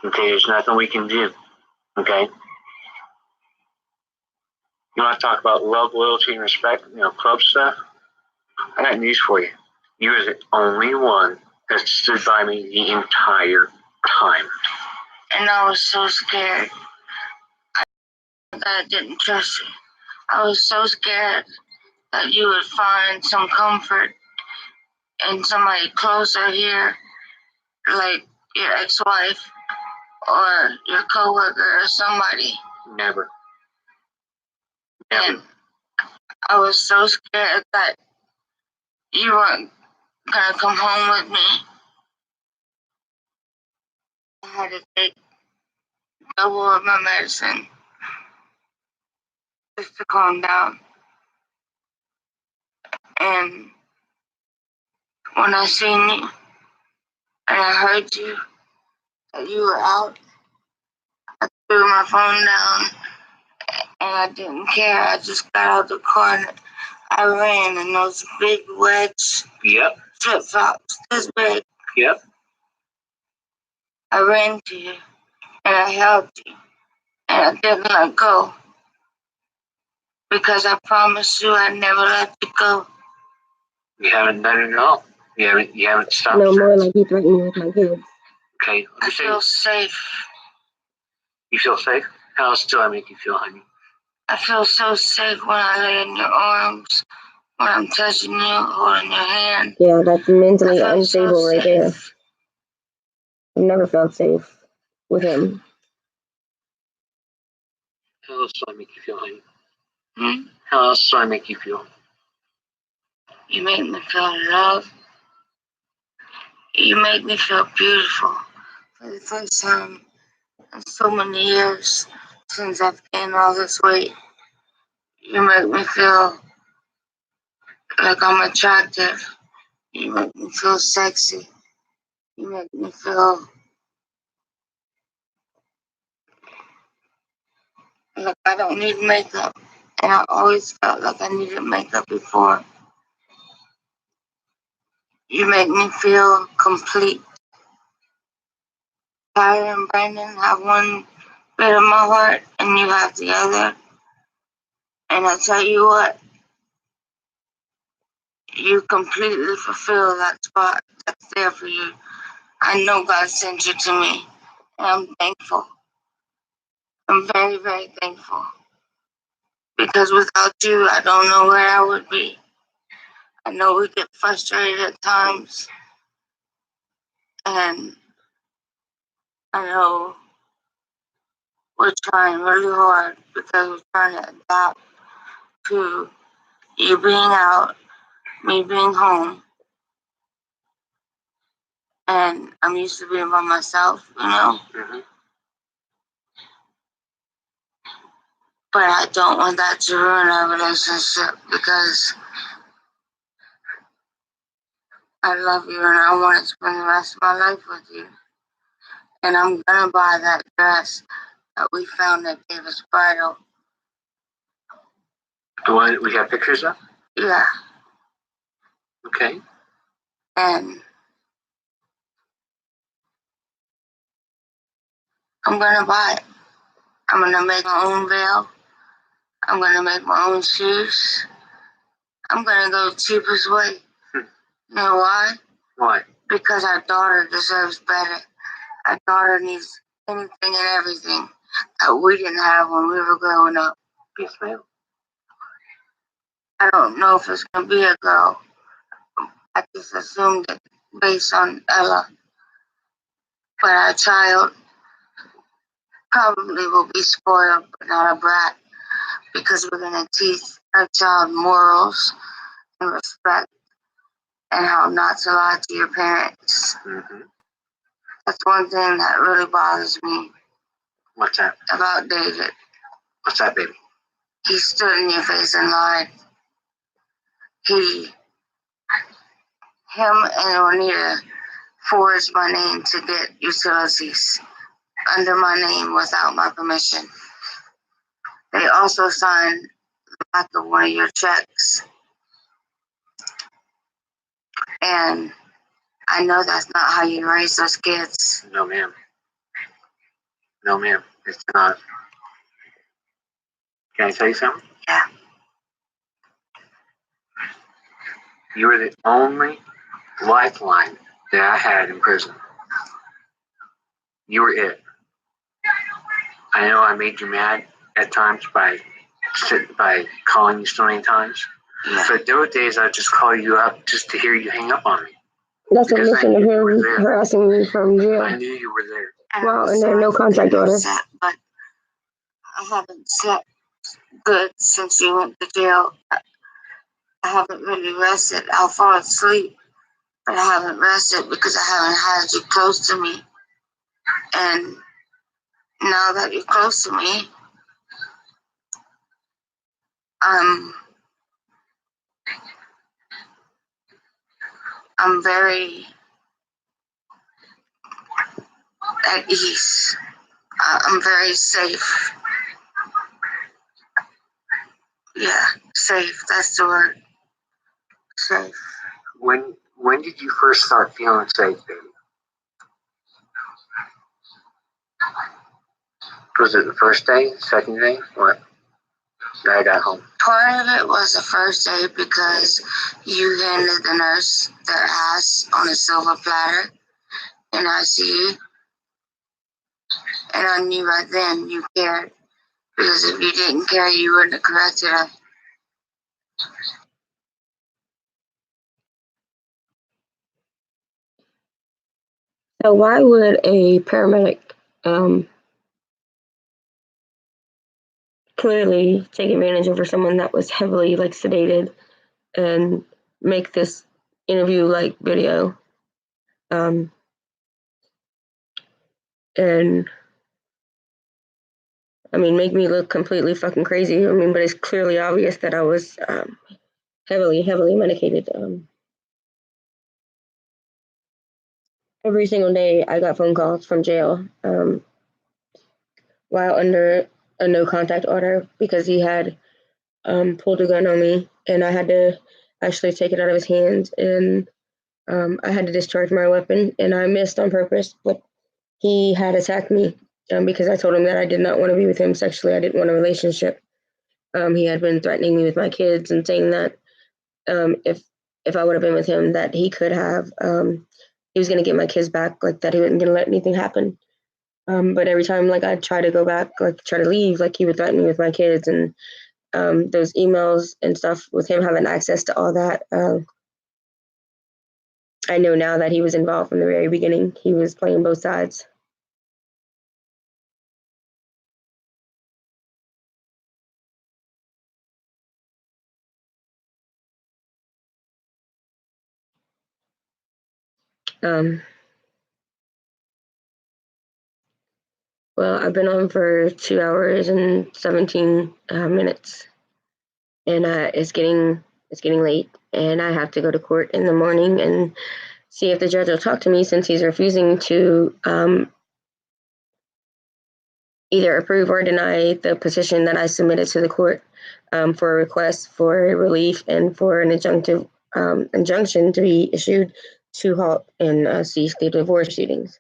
okay, there's nothing we can do. Okay? You want to talk about love, loyalty, and respect, club stuff? I got news for you. You are the only one that stood by me the entire time. And I was so scared that I didn't trust you. I was so scared that you would find some comfort in somebody closer here, like your ex-wife or your coworker or somebody. Never. And I was so scared that you weren't gonna come home with me. had to take double of my medicine just to calm down. And when I seen you and I heard you, that you were out, I threw my phone down and I didn't care. I just got out of the car and I ran in those big wedge flip flops, this big. Yep. I ran to you and I held you and I didn't let go because I promised you I'd never let you go. You haven't done it at all. You haven't stopped. No more like you threatened me with my kids. Okay. I feel safe. You feel safe? How else do I make you feel, honey? I feel so safe when I lay in your arms, when I'm touching you, holding your hand. Yeah, that's mentally unstable right there. I've never felt safe with him. How else do I make you feel, honey? How else do I make you feel? You make me feel love. You make me feel beautiful. For the first time in so many years since I've gained all this weight, you make me feel like I'm attractive. You make me feel sexy. You make me feel like I don't need makeup. And I always felt like I needed makeup before. You make me feel complete. Tyler and Brandon have one bit of my heart and you have the other. And I tell you what, you completely fulfill that spot that's there for you. I know God sent you to me, and I'm thankful. I'm very, very thankful. Because without you, I don't know where I would be. I know we get frustrated at times, and I know we're trying really hard because we're trying to adapt to you being out, me being home, and I'm used to being by myself, you know? Mm-hmm. But I don't want that to ruin our relationship because I love you and I want to spend the rest of my life with you. And I'm going to buy that dress that we found at David's Bridal. The one we got pictures of? Yeah. Okay. And I'm going to buy it. I'm going to make my own veil. I'm going to make my own shoes. I'm going to go the cheapest way. You know why? Why? Because our daughter deserves better. Our daughter needs anything and everything that we didn't have when we were growing up. Yes, ma'am. I don't know if it's going to be a girl. I just assumed it based on Ella. But our child probably will be spoiled, but not a brat, because we're going to teach our child morals and respect and how not to lie to your parents. Mm-hmm. That's one thing that really bothers me. What's that? About David. What's that, baby? He stood in your face and lied. Him and Juanita forged my name to get utilities under my name without my permission. They also signed the back of one of your checks. And I know that's not how you raise those kids. No, ma'am. No, ma'am. It's not. Can I tell you something? Yeah. You were the only lifeline that I had in prison. You were it. I know I made you mad at times by calling you so many times. Yeah. But there were days I'd just call you up just to hear you hang up on me. That's a mission of him harassing me from jail. I knew you were there. Well, and there are no contact orders. But I haven't slept good since you went to jail. I haven't really rested. I'll fall asleep, but I haven't rested because I haven't had you close to me. And now that you're close to me, I'm very at ease. I'm very safe. Yeah, safe. That's the word. Safe. When did you first start feeling safe, baby? Was it the first day, second day, what? That I got home. Part of it was the first day because you handed the nurse their ass on a silver platter in ICU. And I knew right then you cared. Because if you didn't care, you wouldn't have corrected her. So why would a paramedic clearly take advantage over someone that was heavily sedated and make this interview video and make me look completely fucking crazy. But it's clearly obvious that I was heavily medicated. Every single day I got phone calls from jail while under a no contact order because he had pulled a gun on me and I had to actually take it out of his hands and I had to discharge my weapon and I missed on purpose, but he had attacked me because I told him that I did not want to be with him sexually. I didn't want a relationship. He had been threatening me with my kids and saying that if I would have been with him, that he could have, he was going to get my kids back, that he wasn't going to let anything happen. But every time, I'd try to go back, try to leave, he would threaten me with my kids and those emails and stuff with him having access to all that. I know now that he was involved from the very beginning. He was playing both sides. Well, I've been on for 2 hours and 17 minutes, and it's getting late, and I have to go to court in the morning and see if the judge will talk to me since he's refusing to either approve or deny the petition that I submitted to the court for a request for relief and for an injunction to be issued to halt and cease the divorce proceedings.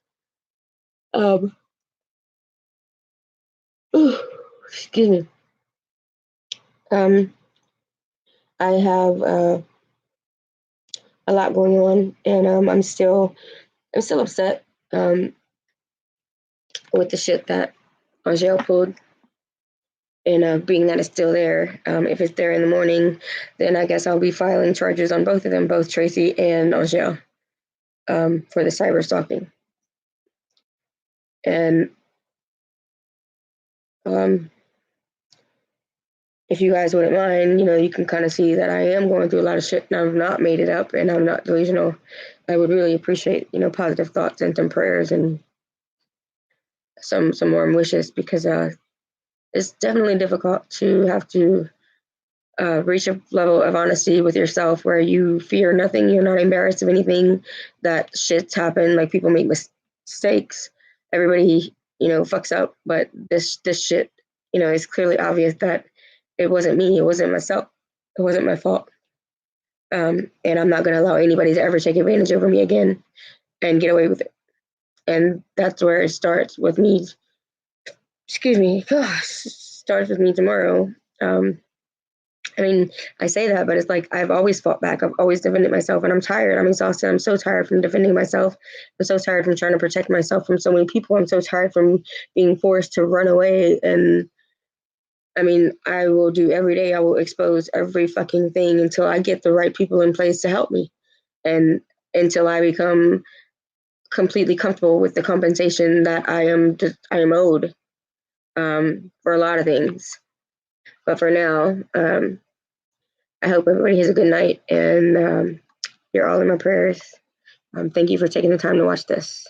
Excuse me. I have a lot going on, and I'm still upset with the shit that Angel pulled. And being that it's still there, if it's there in the morning, then I guess I'll be filing charges on both of them, both Tracy and Angel, for the cyber stalking. And if you guys wouldn't mind, you can kind of see that I am going through a lot of shit and I've not made it up and I'm not delusional. I would really appreciate, positive thoughts and some prayers and some warm wishes because it's definitely difficult to have to reach a level of honesty with yourself where you fear nothing, you're not embarrassed of anything, that shit's happen, people make mistakes, everybody, fucks up, but this shit, it's clearly obvious that it wasn't me, it wasn't myself, it wasn't my fault. And I'm not going to allow anybody to ever take advantage over me again and get away with it. And that's where it starts with me. Excuse me. Starts with me tomorrow. I say that, but it's I've always fought back. I've always defended myself, and I'm tired. I'm exhausted. I'm so tired from defending myself. I'm so tired from trying to protect myself from so many people. I'm so tired from being forced to run away. And I will do every day. I will expose every fucking thing until I get the right people in place to help me, and until I become completely comfortable with the compensation that I am owed for a lot of things. But for now, I hope everybody has a good night, and you're all in my prayers. Thank you for taking the time to watch this.